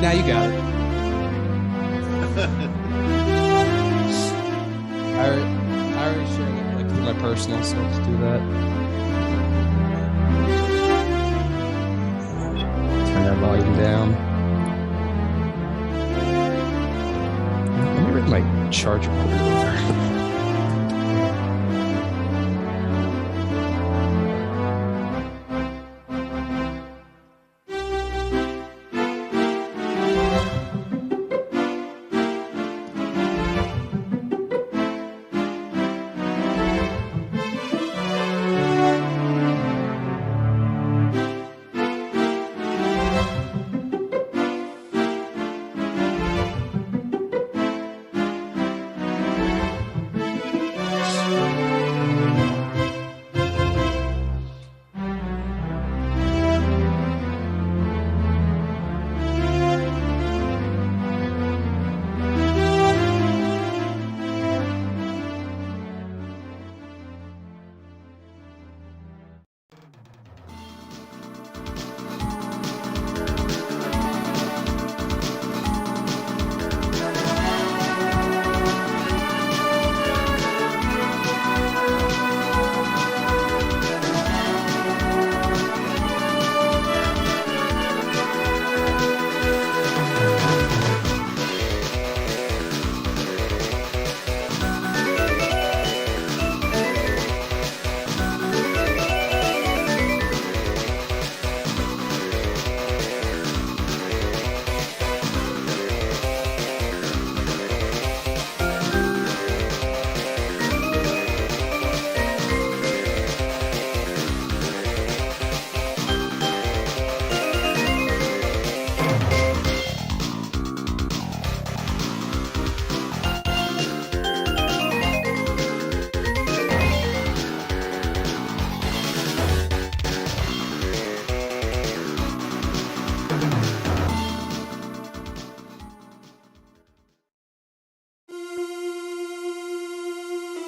Now you got it. I already shared it like through my personal, so let's do that. Turn that volume down. Let me bring my charger over.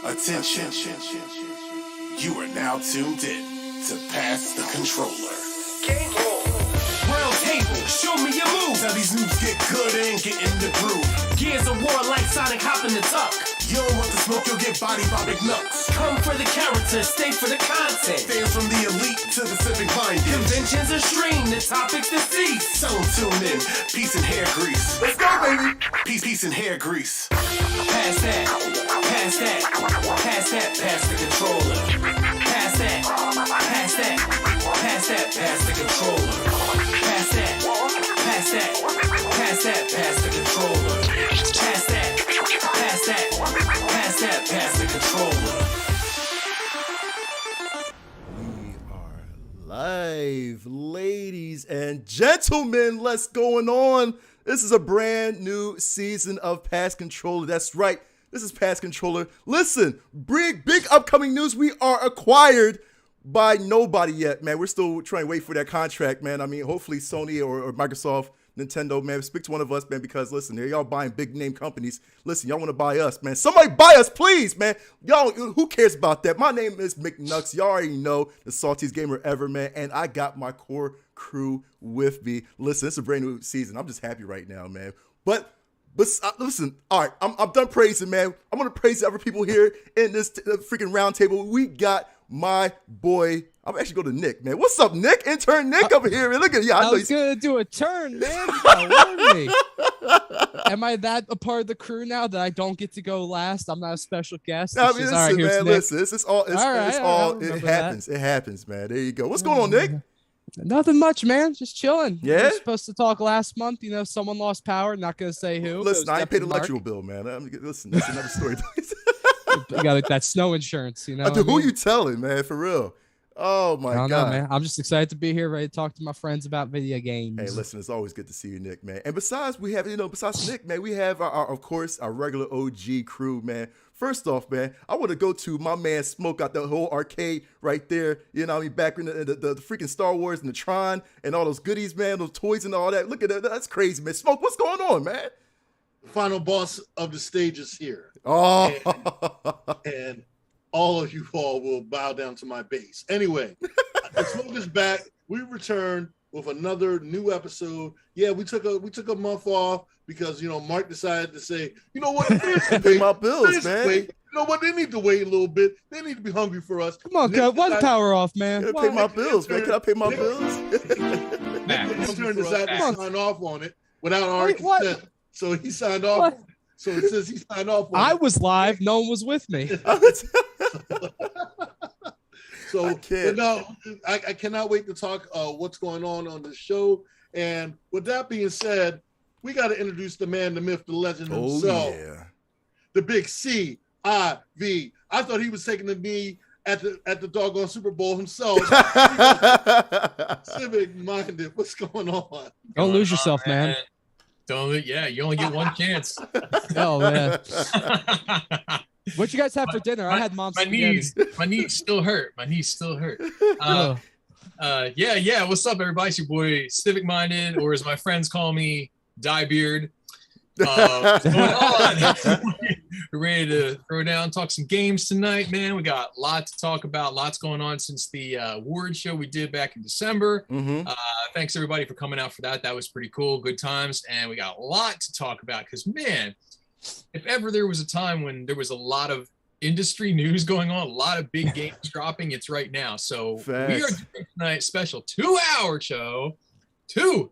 Attention, you are now tuned in to Pass the Controller. Game on. Round table, show me your moves. Now these moves get good and get in the groove. Gears of war like Sonic hopping the tuck. You don't want the smoke, you'll get bodied by big nuts. Come for the character, stay for the content. Fans from the elite to the civic minded. Conventions are streamed, the topics deceased. So tune in, peace and hair grease. Let's go, baby. Peace and hair grease. Pass that, pass that, pass that, pass the controller. Pass that, pass that, pass that, pass the controller. Pass that, pass that, pass that, pass the controller. Pass that, pass that, pass that, pass the controller. We are live, ladies and gentlemen. What's going on? This is a brand new season of Pass Controller. That's right. This is Pass Controller. Listen, big upcoming news. We are acquired by nobody yet, man. We're still trying to wait for that contract, man. I mean, hopefully Sony or Microsoft, Nintendo, man, speak to one of us, man, because listen, y'all buying big name companies. Listen, y'all want to buy us, man. Somebody buy us, please, man. Y'all, who cares about that? My name is McNux. Y'all already know the saltiest gamer ever, man. And I got my core crew with me. Listen, it's a brand new season. I'm just happy right now, man. But listen, all right, I'm done praising, man. I'm going to praise the other people here in this freaking round table. We got my boy. I'm actually going to Nick, man. What's up, Nick? Intern Nick over here, man. Look at you. I was going to do a turn, man. You gotta warn me. Am I that a part of the crew now that I don't get to go last? I'm not a special guest. No, I mean, listen, man, listen. It happens. It happens, man. There you go. What's going on, Nick? Nothing much, man. Just chilling. Yeah. We were supposed to talk last month. You know, someone lost power. Not going to say who. Listen, I ain't paid the electrical bill, man. Listen, that's another story. You got that snow insurance, you know. Dude, who you telling, man? For real. Oh my God, know, man. I'm just excited to be here, ready to talk to my friends about video games. Hey, listen, it's always good to see you, Nick, man. And besides, we have, besides Nick, man, we have of course, our regular OG crew, man. First off, man, I want to go to my man Smoke out the whole arcade right there. You know, back in the freaking Star Wars and the Tron and all those goodies, man, those toys and all that. Look at that. That's crazy, man. Smoke, what's going on, man? The final boss of the stage is here. Oh. And all of you all will bow down to my base. Anyway, the Smoke is back. We returned with another new episode. Yeah, we took a month off because Mark decided to say, you know what, Pay my bills, man. You know what? They need to wait a little bit. They need to be hungry for us. Come on, Kev. One power off, man. Gotta pay my bills, man. Can I pay my bills? Intern decided to sign off on it without our consent. So he signed off. What? So it says he signed off on I it. was live. No one was with me. So but no, I cannot wait to talk what's going on the show. And with that being said, we got to introduce the man, the myth, the legend himself. Yeah. The big C-I-V. I thought he was taking the knee at the doggone Super Bowl himself. Civic minded. What's going on? Don't lose yourself, man. Don't. Yeah, you only get one chance. Oh man. What you guys have for dinner? I had mom's spaghetti. My knees still hurt. Yeah. What's up, everybody? It's your boy Civic Minded, or as my friends call me, Dye Beard. What's going on? We're ready to throw down, talk some games tonight, man. We got a lot to talk about. Lots going on since the award show we did back in December. Thanks everybody for coming out for that. That was pretty cool. Good times, and we got a lot to talk about because, man, if ever there was a time when there was a lot of industry news going on, a lot of big games dropping, it's right now. So we are doing tonight's special 2-hour show. Two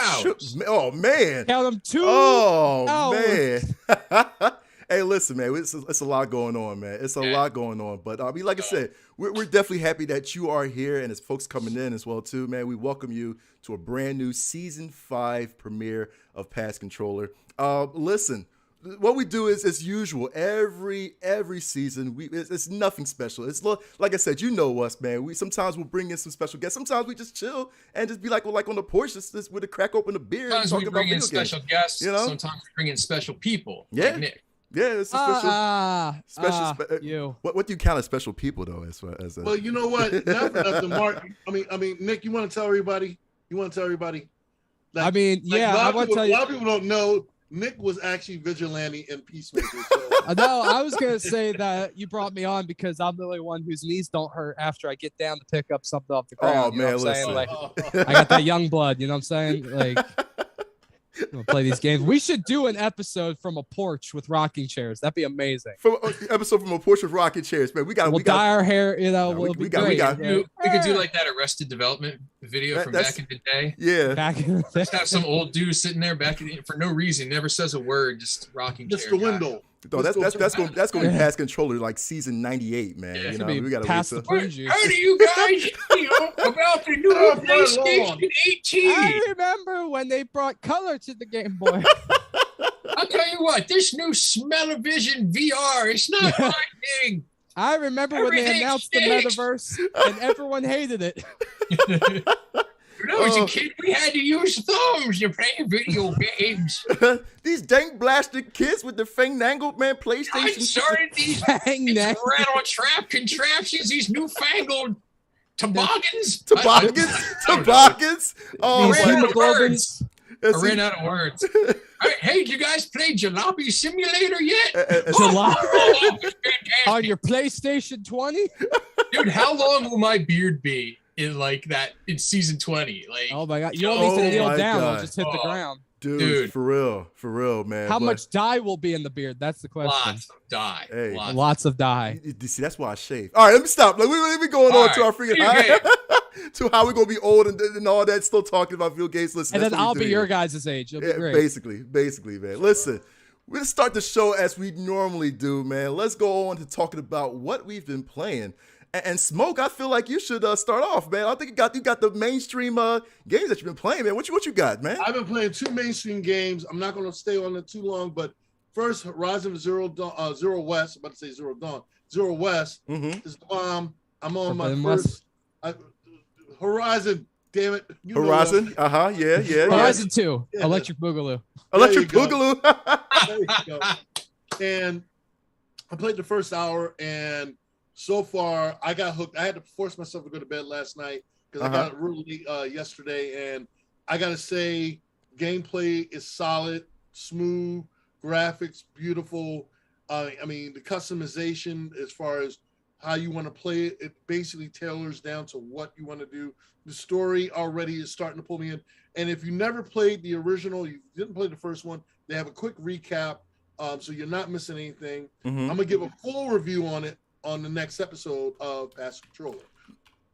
hours. Oh man. Count them 2 hours. Man. Hey, listen, man. It's a lot going on, man. It's a lot going on. But I mean, like I said, we're definitely happy that you are here, and as folks coming in as well too, man. We welcome you to a brand new season 5 premiere of Pass Controller. Listen, what we do is as usual. Every season, it's nothing special. It's like I said, you know us, man. We sometimes we'll bring in some special guests. Sometimes we just chill and just be like on the porch, just with a crack open a beer. Sometimes we bring in special guests. Sometimes we bring in special people. Yeah. Like Nick. Yeah, it's a special. You. What do you count as special people though? Well, you know what? Not for nothing, Mark. I mean, Nick, you want to tell everybody? Like, I mean, yeah, I want to tell you. A lot of people don't know. Nick was actually vigilante and peacemaker. So. No, I was gonna say that you brought me on because I'm the only one whose knees don't hurt after I get down to pick up something off the ground. Oh man, listen. Like, I got that young blood. You know what I'm saying? Like, we'll play these games. We should do an episode from a porch with rocking chairs. That'd be amazing. Episode from a porch with rocking chairs, man. We'll dye our hair. We could do like that Arrested Development video from back in the day. Yeah, back in the day. Just have some old dude sitting there for no reason, never says a word, just rocking chair. Just the window. No, that's going to be Pass Controller like season 98, man. Yeah, we got to pass the How do you guys feel about the new PlayStation 18? I remember when they brought color to the Game Boy. I'll tell you what, this new Smell-O-Vision VR, it's not my thing. I remember when they announced the metaverse and everyone hated it. When I was a kid, we had to use thumbs to play video games. These dang blasted kids with the fandangled, man, PlayStation. I started these rattle trap contraptions, these newfangled toboggans. Toboggans. Oh, I ran out of words. Hey, did you guys play Jalopy Simulator yet? Jalopy? On your PlayStation 20? Dude, how long will my beard be in season 20? Like, oh my god, you don't need to kneel down, it'll just hit the ground. Dude, for real, man. How much dye will be in the beard? That's the question. Lots of dye. Hey. Lots of dye. See, that's why I shave. All right, let me stop. Like, we going on to our freaking to how we're gonna be old and all that. Still talking about video games. Listen, and then I'll be your guys' age. It'll be great. Basically, man. Listen, we're gonna start the show as we normally do, man. Let's go on to talking about what we've been playing. And Smoke, I feel like you should start off, man. I think you got the mainstream games that you've been playing, man. What you got, man? I've been playing 2 mainstream games. I'm not going to stay on it too long, but first, Horizon Zero West. I'm about to say Zero Dawn. Zero West is the bomb. I'm on my first Horizon. Damn it, Horizon. Yeah. Horizon 2. Yeah. Electric Boogaloo. Electric Boogaloo. There you go. And I played the first hour and. So far, I got hooked. I had to force myself to go to bed last night because I got really yesterday. And I got to say, gameplay is solid, smooth, graphics, beautiful. I mean, the customization as far as how you want to play it. It basically tailors down to what you want to do. The story already is starting to pull me in. And if you never played the original, you didn't play the first one, they have a quick recap, so you're not missing anything. I'm going to give a full review on it on the next episode of Pass Controller.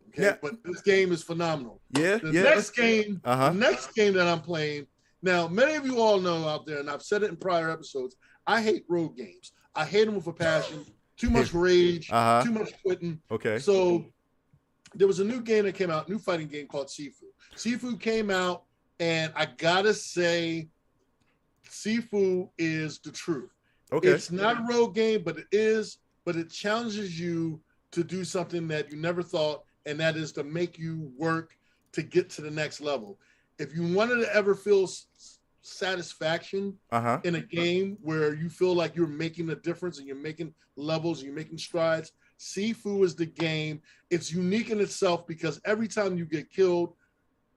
Okay, Yeah. but this game is phenomenal. Yeah, The yeah. next game that I'm playing, now, many of you all know out there, and I've said it in prior episodes, I hate road games. I hate them with a passion. Too much rage, too much quitting. Okay. So there was a new game that came out, new fighting game called Sifu. Sifu came out, and I gotta say, Sifu is the truth. Okay. It's not a road game, but it challenges you to do something that you never thought, and that is to make you work to get to the next level. If you wanted to ever feel satisfaction in a game where you feel like you're making a difference and you're making levels and you're making strides, Sifu is the game. It's unique in itself because every time you get killed,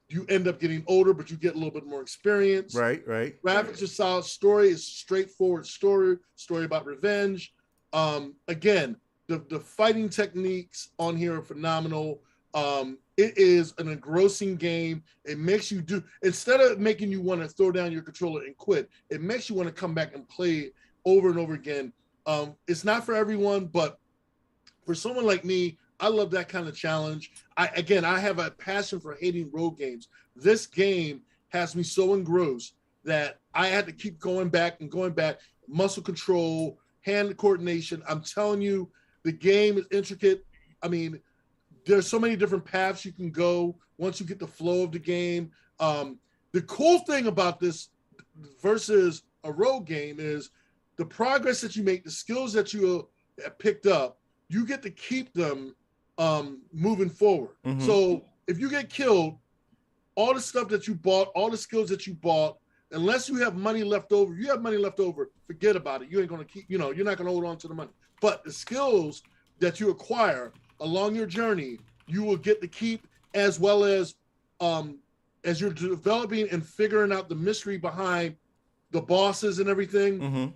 you end up getting older, but you get a little bit more experience. Right. Graphics are solid. Story is straightforward story about revenge. Again, the fighting techniques on here are phenomenal. It is an engrossing game. It makes you do, instead of making you want to throw down your controller and quit, it makes you want to come back and play it over and over again. It's not for everyone, but for someone like me, I love that kind of challenge. I have a passion for hating road games. This game has me so engrossed that I had to keep going back. Muscle control, hand coordination. I'm telling you, the game is intricate. I mean, there's so many different paths you can go once you get the flow of the game. The cool thing about this versus a road game is the progress that you make, the skills that you have picked up, you get to keep them moving forward. So if you get killed, all the stuff that you bought, all the skills that you bought, unless you have money left over, forget about it. You ain't going to keep, you're not going to hold on to the money. But the skills that you acquire along your journey, you will get to keep, as well as you're developing and figuring out the mystery behind the bosses and everything.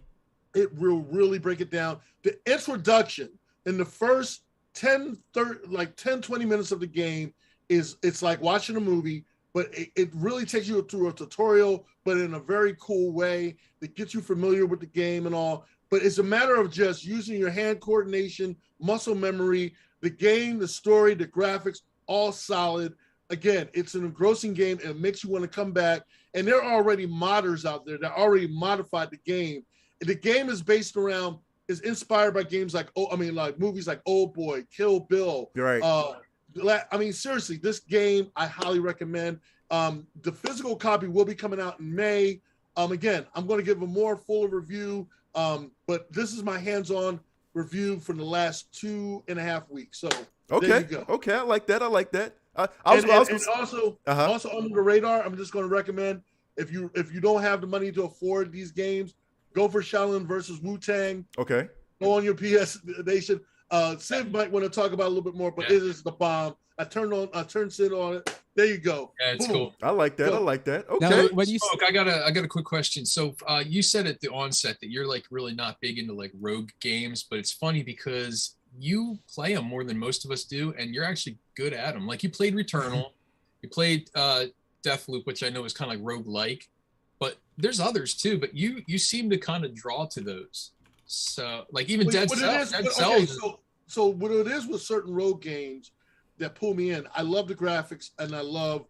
It will really break it down. The introduction in the first 10, 20 minutes of the game it's like watching a movie, but it really takes you through a tutorial, but in a very cool way that gets you familiar with the game and all. But it's a matter of just using your hand coordination, muscle memory, the game, the story, the graphics, all solid. Again, it's an engrossing game and it makes you want to come back. And there are already modders out there that already modified the game. The game is inspired by games like movies like Old Boy, Kill Bill. Right. Seriously, this game I highly recommend. The physical copy will be coming out in May. Again, I'm going to give a more fuller review, but this is my hands-on review for the last 2.5 weeks. So there you go. Okay, I like that. Also under the radar, I'm just going to recommend if you don't have the money to afford these games, go for Shaolin versus Wu-Tang. Okay. Go on your PS Nation. Sid might want to talk about it a little bit more, but it is the bomb. I turned Sid on it. There you go. Yeah, it's cool. I like that. Okay. Now, when you spoke, I got a quick question. So you said at the onset that you're like really not big into like rogue games, but it's funny because you play them more than most of us do, and you're actually good at them. Like you played Returnal, you played Deathloop, which I know is kind of like rogue-like, but there's others too. But you seem to kind of draw to those. So like even Dead Cells. So what it is with certain rogue games that pull me in, I love the graphics and I love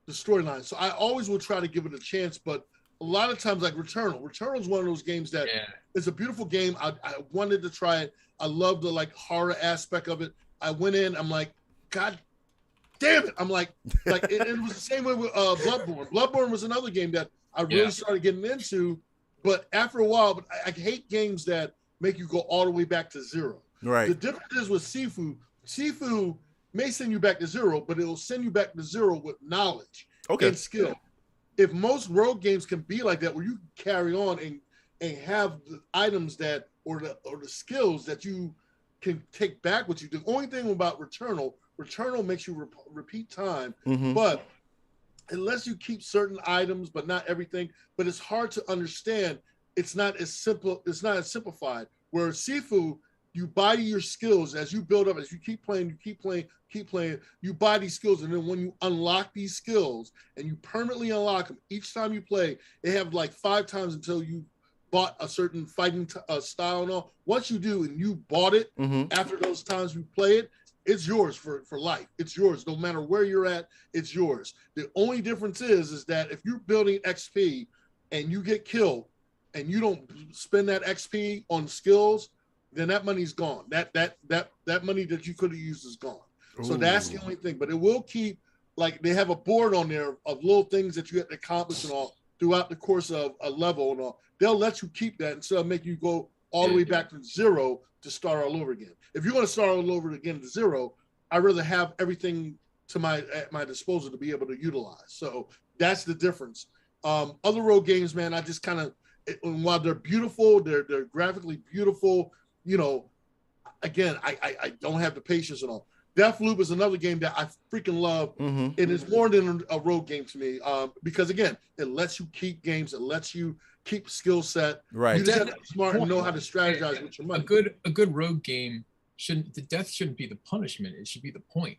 the storyline. So I always will try to give it a chance, but a lot of times like Returnal is one of those games that it's a beautiful game. I wanted to try it. I love the like horror aspect of it. I went in, I'm like, God damn it. I'm like it was the same way with Bloodborne. Bloodborne was another game that I really started getting into, but after a while, I hate games that make you go all the way back to zero. Right. The difference is with Sifu. Sifu may send you back to zero, but it'll send you back to zero with knowledge and skill. If most rogue games can be like that, where you carry on and have the items that or the skills that you can take back with you. The only thing about Returnal makes you repeat time, but unless you keep certain items, but not everything, but it's hard to understand. It's not as simple. It's not as simplified. Where Sifu, you buy your skills as you build up, as you keep playing, you buy these skills. And then when you unlock these skills and you permanently unlock them, each time you play, they have like 5 times until you bought a certain fighting style and all. Once you do and you bought it, after those times you play it, it's yours for life. It's yours. No matter where you're at, it's yours. The only difference is that if you're building XP and you get killed and you don't spend that XP on skills, then that money's gone. That money that you could have used is gone. Ooh. So that's the only thing. But it will keep, like, they have a board on there of little things that you have to accomplish and all throughout the course of a level and all. They'll let you keep that instead of making you go all the way back to 0 to start all over again. If you're going to start all over again to 0, I'd rather have everything at my disposal to be able to utilize. So that's the difference. Other road games, man, I just kind of, while they're beautiful, they're graphically beautiful, you know, again, I don't have the patience and all. Deathloop is another game that I freaking love. It is more than a road game to me because, again, it lets you keep games. It lets you keep skill set. Right. You just have to be smart and know how to strategize with your money. A good road game the death shouldn't be the punishment. It should be the point.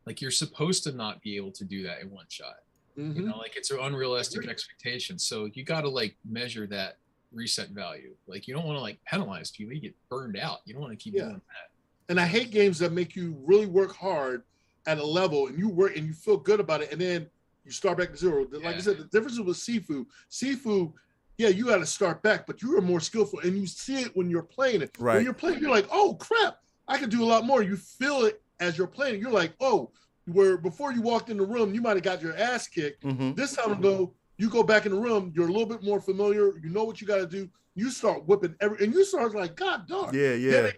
Like, you're supposed to not be able to do that in one shot. You know, like, it's an unrealistic expectation. So you got to, like, measure that reset value. Like, you don't want to, like, penalize people. You get burned out. You don't want to keep doing that. And I hate games that make you really work hard at a level and you work and you feel good about it and then you start back to 0. Like I said, the difference with Sifu, yeah, you got to start back, but you are more skillful and you see it when you're playing it. Right. When you're playing, you're like, oh crap, I can do a lot more. You feel it as you're playing. You're like, oh, where before you walked in the room, you might have got your ass kicked. This time ago, you go back in the room, you're a little bit more familiar. You know what you got to do. You start whipping and you start like, God darn. Yeah.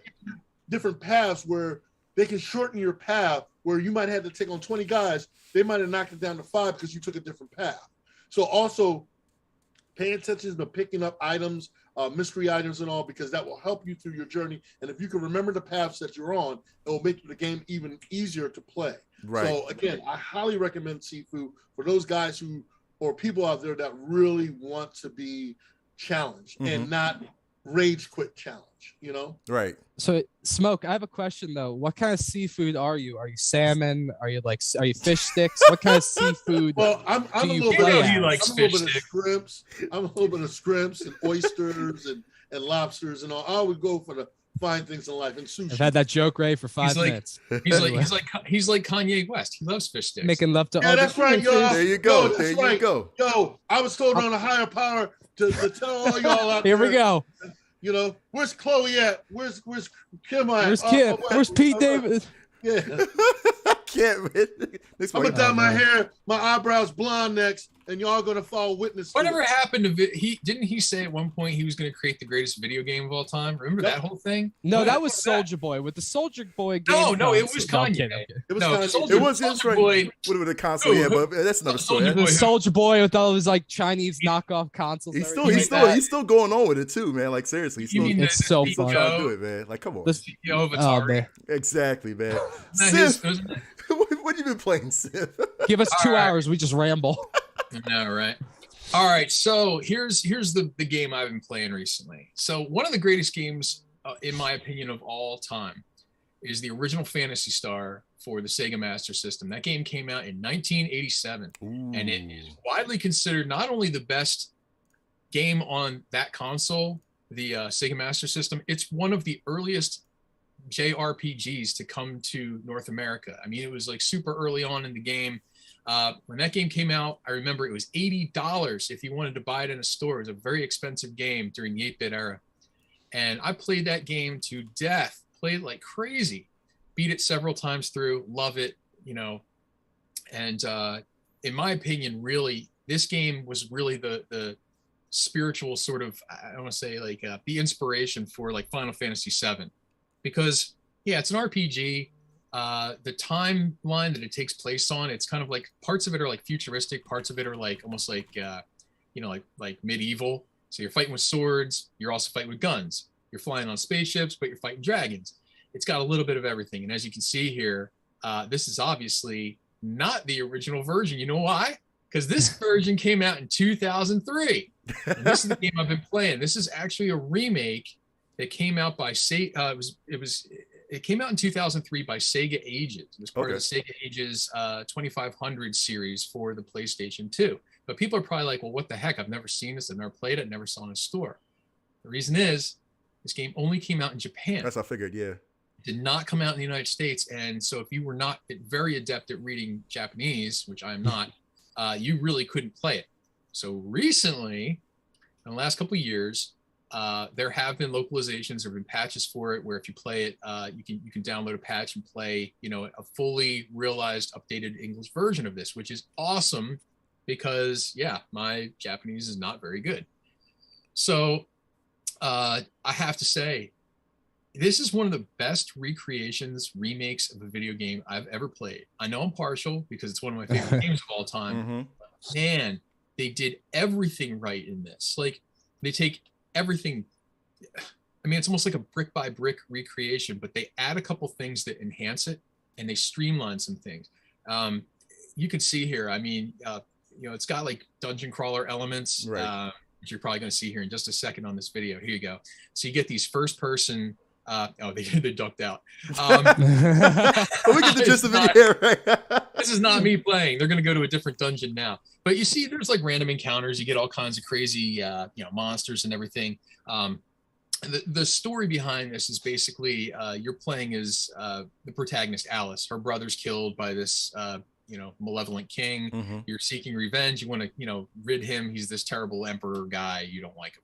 Different paths where they can shorten your path where you might have to take on 20 guys. They might have knocked it down to 5 because you took a different path. So also pay attention to picking up items, mystery items and all, because that will help you through your journey. And if you can remember the paths that you're on, it will make the game even easier to play. Right. So again, I highly recommend Sifu for those guys or people out there that really want to be challenged and not rage quit challenge, you know? Right. So Smoke, I have a question though. What kind of seafood are you? Are you salmon? Are you fish sticks? What kind of seafood? Well, I'm a little bit of shrimps. I'm a little bit of shrimps and oysters and lobsters and all. I would go for the fine things in life and sushi. I've had that joke Ray for 5 minutes. He's like Kanye West. He loves fish sticks. Making love to all that's right, y'all. There you go. There you go. Yo, I was told on a higher power to tell all y'all out there. Here we go. You know, where's Chloe at? Where's Kim at? Where's Kim? Where's Pete Davis? Yeah. I can't. I'm gonna dye my hair, my eyebrows blonde next, and y'all gonna follow witness. Whatever happened to didn't he say at one point he was gonna create the greatest video game of all time? Remember that whole thing? No, that was Soulja Boy. With the Soulja Boy game. No, it was Kanye. It was Kanye. It was Soulja Boy. Whatever the console, but that's another story. Soulja Boy with all his like Chinese knockoff consoles. He's still going on with it too, man. Like seriously, it's so fun. Trying to do it, man. Like come on. The CEO of Atari. Exactly, man. What have you been playing, Sif? Give us 2 hours. We just ramble. I know, right? All right. So here's the game I've been playing recently. So one of the greatest games, in my opinion, of all time is the original Phantasy Star for the Sega Master System. That game came out in 1987, and it is widely considered not only the best game on that console, the Sega Master System, it's one of the earliest JRPGs to come to North America. I mean, it was like super early on in the game. When that game came out, I remember it was $80 if you wanted to buy it in a store. It was a very expensive game during the 8-bit era. And I played that game to death, played it like crazy, beat it several times through, love it, you know. And in my opinion, really, this game was really the spiritual sort of, I don't want to say like the inspiration for like Final Fantasy VII. Because, yeah, it's an RPG. The timeline that it takes place on, it's kind of like parts of it are like futuristic, parts of it are like almost like, like medieval. So you're fighting with swords. You're also fighting with guns. You're flying on spaceships, but you're fighting dragons. It's got a little bit of everything. And as you can see here, this is obviously not the original version. You know why? Because this version came out in 2003. And this is the game I've been playing. This is actually a remake It came out by it came out in 2003 by Sega Ages. It was part of the Sega Ages 2500 series for the PlayStation 2. But people are probably like, well, what the heck? I've never seen this. I've never played it. Never saw it in a store. The reason is this game only came out in Japan. That's what I figured, yeah. It did not come out in the United States. And so if you were not very adept at reading Japanese, which I am not, you really couldn't play it. So recently, in the last couple of years, there have been localizations, there have been patches for it where if you play it, you can download a patch and play, a fully realized, updated English version of this, which is awesome because, yeah, my Japanese is not very good. So I have to say, this is one of the best remakes of a video game I've ever played. I know I'm partial because it's one of my favorite games of all time. But man, they did everything right in this. Like, they take everything. I mean, it's almost like a brick by brick recreation, but they add a couple things that enhance it and they streamline some things. You can see here, I mean, it's got like dungeon crawler elements, right. Which you're probably going to see here in just a second on this video. Here you go. So you get these first person. They ducked out. We get the gist of it here, right? This is not me playing. They're going to go to a different dungeon now. But you see, there's like random encounters. You get all kinds of crazy, monsters and everything. The story behind this is basically you're playing as the protagonist, Alice. Her brother's killed by this, malevolent king. You're seeking revenge. You want to, rid him. He's this terrible emperor guy. You don't like him.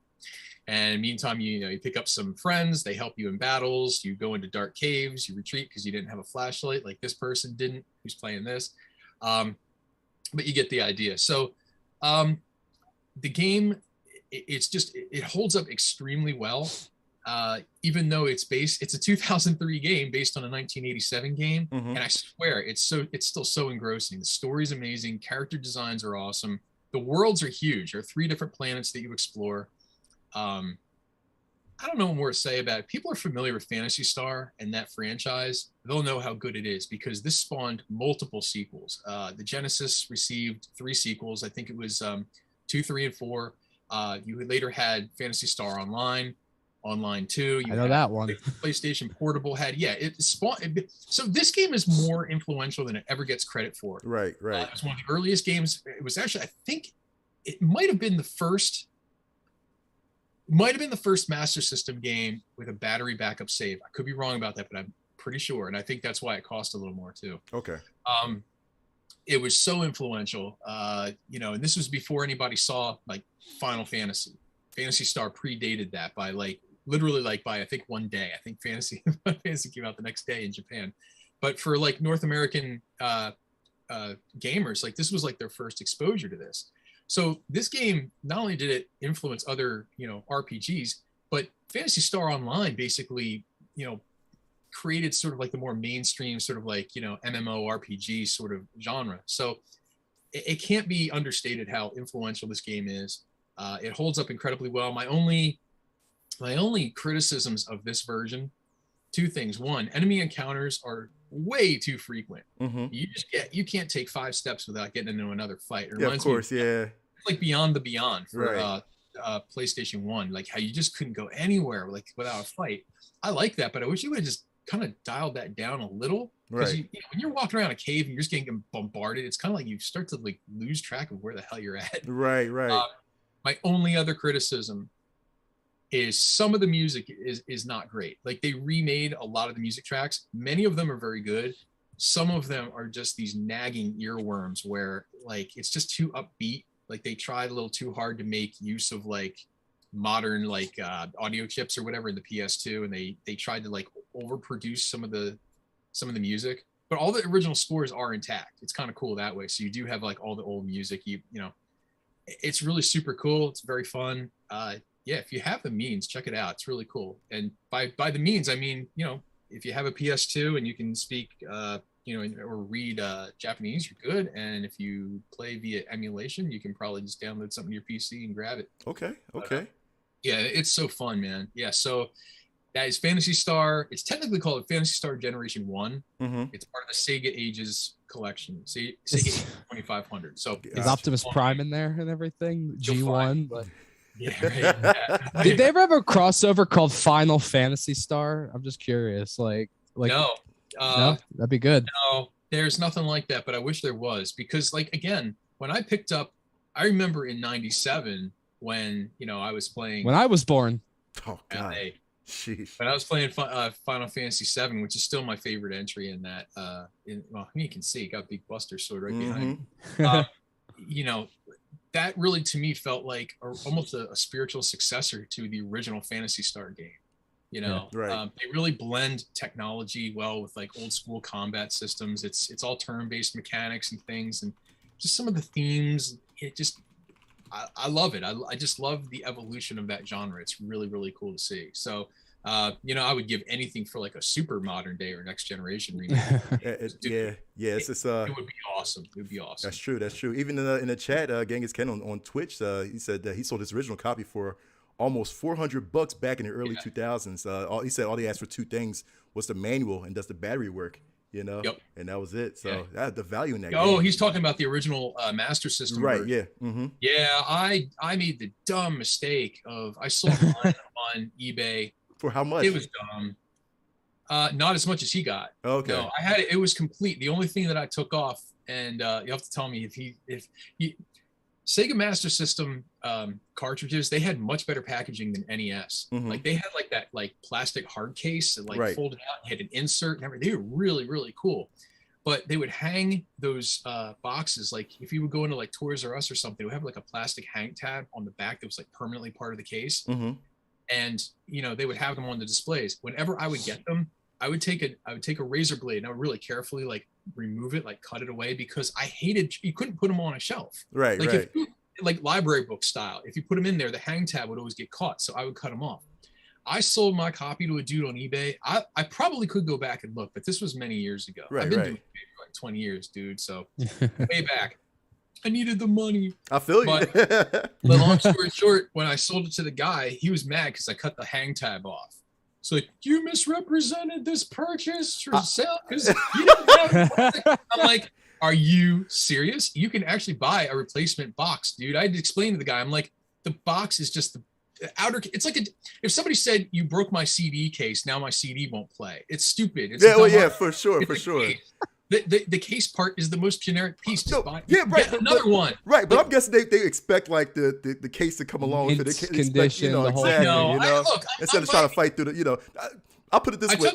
And meantime, you pick up some friends. They help you in battles. You go into dark caves. You retreat because you didn't have a flashlight like this person didn't, who's playing this. But you get the idea. So the game, it holds up extremely well. Even though it's a 2003 game based on a 1987 game. And I swear it's still so engrossing. The story's amazing. Character designs are awesome. The worlds are huge. There are 3 different planets that you explore. I don't know what more to say about it. People are familiar with Phantasy Star and that franchise. They'll know how good it is because this spawned multiple sequels. The Genesis received 3 sequels. I think it was 2, 3, and 4. You later had Phantasy Star Online 2. I know that one. PlayStation Portable had, it spawned. So this game is more influential than it ever gets credit for. Right. It was one of the earliest games. It was actually, I think it might have been the first Master System game with a battery backup save. I could be wrong about that, but I'm pretty sure. And I think that's why it cost a little more too. Okay. It was so influential, and this was before anybody saw like Final Fantasy. Phantasy Star predated that by literally by I think one day. I think Fantasy came out the next day in Japan. But for like North American gamers, like this was like their first exposure to this. So this game, not only did it influence other, RPGs, but Phantasy Star Online basically, created sort of like the more mainstream sort of like, MMORPG sort of genre. So it can't be understated how influential this game is. It holds up incredibly well. My only criticisms of this version, 2 things. 1, enemy encounters are way too frequent. You can't take 5 steps without getting into another fight. It reminds me of like Beyond the Beyond for PlayStation 1, like how you just couldn't go anywhere like without a fight. I like that, but I wish you would have just kind of dialed that down a little. Because when you're walking around a cave and you're just getting bombarded, it's kind of like you start to like lose track of where the hell you're at. Right. My only other criticism is some of the music is not great. Like they remade a lot of the music tracks. Many of them are very good. Some of them are just these nagging earworms where like it's just too upbeat. Like they tried a little too hard to make use of like modern like audio chips or whatever in the PS2, and they tried to like overproduce some of the music. But all the original scores are intact. It's kind of cool that way. So you do have like all the old music. It's really super cool. It's very fun. If you have the means, check it out. It's really cool. And by the means, I mean, if you have a PS2 and you can speak, or read Japanese, you're good. And if you play via emulation, you can probably just download something to your PC and grab it. Okay. It's so fun, man. Yeah. So that is Phantasy Star. It's technically called Phantasy Star Generation 1. It's part of the Sega Ages collection. Sega Ages 2500. So is Optimus Prime in there and everything? G1. Yeah, right. Did they ever have a crossover called Final Fantasy Star? I'm just curious. Like no, no, that'd be good. no, there's nothing like that. But I wish there was, because like again, when I picked up, I remember in '97 when I was playing. When I was born. Oh God. Sheesh. But I was playing Final Fantasy VII, which is still my favorite entry in that. Well, you can see, got Big Buster Sword right behind. That really to me felt like almost a spiritual successor to the original Phantasy Star game. Right. They really blend technology well with like old school combat systems. It's all turn-based mechanics and things, and just some of the themes. I love it. I just love the evolution of that genre. It's really, really cool to see. So, I would give anything for like a super modern day or next generation remake. It would be awesome. It would be awesome. That's true. Even in the chat, Genghis Ken on Twitch, he said that he sold his original copy for almost $400 back in the early 2000s. He said all he asked for two things was the manual and does the battery work. Yep. And that was it. So the value in that. Oh, game. He's talking about the original Master System. Right. Version. Yeah. Mm-hmm. Yeah. I made the dumb mistake of I sold mine on eBay. For how much? It was dumb. Not as much as he got. Okay. No, I had it. It was complete. The only thing that I took off, and you have to tell me if Sega Master System cartridges, they had much better packaging than NES. Mm-hmm. Like they had like that like plastic hard case that like folded out and had an insert and everything. They were really, really cool. But they would hang those boxes, like if you would go into like Toys R Us or something, it would have like a plastic hang tab on the back that was like permanently part of the case. Mm-hmm. And they would have them on the displays. Whenever I would get them, I would take a razor blade and I would really carefully like remove it, like cut it away, because I hated you couldn't put them on a shelf. Right. Like right. if you, like library book style, if you put them in there, the hang tab would always get caught. So I would cut them off. I sold my copy to a dude on eBay. I probably could go back and look, but this was many years ago. Right, I've been doing it for like 20 years, dude. So way back. I needed the money. I feel you. But the long story short, when I sold it to the guy, he was mad because I cut the hang tab off. So like, you misrepresented this purchase or sale because you didn't have it. I'm like, are you serious? You can actually buy a replacement box, dude. I had to explain to the guy. I'm like, the box is just the outer. It's like if somebody said you broke my CD case, now my CD won't play. It's stupid. It's for sure. Case. The case part is the most generic piece. Just buy, right. Another one. Right, but I'm guessing they expect like the case to come along with it. Condition, Look, instead of trying to fight through I'll put it this way.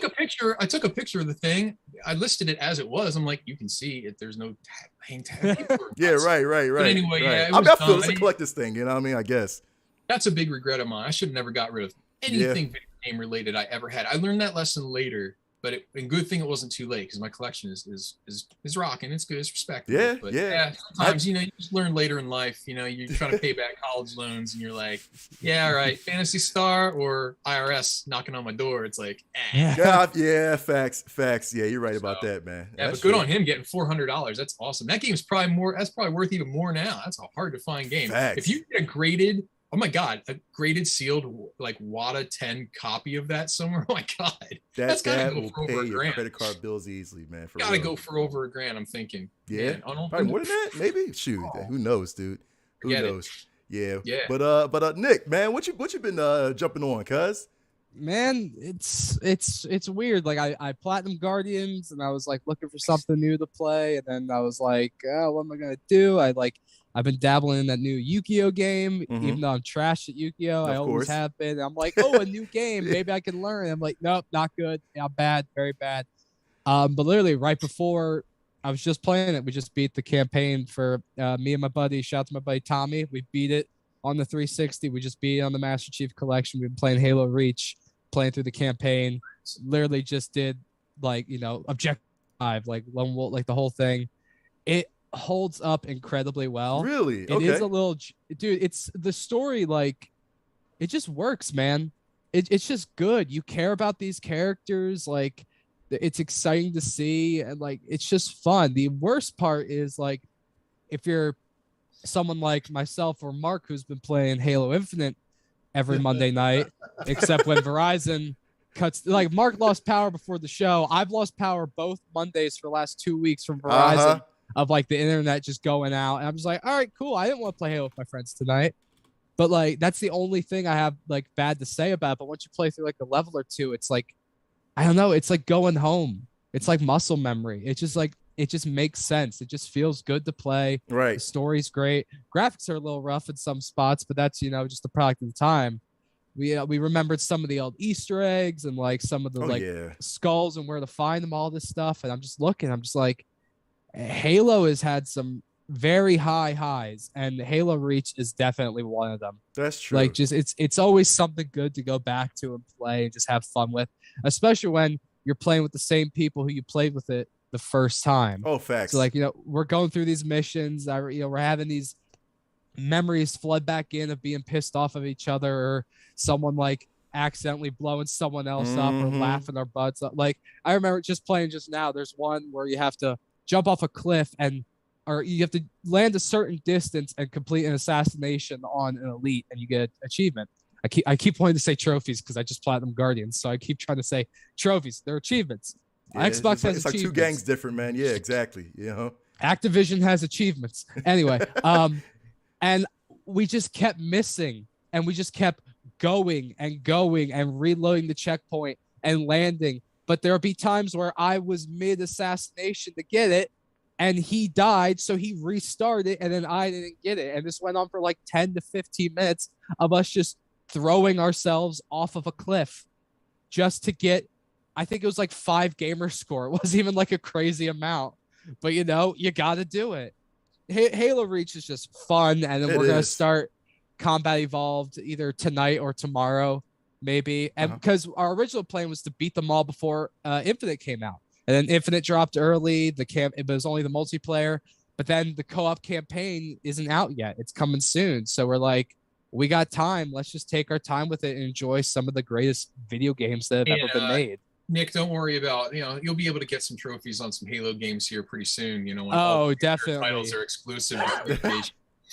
I took a picture of the thing. I listed it as it was. I'm like, you can see it. There's no hang tag. Right. But anyway, I feel it's a collector's thing. You know what I mean? I guess that's a big regret of mine. I should have never got rid of anything video game related I ever had. I learned that lesson later. But good thing it wasn't too late, because my collection is rocking. It's good. It's respectable. Sometimes you just learn later in life. You're trying to pay back college loans, and you're like, yeah, all right, Phantasy Star or IRS knocking on my door. It's like, facts. Yeah, you're right about that, man. Yeah, but good on him getting $400. That's awesome. That game's probably worth even more now. That's a hard to find game. Facts. If you get a graded. Oh my God, a graded sealed like WATA 10 copy of that somewhere. Oh my God. That's gotta will pay your credit card bills easily, man. Gotta go for over $1,000, I'm thinking. Yeah. Probably more than that, maybe. Shoot. Who knows, dude? Who knows? Yeah. But Nick, man, what you been jumping on, cuz? Man, it's weird. Like I Platinum Guardians and I was like looking for something new to play, and then I was like, oh, what am I gonna do? I've been dabbling in that new Yu-Gi-Oh game, even though I'm trash at Yu-Gi-Oh. I always have been. I'm like, oh, a new game. Maybe I can learn. I'm like, nope, not good. Yeah, bad, very bad. But literally right before I was just playing it, we just beat the campaign for me and my buddy. Shout out to my buddy Tommy. We beat it on the 360. We just beat it on the Master Chief Collection. We've been playing Halo Reach, playing through the campaign. Literally just did Objective 5, like Lone Wolf, like the whole thing. It holds up incredibly well. Really? It is a little, dude, it's the story, like it just works, man. It's just good. You care about these characters, like it's exciting to see, and like it's just fun. The worst part is like if you're someone like myself or Mark who's been playing Halo Infinite every Monday night, except when Verizon cuts, like Mark lost power before the show. I've lost power both Mondays for the last 2 weeks from Verizon. Of like the internet just going out, and I'm just like, all right, cool. I didn't want to play Halo with my friends tonight. But like that's the only thing I have like bad to say about it. But once you play through like a level or two, it's like I don't know, it's like going home. It's like muscle memory. It's just like it just makes sense. It just feels good to play. Right. The story's great. Graphics are a little rough in some spots, but that's just the product of the time. We remembered some of the old Easter eggs and like some of the skulls and where to find them, all this stuff. And I'm just looking, I'm just like, Halo has had some very high highs, and Halo Reach is definitely one of them. That's true. Like just it's always something good to go back to and play and just have fun with, especially when you're playing with the same people who you played with it the first time. Oh, facts. So like, we're going through these missions, we're having these memories flood back in of being pissed off of each other, or someone like accidentally blowing someone else up or laughing our butts up. Like I remember just playing just now, there's one where you have to jump off a cliff or you have to land a certain distance and complete an assassination on an elite, and you get an achievement. I keep wanting to say trophies because I just platinum Guardians, so I keep trying to say trophies. They're achievements. Yeah, Xbox has it's like two gangs different, man. Yeah, exactly. Activision has achievements. Anyway, and we just kept missing, and we just kept going and reloading the checkpoint and landing. But there'll be times where I was mid assassination to get it, and he died, so he restarted, and then I didn't get it. And this went on for like 10 to 15 minutes of us just throwing ourselves off of a cliff just to get, I think it was like 5 gamer score. It wasn't even like a crazy amount, but you got to do it. Halo Reach is just fun, and then we're going to start Combat Evolved either tonight or tomorrow, maybe. And because our original plan was to beat them all before Infinite came out. And then Infinite dropped early. It was only the multiplayer, but then the co-op campaign isn't out yet. It's coming soon. So we're like, we got time. Let's just take our time with it and enjoy some of the greatest video games that have ever been made. Nick, don't worry about, you'll be able to get some trophies on some Halo games here pretty soon, when all definitely titles are exclusive.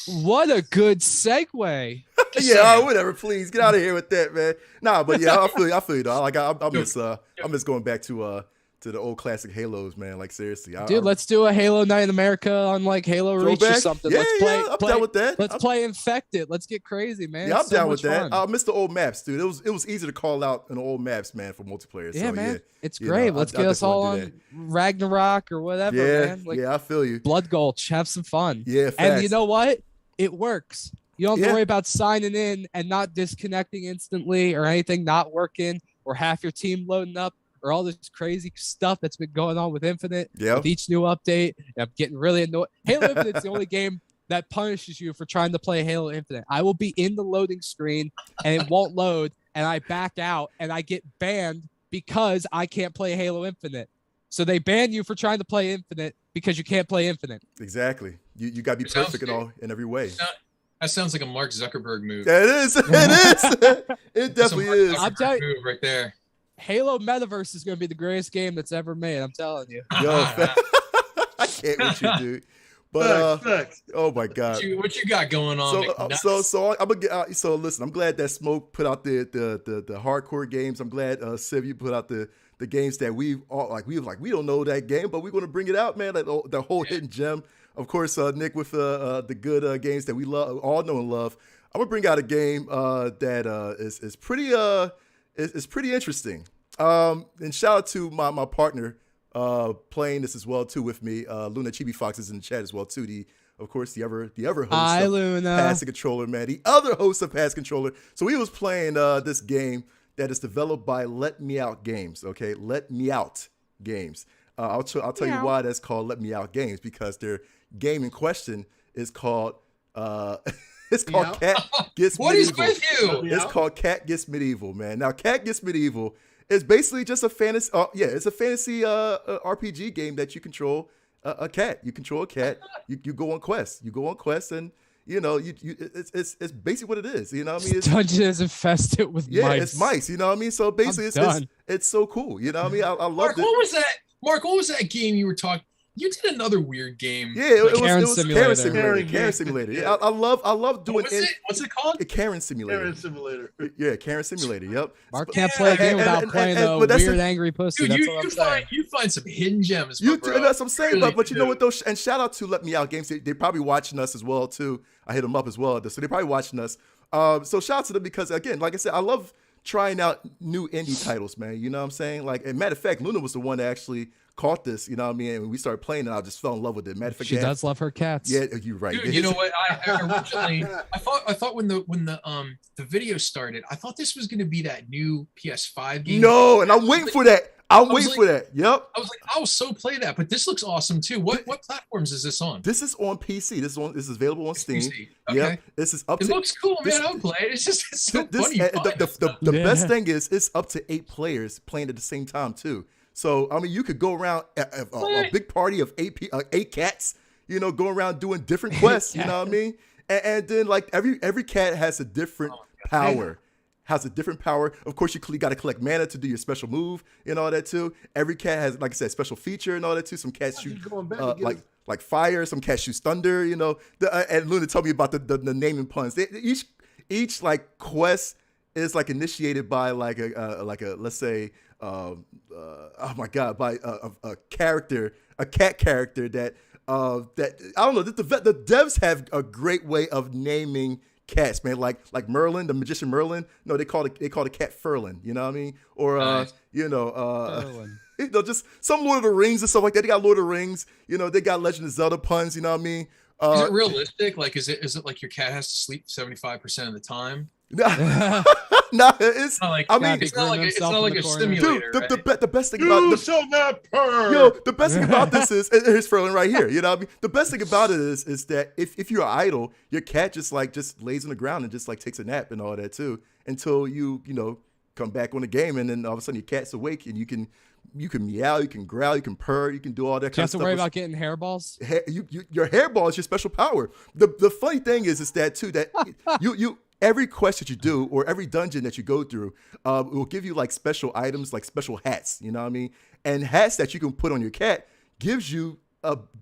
What a good segue. Yeah, whatever. Please get out of here with that, man. Nah, but yeah, I feel you, dog. Like I miss going back to the old classic Halos, man. Like seriously, dude. Let's do a Halo Night in America on like Halo Reach or something. Yeah, let's I'm down with that. Let's play Infected. Let's get crazy, man. Yeah, I'm down with that. I miss the old maps, dude. It was easy to call out in the old maps, man, for multiplayer. Yeah, so, man. It's great. Let's get us all on Ragnarok or whatever, man. Like, I feel you. Blood Gulch, have some fun. Yeah, facts. And you know what? It works. You don't have to worry about signing in and not disconnecting instantly or anything not working or half your team loading up or all this crazy stuff that's been going on with Infinite. With each new update. I'm getting really annoyed. Halo Infinite's the only game that punishes you for trying to play Halo Infinite. I will be in the loading screen and it won't load, and I back out and I get banned because I can't play Halo Infinite. So they ban you for trying to play Infinite because you can't play Infinite. Exactly. You got to be perfect in every way. That sounds like a Mark Zuckerberg move. Yeah, it is. It is. It definitely is. I'm telling you, move right there. Halo Metaverse is going to be the greatest game that's ever made. I'm telling you. Yo, I can't with you, dude. But oh my God, what you got going on? So I'm gonna get. So listen, I'm glad that Smoke put out the hardcore games. I'm glad Civ, you put out the games that we don't know that game, but we're gonna bring it out, man. The whole hidden gem. Of course, Nick with the good games that we all know and love. I'm gonna bring out a game that is pretty interesting. And shout out to my partner playing this as well too with me. Luna Chibi Fox is in the chat as well too. The other host Hi, of Luna. Pass the Controller, man. The other host of Pass Controller. So we was playing this game that is developed by Let Me Out Games. Okay, Let Me Out Games. I'll tell you why that's called Let Me Out Games, because their game in question is called it's called Cat Gets Medieval. What is with you? It's called Cat Gets Medieval, man. Now, Cat Gets Medieval is basically just a fantasy. It's a fantasy RPG game that you control a cat. You control a cat. You go on quests. You go on quests, and it's basically what it is. You know what I mean? It's dungeon is infested with mice. It's mice. You know what I mean? So basically, it's so cool. You know what I mean? I love it. Mark, what was that game you were talking? You did another weird game. Yeah, it was Karen Simulator. Karen Simulator. Yeah, I love doing it. What's it called? Karen Simulator. Karen Simulator. Yeah, Karen Simulator. Yep. Mark can't play a game without playing a weird angry pussy. Dude, that's you find some hidden gems. That's what I'm saying. Really, but you know what though? And shout out to Let Me Out Games. They're probably watching us as well too. I hit them up as well. So they're probably watching us. So shout out to them because again, like I said, I love trying out new indie titles, man. You know what I'm saying? Like, and matter of fact, Luna was the one that actually caught this. You know what I mean? And when we started playing it, I just fell in love with it. Matter of fact, She does love her cats. Yeah, you're right. Dude, you know what? I originally I thought when the video started, I thought this was going to be that new PS5 game. No, and I'm waiting for that. I'm waiting for that. Yep. I was like, I'll so play that, but this looks awesome too. What platforms is this on? This is on PC. This is available on Steam. PC. Okay. Yep. This is up It to. looks cool, man. I'll play it. It's so funny. The best thing is it's up to 8 players playing at the same time too. So I mean, you could go around a big party of 8 cats. You know, go around doing different quests. You know what I mean? And then like every cat has a different power. Has a different power. Of course, you got to collect mana to do your special move and all that too. Every cat has, like I said, special feature and all that too. Some cats shoot like fire. Some cats shoot thunder. You know, and Luna told me about the naming puns. Each like quest is like initiated by like a let's say oh my god, by a character, a cat character that I don't know. The devs have a great way of naming cats, man, like Merlin, the magician Merlin. No, they call it cat Ferlin. You know what I mean? Or just some Lord of the Rings and stuff like that. They got Lord of the Rings. You know, they got Legend of Zelda puns. You know what I mean? Is it realistic? Like, is it like your cat has to sleep 75% of the time? No, it's not like, I mean, it's not like a simulator. Dude, right? the best thing about the best thing about this is here's Ferlin right here. You know what I mean? The best thing about it is that if you're idle, your cat just lays on the ground and just like takes a nap and all that too until you come back on the game, and then all of a sudden your cat's awake and you can meow, you can growl, you can purr, you can do all that kind of stuff. You have to worry about getting hairballs. Your hairball is your special power. The funny thing is that too that you every quest that you do or every dungeon that you go through will give you like special items, like special hats. You know what I mean? And hats that you can put on your cat gives you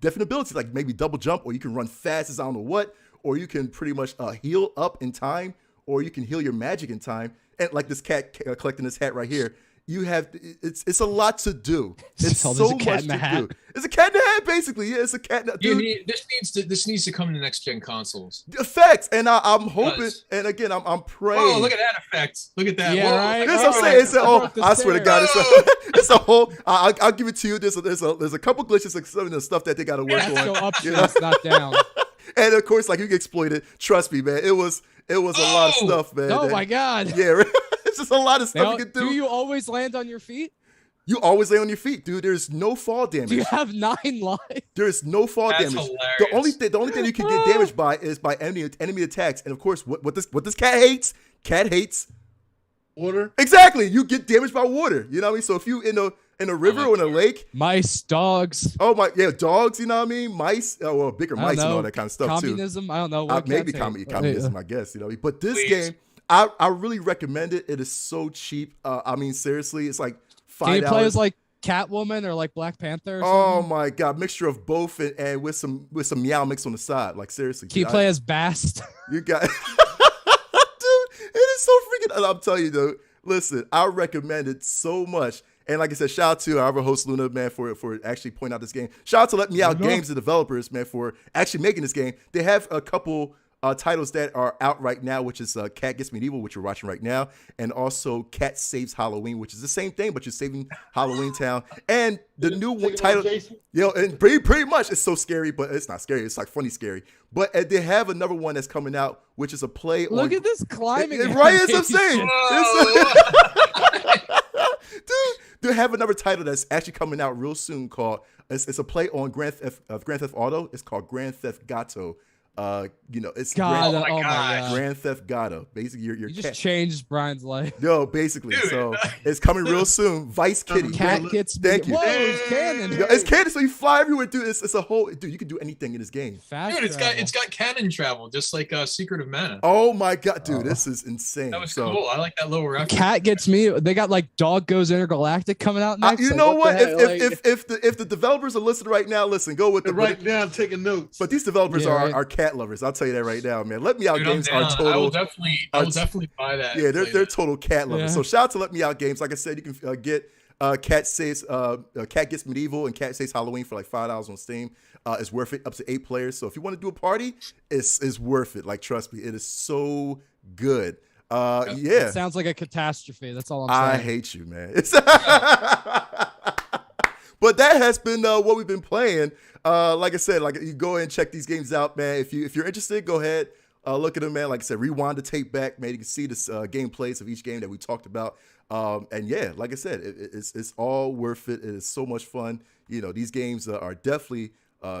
different abilities, like maybe double jump, or you can run fast as I don't know what, or you can pretty much heal up in time, or you can heal your magic in time. And like this cat collecting this hat right here. You have it's a lot to do. It's so much to do. It's a cat in the hat, basically. Yeah, it's a cat. This needs to come to next gen consoles. Effects, and I'm hoping. And again, I'm praying. Oh, look at that effect! Look at that. Yeah, right. That's what I'm saying. I swear to God, it's a whole. I'll give it to you. There's a couple glitches, like some of the stuff that they got to work on. Go up, not down. And of course, like you can exploit it. Trust me, man. It was a lot of stuff, man. Oh my God. Yeah. It's just a lot of stuff you can do. Do you always land on your feet? You always lay on your feet, dude. There's no fall damage. Do you have 9 lives? There's no fall damage. Hilarious. The only thing you can get damaged by is by enemy attacks. And of course, what this cat hates? Cat hates water. Exactly. You get damaged by water. You know what I mean? So if you in a river or in a lake, mice, dogs. Oh my, yeah, dogs. You know what I mean? Mice. Oh, well, bigger mice and all that kind of stuff Communism. too. I don't know. Maybe communism. I guess you know. But this game. I really recommend it. It is so cheap. I mean, seriously, it's like $5. Can you play as like Catwoman or like Black Panther? Or oh my God, mixture of both and with some meow mix on the side. Like seriously, can you play as Bast? You got, dude. It is so freaking. I'm telling you, though. Listen, I recommend it so much. And like I said, shout out to our host Luna, man, for actually pointing out this game. Shout out to Let Me Out Games, the developers, man, for actually making this game. They have a couple titles that are out right now, which is Cat Gets Medieval, which we're watching right now, and also Cat Saves Halloween, which is the same thing, but you're saving Halloween Town. And the new one title, and pretty much it's so scary, but it's not scary. It's like funny scary. But they have another one that's coming out, which is a play. Look at this climbing. Right as I'm saying. Dude, they have another title that's actually coming out real soon called. It's a play on Grand Theft Auto. It's called Grand Theft Auto. It's Grand Theft Auto. Basically, your you just changed Brian's life. Yo, basically, dude. So it's coming real soon. Vice Kitty. Cat gets. Thank you. Whoa, it's canon. It's canon, so you fly everywhere, dude. It's a whole dude. You can do anything in this game. Dude, it's got canon travel, just like Secret of Mana. Oh my God, dude, this is insane. That was cool. I like that little reference. Cat Gets Me. They got like Dog Goes Intergalactic coming out next. You know what? If the developers are listening right now, listen, go with the right now, taking notes. But these developers are cat lovers. I'll tell you that right now, man. Let Me Out Games are total. I will definitely buy that. Yeah, they're total cat lovers. Yeah. So shout out to Let Me Out Games. Like I said, you can get Cat Gets Medieval and Cat Saves Halloween for like $5 on Steam. It's worth it, up to 8 players. So if you want to do a party, it's worth it. Like, trust me, it is so good. Yeah. It sounds like a catastrophe. That's all I'm saying. I hate you, man. But that has been what we've been playing. Like I said, like, you go ahead and check these games out, man. If you're interested, go ahead, look at them, man. Like I said, rewind the tape back, man. You can see the gameplays of each game that we talked about. And yeah, like I said, it's all worth it. It is so much fun. You know, these games are definitely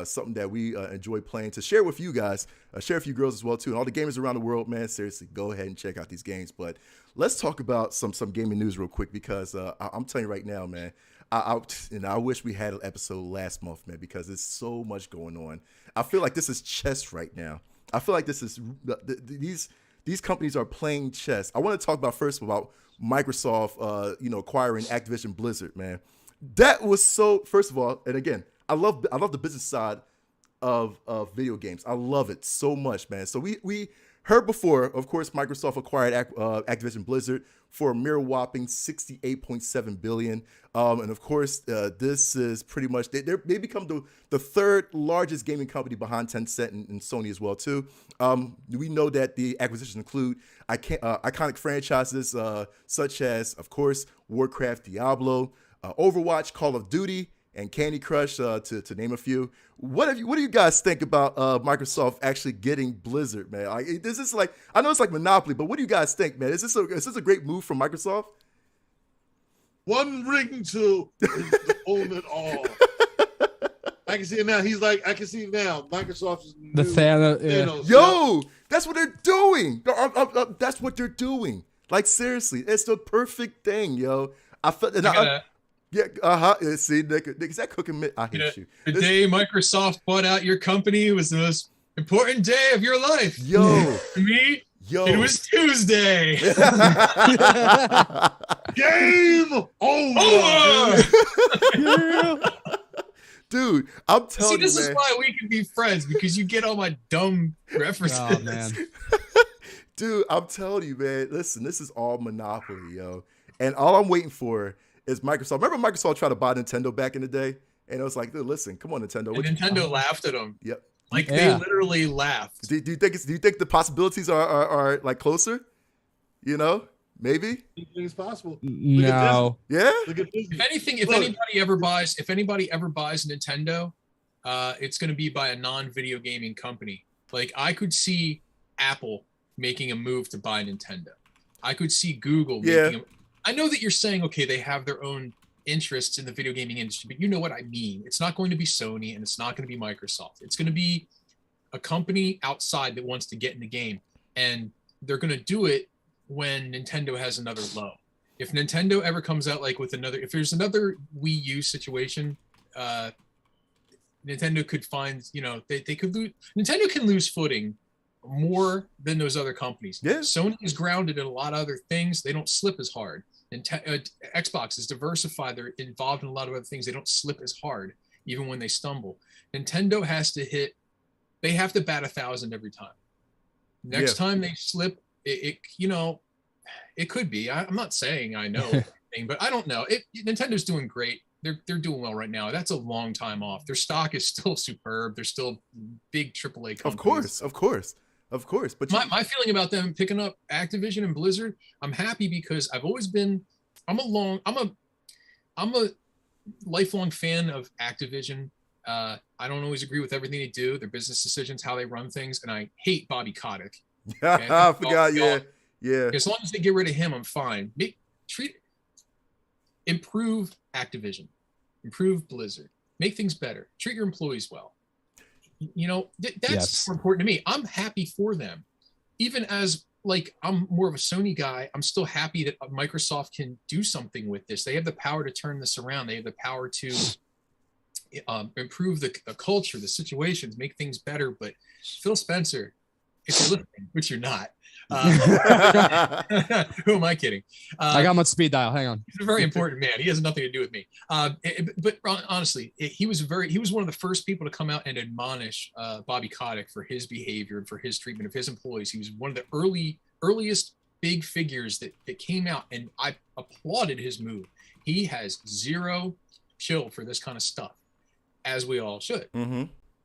something that we enjoy playing to share with you guys, share with you girls as well too, and all the gamers around the world, man. Seriously, go ahead and check out these games. But let's talk about some gaming news real quick, because I'm telling you right now, man. I wish we had an episode last month, man, because there's so much going on. I feel like this is chess right now. I feel like this is these companies are playing chess. I want to talk about first about Microsoft, acquiring Activision Blizzard, man. That was so. First of all, and again, I love the business side of video games. I love it so much, man. So we heard before, of course, Microsoft acquired Activision Blizzard for a mere whopping $68.7 billion. And of course, this is pretty much they become the third largest gaming company behind Tencent and Sony as well too. We know that the acquisitions include iconic franchises such as, of course, Warcraft, Diablo, Overwatch, Call of Duty, and Candy Crush, to name a few. What do you guys think about Microsoft actually getting Blizzard, man? Like, this is like, I know it's like Monopoly, but what do you guys think, man? Is this a great move from Microsoft? One ring to own it all. I can see it now. I can see it now. Microsoft is the Thanos. Thanos. Yo, that's what they're doing. That's what they're doing. Like, seriously, it's the perfect thing, yo. I felt that. Yeah, see, Nick, is that cooking? I hate you. The day Microsoft bought out your company was the most important day of your life. Yo. To me, yo, it was Tuesday. Game over. Dude, I'm telling you, this is why we can be friends, because you get all my dumb references. Oh, man. Dude, I'm telling you, man. Listen, this is all Monopoly, yo. And all I'm waiting for is Microsoft. Remember Microsoft tried to buy Nintendo back in the day? And it was like, dude, listen, come on, Nintendo. And Nintendo laughed at them. Yep. Like, they literally laughed. Do you think the possibilities are like closer? You know? Maybe? It's possible. No. Yeah? If anybody ever buys Nintendo, it's going to be by a non-video gaming company. Like, I could see Apple making a move to buy Nintendo. I could see Google making I know that you're saying, okay, they have their own interests in the video gaming industry, but you know what I mean. It's not going to be Sony, and it's not going to be Microsoft. It's going to be a company outside that wants to get in the game, and they're going to do it when Nintendo has another low. If Nintendo ever comes out if there's another Wii U situation, Nintendo could find, they could lose. Nintendo can lose footing more than those other companies. Yeah. Sony is grounded in a lot of other things. They don't slip as hard. Xbox is diversified. They're involved in a lot of other things. They don't slip as hard, even when they stumble. Nintendo has to they have to bat 1,000 every time. Next time they slip, it could be. I'm not saying I know anything, but I don't know. Nintendo's doing great. They're doing well right now. That's a long time off. Their stock is still superb. They're still big AAA companies. Of course. But my feeling about them picking up Activision and Blizzard, I'm happy, because I've always been, I'm a lifelong fan of Activision. I don't always agree with everything they do, their business decisions, how they run things, and I hate Bobby Kotick. Okay? I forgot. Yeah. As long as they get rid of him, I'm fine. Improve Activision, improve Blizzard, make things better, treat your employees well. That's more important to me. I'm happy for them. Even as, like, I'm more of a Sony guy, I'm still happy that Microsoft can do something with this. They have the power to turn this around. They have the power to improve the culture, the situations, make things better. But Phil Spencer, if you're listening, which you're not, who am I kidding? I got him on speed dial. Hang on. He's a very important man. He has nothing to do with me. But honestly, he was one of the first people to come out and admonish Bobby Kotick for his behavior and for his treatment of his employees. He was one of the earliest big figures that came out, and I applauded his move. He has zero chill for this kind of stuff, as we all should. Mm-hmm.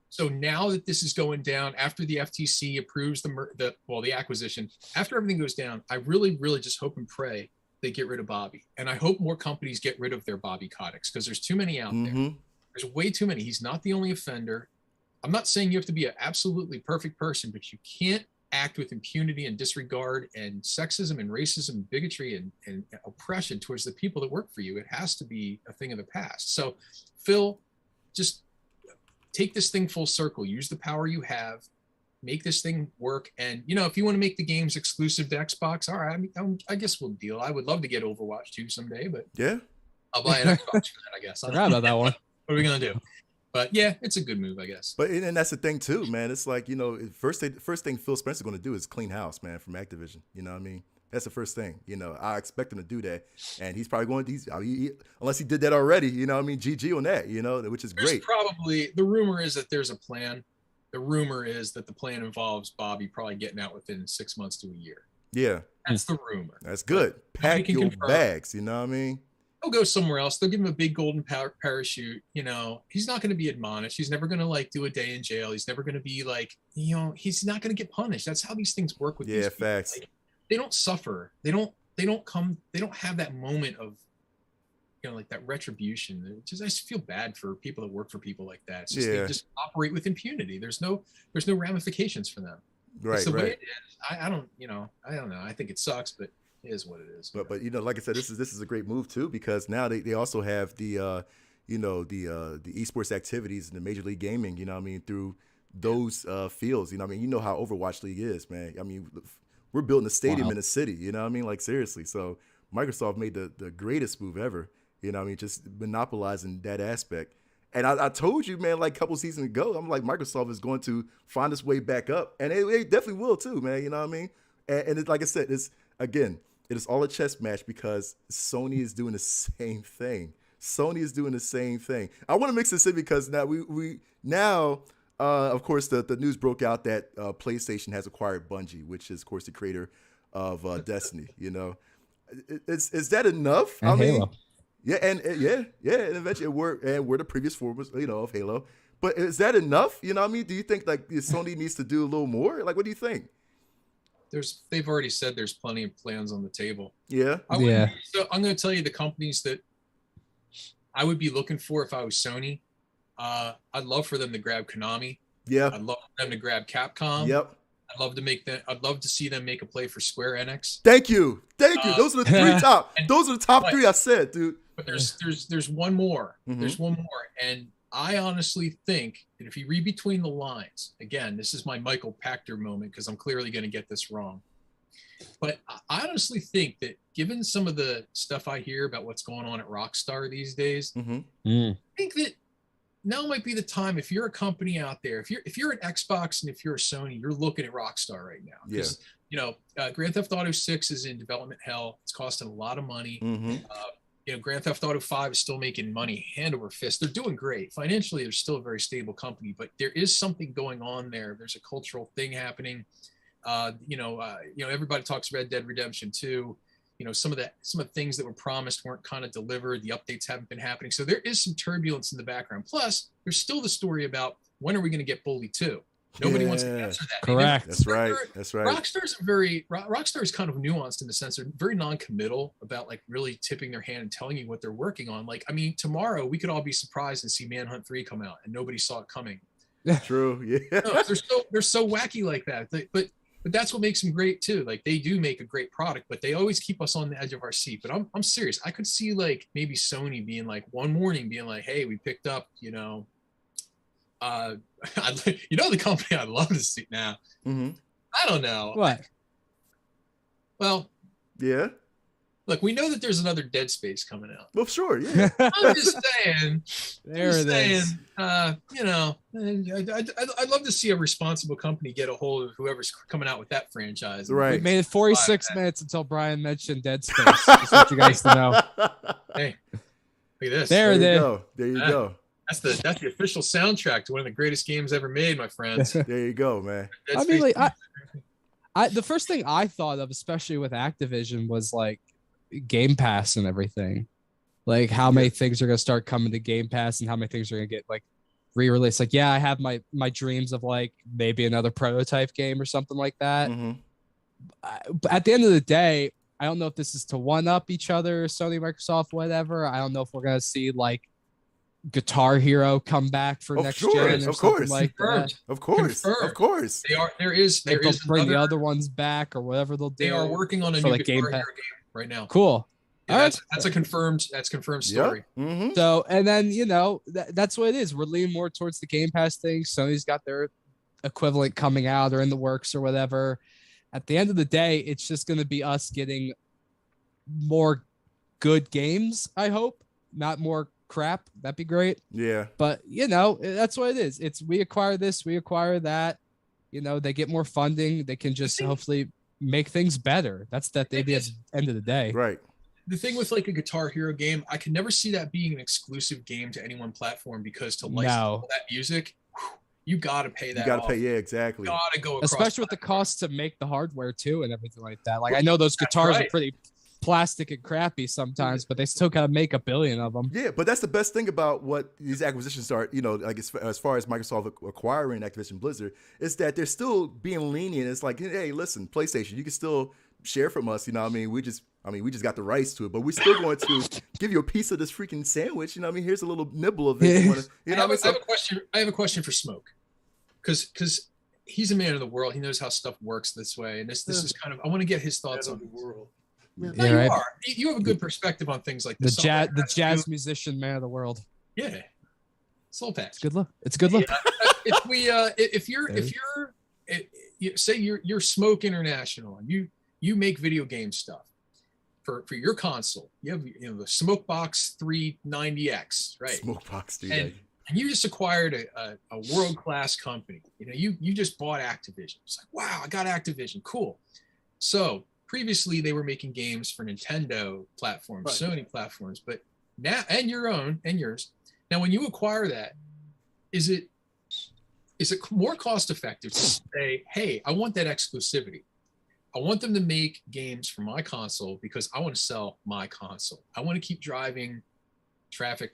So now that this is going down, after the FTC approves the acquisition, after everything goes down, I really, really just hope and pray they get rid of Bobby. And I hope more companies get rid of their Bobby Koticks, because there's too many out there. There's way too many. He's not the only offender. I'm not saying you have to be an absolutely perfect person, but you can't act with impunity and disregard and sexism and racism, bigotry and oppression towards the people that work for you. It has to be a thing of the past. So, Phil, just take this thing full circle. Use the power you have. Make this thing work. And, if you want to make the games exclusive to Xbox, all right, I guess we'll deal. I would love to get Overwatch 2 someday, but yeah, I'll buy an Xbox for that, I guess. I forgot about that one. What are we going to do? But yeah, it's a good move, I guess. But and that's the thing too, man. It's like, first thing Phil Spencer's going to do is clean house, man, from Activision. You know what I mean? That's the first thing. I expect him to do that, and he's probably going to. Unless he did that already, GG on that, which is great. Probably the rumor is that there's a plan. The rumor is that the plan involves Bobby probably getting out within 6 months to a year. Yeah, that's the rumor. That's good. Pack your bags. You know what I mean? He'll go somewhere else. They'll give him a big golden parachute. He's not going to be admonished. He's never going to do a day in jail. He's never going to be he's not going to get punished. That's how these things work with these people. Facts. They don't suffer. They don't have that moment of, that retribution. I just feel bad for people that work for people like that. It's just, they just operate with impunity. There's no ramifications for them. Right. It's the way it is. I don't know. I think it sucks, but it is what it is. But like I said, this is a great move too, because now they also have the esports activities and the Major League Gaming, through those fields. How Overwatch League is, man. We're building a stadium in a city, seriously. So Microsoft made the greatest move ever, just monopolizing that aspect. And I told you, man, a couple seasons ago, I'm like, Microsoft is going to find its way back up, and it definitely will too, man. And like I said, it is all a chess match, because Sony is doing the same thing. I want to mix this in because now we of course, the news broke out that PlayStation has acquired Bungie, which is, of course, the creator of Destiny. Is that enough? And Halo. Yeah, and eventually we're the previous forms, of Halo. But is that enough? Do you think Sony needs to do a little more? What do you think? They've already said there's plenty of plans on the table. Yeah. So I'm going to tell you the companies that I would be looking for if I was Sony. I'd love for them to grab Konami. Yeah. I'd love for them to grab Capcom. Yep. I'd love to see them make a play for Square Enix. Thank you. Those are the three top. Those are the top three I said, dude. But there's one more. Mm-hmm. There's one more, and I honestly think that if you read between the lines, again, this is my Michael Pachter moment, because I'm clearly going to get this wrong. But I honestly think that, given some of the stuff I hear about what's going on at Rockstar these days, I think that now might be the time. If you're a company out there, if you're an Xbox and if you're a Sony, you're looking at Rockstar right now. Because Grand Theft Auto 6 is in development hell. It's costing a lot of money. Grand Theft Auto 5 is still making money hand over fist. They're doing great. Financially, they're still a very stable company, but there is something going on there. There's a cultural thing happening. Everybody talks Red Dead Redemption 2. Some of the things that were promised weren't kind of delivered. The updates haven't been happening. So there is some turbulence in the background. Plus, there's still the story about, when are we going to get Bully 2? Nobody wants to answer that. Correct. That's right. Rockstar is kind of nuanced in the sense they're very non-committal about really tipping their hand and telling you what they're working on. Tomorrow we could all be surprised and see Manhunt 3 come out and nobody saw it coming. True. Yeah. No, they're so wacky like that. But that's what makes them great too. They do make a great product, but they always keep us on the edge of our seat. But I'm serious. I could see maybe Sony being one morning being hey, we picked up, the company I'd love to see now. Mm-hmm. I don't know. What? Well, yeah. Look, we know that there's another Dead Space coming out. Well, sure, yeah. I'm just saying. Is. I'd love to see a responsible company get a hold of whoever's coming out with that franchise. Right. We made it 46 minutes until Brian mentioned Dead Space. Just want you guys to know. Hey, look at this. There you go. That's the official soundtrack to one of the greatest games ever made, my friends. There you go, man. The first thing I thought of, especially with Activision, was Game Pass and everything. How many things are going to start coming to Game Pass and how many things are going to get re-release. Like, yeah, I have my dreams of like maybe another prototype game or something like that. But at the end of the day, I don't know if this is to one up each other, Sony, Microsoft, whatever. I don't know if we're gonna see like Guitar Hero come back for next gen or something like that. Of course. There They'll is bring the other ones back or whatever they'll do. They are working on a new Guitar Hero game right now. Cool. Yeah, that's a confirmed story. Yep. So, and then that's what it is. We're leaning more towards the Game Pass thing. Sony's got their equivalent coming out or in the works or whatever. At the end of the day, it's just going to be us getting more good games. I hope, not more crap. That'd be great. Yeah. But that's what it is. It's we acquire this, we acquire that. They get more funding. They can just hopefully make things better. That's that they be at the end of the day. Right. The thing with like a Guitar Hero game, I can never see that being an exclusive game to any one platform, because to license all that music, you got to pay that. You got to pay, yeah, exactly. Got to go across, especially with the cost to make the hardware too and everything like that. Like, I know those guitars are pretty plastic and crappy sometimes, but they still got to make a billion of them. Yeah, but that's the best thing about what these acquisitions are, like as far as Microsoft acquiring Activision Blizzard, is that they're still being lenient. It's like, hey, listen, PlayStation, you can still share from us. We just got the rights to it, but we're still going to give you a piece of this freaking sandwich. Here's a little nibble of it. I have a question. I have a question for Smoke, because he's a man of the world. He knows how stuff works this way, and this is kind of, I want to get his thoughts on the world. Yeah, you have a good perspective on things like this. The jazz musician, man of the world. Yeah, soul patch. It's a good look. If you're say you're Smoke International and you make video game stuff for your console. You have the Smokebox 390X, right? Smokebox 390. And you just acquired a world-class company. You just bought Activision. It's like, wow, I got Activision. Cool. So previously they were making games for Nintendo platforms, Sony platforms, but now, and your own and yours. Now, when you acquire that, is it more cost effective to say, hey, I want that exclusivity. I want them to make games for my console because I want to sell my console. I want to keep driving traffic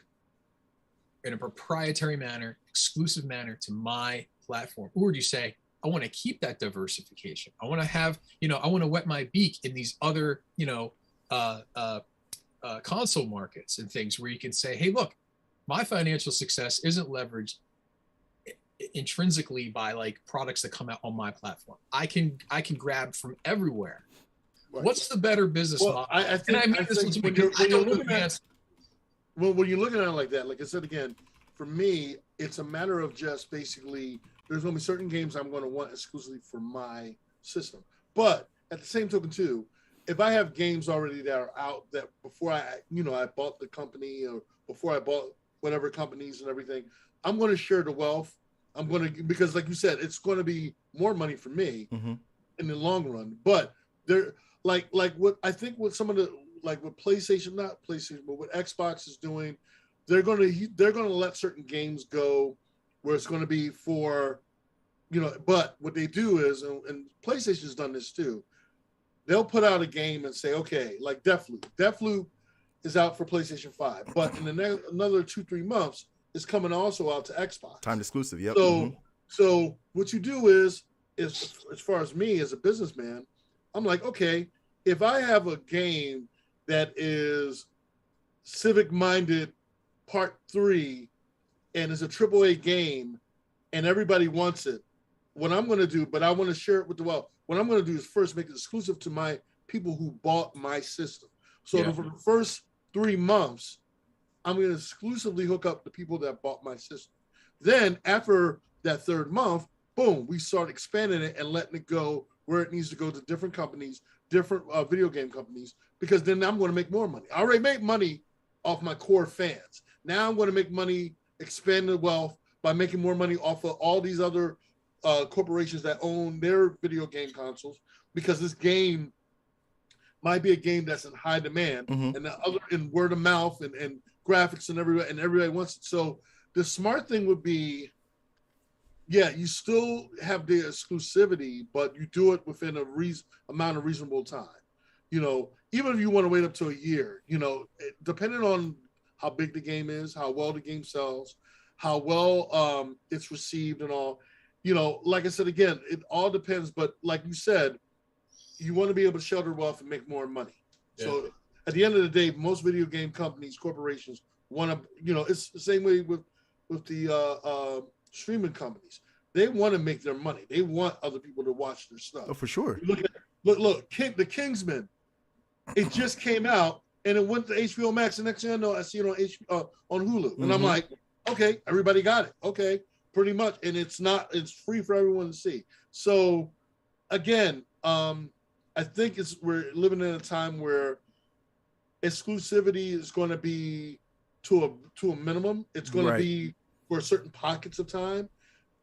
in a proprietary manner, exclusive manner to my platform. Or do you say, I want to keep that diversification. I want to have, I want to wet my beak in these other, console markets and things where you can say, hey, look, my financial success isn't leveraged intrinsically by like products that come out on my platform. I can grab from everywhere. Right. What's the better business model? I think when you're looking at it like that, like I said again, for me, it's a matter of just basically there's going to be certain games I'm going to want exclusively for my system. But at the same token too, if I have games already that are out that before I bought the company or before I bought whatever companies and everything, I'm going to share the wealth. Because like you said, it's going to be more money for me in the long run. But they're like what I think what some of the like what PlayStation, not PlayStation, but what Xbox is doing, they're going to let certain games go where it's going to be for, but what they do is, and PlayStation's done this too, they'll put out a game and say, okay, like Deathloop is out for PlayStation 5, but in another 2-3 months, it's coming also out to Xbox. Time exclusive, yep. So what you do is as far as me as a businessman, I'm like, okay, if I have a game that is Civic Minded Part 3 and it's a AAA game and everybody wants it, what I'm going to do, but I want to share it with the world. What I'm going to do is first make it exclusive to my people who bought my system. So for the first 3 months, I'm going to exclusively hook up the people that bought my system. Then after that third month, boom, we start expanding it and letting it go where it needs to go to different companies, different video game companies, because then I'm going to make more money. I already make money off my core fans. Now I'm going to make money, expand the wealth by making more money off of all these other corporations that own their video game consoles, because this game might be a game that's in high demand and the other in word of mouth and graphics and everybody wants it. So the smart thing would be, you still have the exclusivity, but you do it within a amount of reasonable time. Even if you want to wait up to a year, depending on how big the game is, how well the game sells, how well it's received and all. You know, like I said, again, it all depends. But like you said, you want to be able to shelter wealth and make more money. Yeah. So at the end of the day, most video game companies, corporations want to, you know, it's the same way with the streaming companies. They want to make their money. They want other people to watch their stuff. Oh, for sure. Look, the Kingsman. It just came out and it went to HBO Max. The next thing I know, I see it on Hulu, and I'm like, okay, everybody got it. Okay, pretty much, and it's free for everyone to see. So, again, I think we're living in a time where exclusivity is going to be to a minimum. It's going to be for certain pockets of time,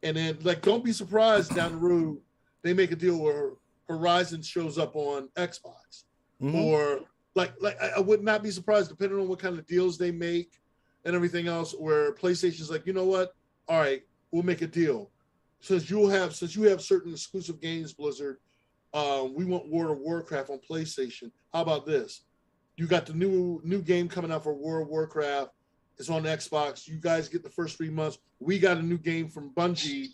and then like don't be surprised down the road they make a deal where Horizon shows up on Xbox, or like I would not be surprised depending on what kind of deals they make and everything else. Where PlayStation's like, you know what? All right, we'll make a deal since you have certain exclusive games, Blizzard. We want World of Warcraft on PlayStation. How about this? You got the new game coming out for World of Warcraft. It's on Xbox. You guys get the first 3 months. We got a new game from Bungie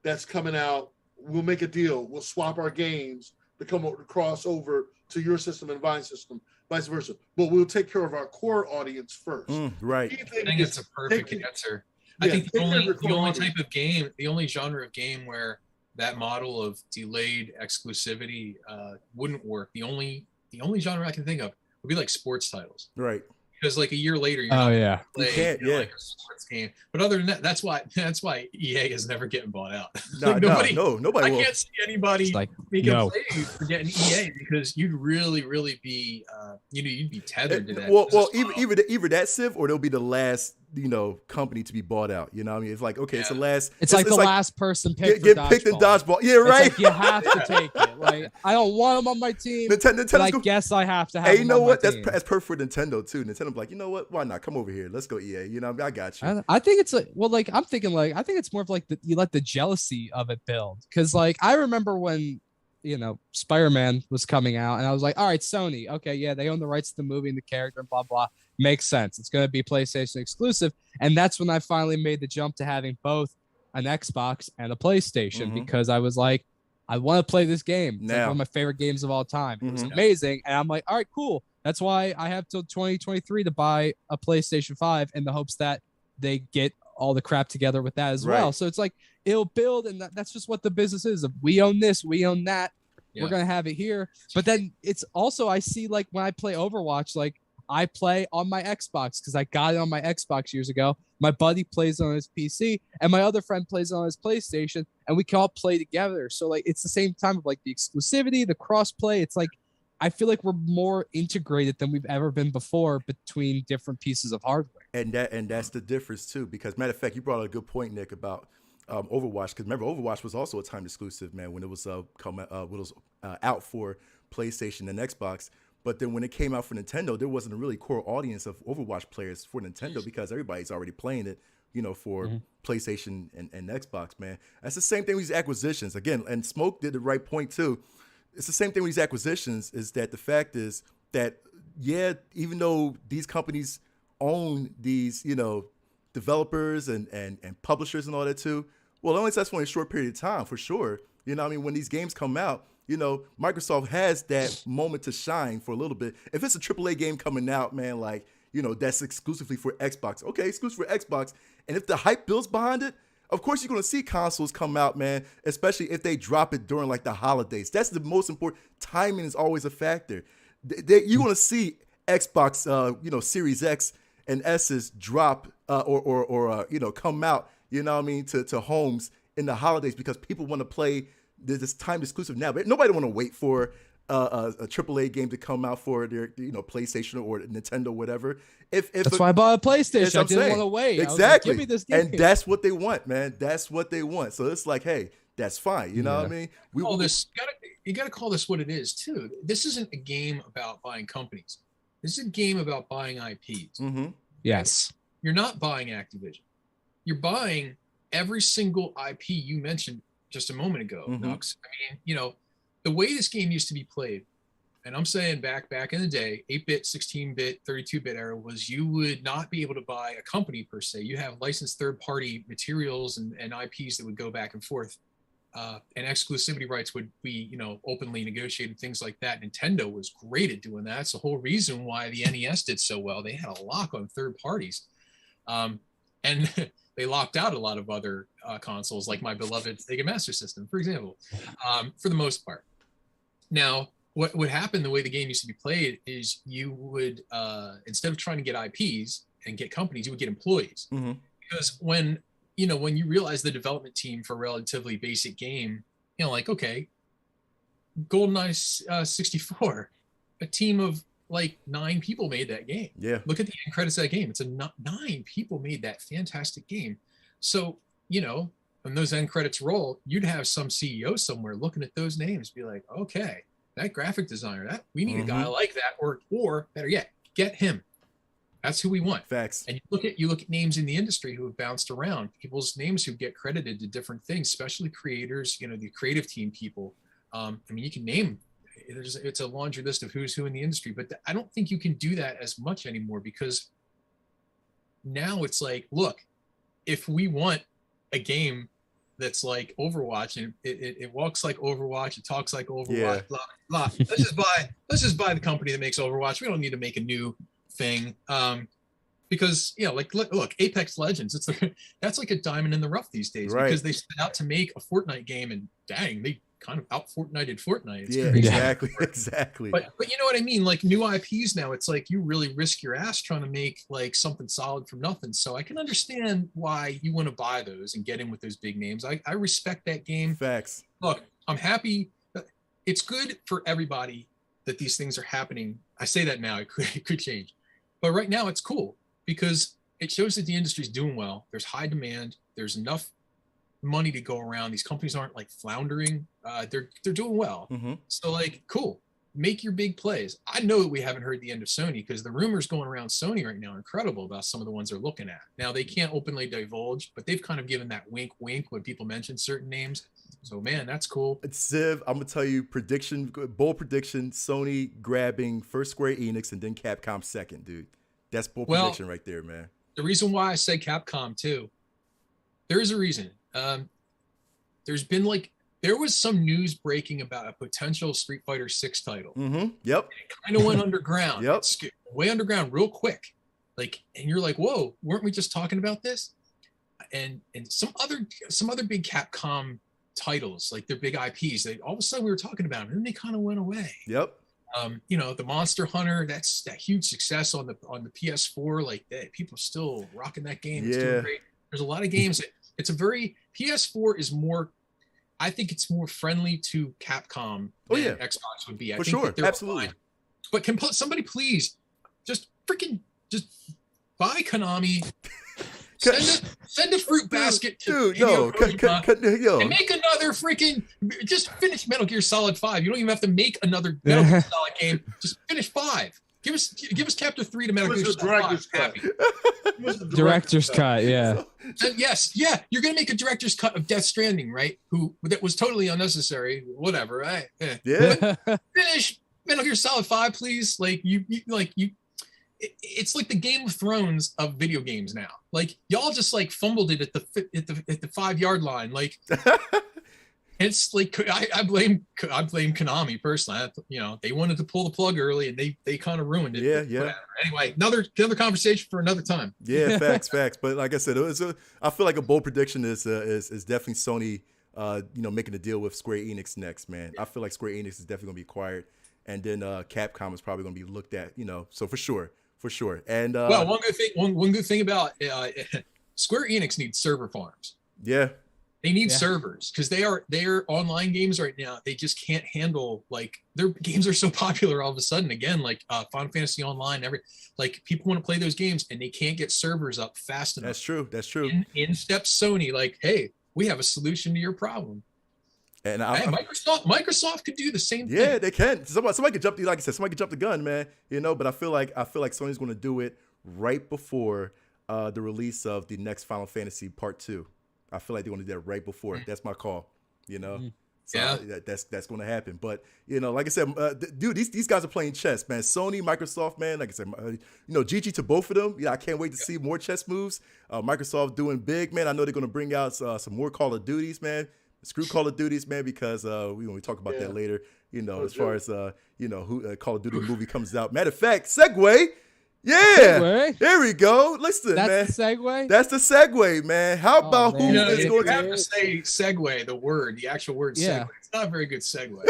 that's coming out. We'll make a deal. We'll swap our games to come over to cross over to your system and Vine system, vice versa. But we'll take care of our core audience first. Right. I think it's a perfect answer. I think the only type of game, the only genre of game where that model of delayed exclusivity wouldn't work. The only genre I can think of would be like sports titles. Right. Because like a year later, you can't, like a sports game. But other than that, that's why EA is never getting bought out. Nobody I will. can't see anybody making a play for getting EA because you'd really be you'd be tethered to that. Well, either that, Civ, or they'll be the last company to be bought out. You know what I mean? It's like, okay, it's the last. It's like the last person picked get picked in dodgeball. Yeah, right. Like you have to take it. Like I don't want them on my team. But I guess I have to have. Hey, you know what? That's perfect for Nintendo too. Nintendo's like, you know what? Why not? Come over here. Let's go, EA. You know, I got you. I think it's I'm thinking I think it's more of like you let the jealousy of it build. Because like I remember when Spider-Man was coming out, and I was like, all right, Sony, okay, yeah, they own the rights to the movie and the character and blah blah. Makes sense. It's going to be PlayStation exclusive. And that's when I finally made the jump to having both an Xbox and a PlayStation because I was like, I want to play this game. It's like one of my favorite games of all time. It was amazing. And I'm like, all right, cool. That's why I have till 2023 to buy a PlayStation 5 in the hopes that they get all the crap together with that as well. So it's like, it'll build. And that's just what the business is. We own this, we own that. Yeah. We're going to have it here. But then it's also, I see like when I play Overwatch, like, I play on my Xbox because I got it on my Xbox years ago. My buddy plays on his PC and my other friend plays on his PlayStation, and we can all play together. So like it's the same time of like the exclusivity, the cross play. It's like I feel like we're more integrated than we've ever been before between different pieces of hardware. And that's the difference too. Because matter of fact, you brought up a good point, Nick, about Overwatch. Because remember, Overwatch was also a time exclusive, man, when it was out for PlayStation and Xbox. But then when it came out for Nintendo, there wasn't a really core audience of Overwatch players for Nintendo because everybody's already playing it, for PlayStation and Xbox, man. That's the same thing with these acquisitions. Again, and Smoke did the right point too. It's the same thing with these acquisitions is that the fact is that, yeah, even though these companies own these, developers and publishers and all that too, well, only that's for a short period of time, for sure. You know what I mean? When these games come out, Microsoft has that moment to shine for a little bit. If it's a AAA game coming out, man, like, that's exclusively for Xbox. Okay, exclusive for Xbox. And if the hype builds behind it, of course you're going to see consoles come out, man, especially if they drop it during like the holidays. That's the most important. Timing is always a factor. You're going to see Xbox, Series X and S's drop or come out, to homes in the holidays because people want to play this time exclusive now, but nobody want to wait for a AAA game to come out for their PlayStation or Nintendo, whatever. That's why I bought a PlayStation. I didn't want to wait. Exactly. Like, give me this game. And that's what they want, man. That's what they want. So it's like, hey, that's fine. You know what I mean? You got to call this what it is too. This isn't a game about buying companies. This is a game about buying IPs. Yes. You're not buying Activision. You're buying every single IP you mentioned just a moment ago, Nux. I mean, the way this game used to be played and I'm saying back in the day, 8-bit, 16-bit, 32-bit era was you would not be able to buy a company per se. You have licensed third-party materials and IPs that would go back and forth. And exclusivity rights would be, openly negotiated, things like that. Nintendo was great at doing that. It's the whole reason why the NES did so well. They had a lock on third parties. And they locked out a lot of other consoles, like my beloved Sega Master System, for example, for the most part. Now, what would happen, the way the game used to be played, is you would, instead of trying to get IPs and get companies, you would get employees. Mm-hmm. Because when you realize the development team for a relatively basic game, okay, GoldenEye 64, a team of like 9 people made that game. Yeah. Look at the end credits of that game. It's 9 people made that fantastic game. So, when those end credits roll, you'd have some CEO somewhere looking at those names, be like, okay, that graphic designer, we need a guy like that, or better yet, get him. That's who we want. Facts. And you look at names in the industry who have bounced around, people's names who get credited to different things, especially creators, the creative team people. You can name, it's a laundry list of who's who in the industry, but I don't think you can do that as much anymore, because now it's like, look, if we want a game that's like Overwatch and it walks like Overwatch, it talks like Overwatch, blah, blah. Let's just buy the company that makes Overwatch. We don't need to make a new thing, because look, Apex Legends, that's like a diamond in the rough these days, right? Because they set out to make a Fortnite game, and dang, they kind of out Fortnited Fortnite. It's exactly. But you know what I mean? Like new IPs now, it's like you really risk your ass trying to make like something solid from nothing. So I can understand why you want to buy those and get in with those big names. I respect that game. Facts. Look, I'm happy. It's good for everybody that these things are happening. I say that now, it could change. But right now it's cool because it shows that the industry's doing well. There's high demand. There's enough money to go around. These companies aren't like floundering. They're doing well. Mm-hmm. So like, cool. Make your big plays. I know that we haven't heard the end of Sony, because the rumors going around Sony right now are incredible about some of the ones they're looking at. Now they can't openly divulge, but they've kind of given that wink when people mention certain names. So man, that's cool. Civ, I'm gonna tell you, bold prediction, Sony grabbing first Square Enix and then Capcom second, dude. That's bold prediction right there, man. The reason why I say Capcom too, there is a reason. There was some news breaking about a potential Street Fighter 6 title. Mm-hmm. Yep. It kind of went underground. Yep. It's way underground real quick. And you're like, whoa, weren't we just talking about this? And some other big Capcom titles, like their big IPs, all of a sudden we were talking about them, and then they kind of went away. Yep. The Monster Hunter, that's that huge success on the PS4. Like that, people are still rocking that game. It's doing great. There's a lot of games it's a very PS4 is more. I think it's more friendly to Capcom than Xbox would be. For sure, absolutely. Fine. But can somebody please just buy Konami? Send a fruit basket to and make another just finish Metal Gear Solid 5. You don't even have to make another Metal Gear Solid game. Just finish 5. Give us Chapter 3 to Metal Gear Solid 5. Director's cut, yeah. You're gonna make a director's cut of Death Stranding, right? That was totally unnecessary. Whatever, right? Yeah. Finish Metal Gear Solid 5, please. It's like the Game of Thrones of video games now. Like y'all just like fumbled it at the 5-yard line. Like it's like I blame Konami personally. They wanted to pull the plug early and they kind of ruined it. Yeah. Whatever. Anyway, another conversation for another time. Yeah, facts. But like I said, I feel like a bold prediction is definitely Sony, making a deal with Square Enix next, man. I feel like Square Enix is definitely gonna be acquired, and then Capcom is probably gonna be looked at, so for sure. And one good thing about Square Enix needs server farms. Yeah. They need servers because their online games right now, they just can't handle, like, their games are so popular all of a sudden. Again, like Final Fantasy Online, people want to play those games and they can't get servers up fast enough. That's true. In steps Sony, like, hey, we have a solution to your problem. And Microsoft could do the same thing. Yeah, they can. Somebody could jump the gun, man. But I feel like Sony's going to do it right before the release of the next Final Fantasy Part 2. I feel like they're going to do that right before. That's my call. So Yeah. that's going to happen. But like I said, dude, these guys are playing chess, man. Sony, Microsoft, man. Like I said, GG to both of them. I can't wait to see more chess moves. Microsoft doing big, man. I know they're going to bring out some more Call of Duties, man. Screw Call of Duties, man, because we talk about that later. As far as who Call of Duty movie comes out. Matter of fact, segue. Yeah, Segue? There we go. Listen, man. That's the segue? That's the segue, man. How about man. who You is going have to to say segue, the actual word Yeah. segue. It's not a very good segue.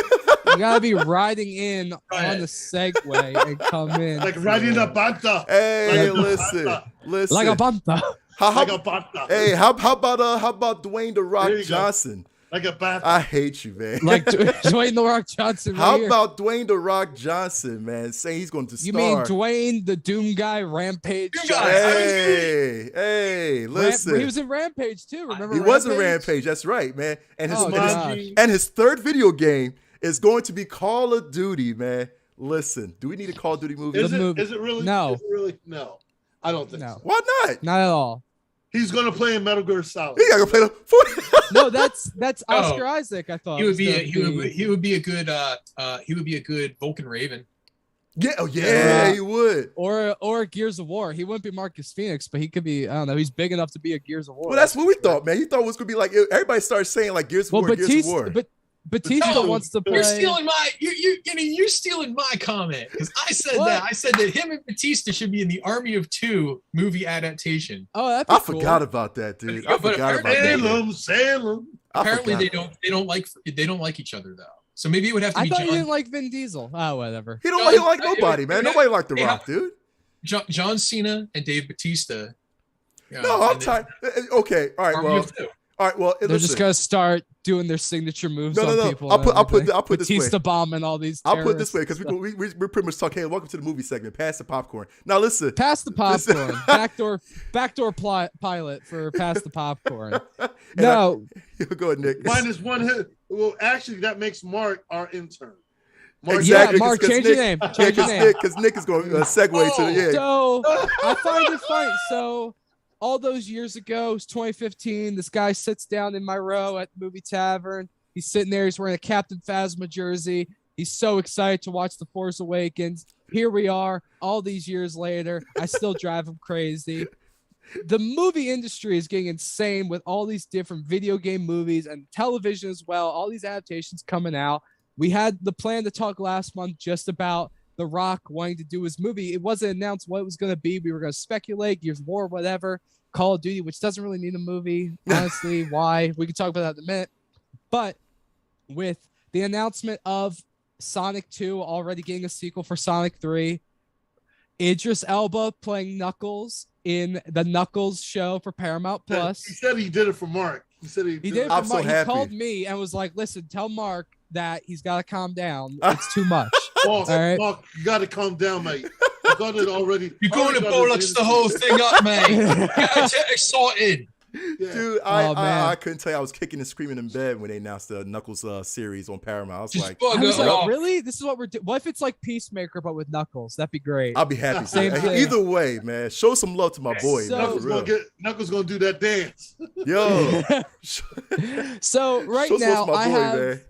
You gotta be riding in on the Segway and come in. Like riding a banta. Hey, Like a listen. banta. Like a banta. Like a banta. Hey, how about Dwayne the Rock There you go. Johnson? Like a banta. I hate you, man. Like Dwayne the Rock Johnson. How Right here. about Dwayne the Rock Johnson, man, saying he's going to star? You mean Dwayne the Doom Guy Rampage? Doom Johnson? Guy. Hey, listen. He was in Rampage too. Remember? He was in Rampage. That's right, man. And his, Oh, and gosh. his and his third video game is going to be Call of Duty, man. Listen, do we need a Call of Duty movie? Is movie. it really? No. Is it really? No. I don't think No. so. Why not? Not at all. He's going to play in Metal Gear Solid. He got to play the. No, that's Oh. Oscar Isaac. I thought He would be a good Vulcan Raven. Yeah, oh yeah, Yeah. he would. or Gears of War. He wouldn't be Marcus Phoenix, but he could be. I don't know. He's big enough to be a Gears of War. Well, that's what we thought, man. He thought it was gonna be like everybody started saying like Gears of well, War, Gears of War. Batista No, wants to play. You're stealing you're stealing my comment because I said What? that. I said that him and Batista should be in the Army of Two movie adaptation. Oh, that'd be I cool. forgot about that, dude. Yeah, I but forgot about that. apparently- Salem. I Apparently forgot. they don't like each other though. So maybe it would have to I be thought you John, didn't like Vin Diesel. Oh, whatever. He don't No, like, he don't like it- nobody, it- man. it- Nobody like The it- Rock, dude. John Cena and Dave Batista. No, I'm tired. Okay, all right, Army well, of Two. all right, well. They're listen. just gonna start doing their signature moves No, on no. people. I'll and put everything. this way. Batista bombing all these. I'll put it this way terrorists because and stuff. we're pretty much talking. Hey, welcome to the movie segment. Pass the popcorn. Now listen. Pass the popcorn. backdoor pilot for pass the popcorn. No, Go ahead, Nick. Minus one hit. Well, actually, that makes Mark our intern. Mark, Exactly. Yeah, Mark, 'cause change Nick, your name. Yeah, Change your name. because Nick is going to segue to the yeah. So I find it funny. So all those years ago, it's 2015. This guy sits down in my row at the movie tavern. He's sitting there. He's wearing a Captain Phasma jersey. He's so excited to watch The Force Awakens. Here we are, all these years later. I still drive him crazy. The movie industry is getting insane with all these different video game movies and television as well. All these adaptations coming out. We had the plan to talk last month just about The Rock wanting to do his movie. It wasn't announced what it was going to be. We were going to speculate, Gears of War, whatever. Call of Duty, which doesn't really need a movie. Honestly, why? We can talk about that in a minute. But with the announcement of Sonic 2 already getting a sequel for Sonic 3, Idris Elba playing Knuckles in the Knuckles show for Paramount Plus. He said he did it for Mark. He said he He did did. it. I'm For so Mark. happy. He called me and was like, "Listen, tell Mark that he's got to calm down. It's too much." Mark, All right. Mark, you got to calm down, mate. I got it already. You're going to already got bollocks it. the whole thing up, mate. Get excited. Yeah. Dude, Oh, man. I couldn't tell you. I was kicking and screaming in bed when they announced the Knuckles series on Paramount. I was Just like, bug I was it like, off. "Really? This is what we're doing? What if it's like Peacemaker but with Knuckles? That'd be great." I'll be happy. Same Hey, thing. either way, man, show some love to my boy. So- man, for Knuckles real. gonna do that dance. Yo, So right show some now, love to my I boy, have. man.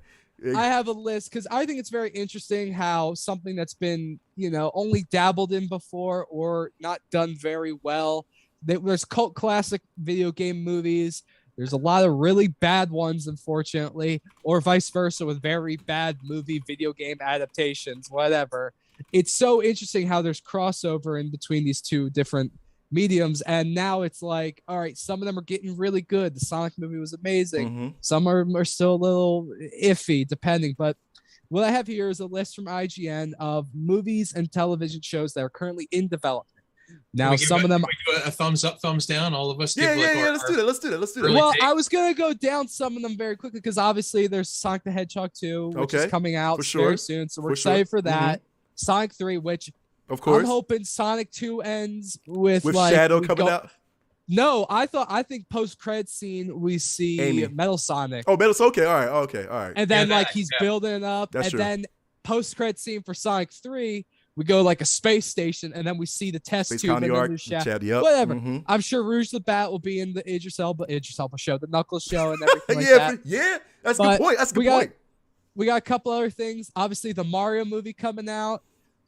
Yeah, I have a list because I think it's very interesting how something that's been, only dabbled in before or not done very well. There's cult classic video game movies. There's a lot of really bad ones, unfortunately, or vice versa with very bad movie video game adaptations, whatever. It's so interesting how there's crossover in between these two different mediums. And now it's like, all right, some of them are getting really good. The Sonic movie was amazing. mhm. Some are still a little iffy, depending. But what I have here is a list from IGN of movies and television shows that are currently in development. Now, Can we some give of them. can we do a thumbs up, thumbs down. All of us. Yeah, give, like, yeah. our- Let's do that. Let's do that. Let's do that. Really Well, take- I was gonna go down some of them very quickly because obviously there's Sonic the Hedgehog 2, which Okay, is coming out for sure. very soon. So we're For sure. excited for that. Sonic 3, which Of course. I'm hoping Sonic 2 ends with With like Shadow we coming go- out. No, I think post credit scene we see Amy. Metal Sonic. Oh, Metal's okay. All right. Okay. All right. And then Yeah, like that- he's yeah. building it up, That's and true. then post credit scene for Sonic 3, we go like a space station, and then we see the test Space tube County and then Arc, the shaft. Chad, yep. Whatever. Mhm. I'm sure Rouge the Bat will be in the Idris Elba show, the Knuckles show, and everything like that. Yeah, that's a But good point. That's a good point. We got a couple other things. Obviously, the Mario movie coming out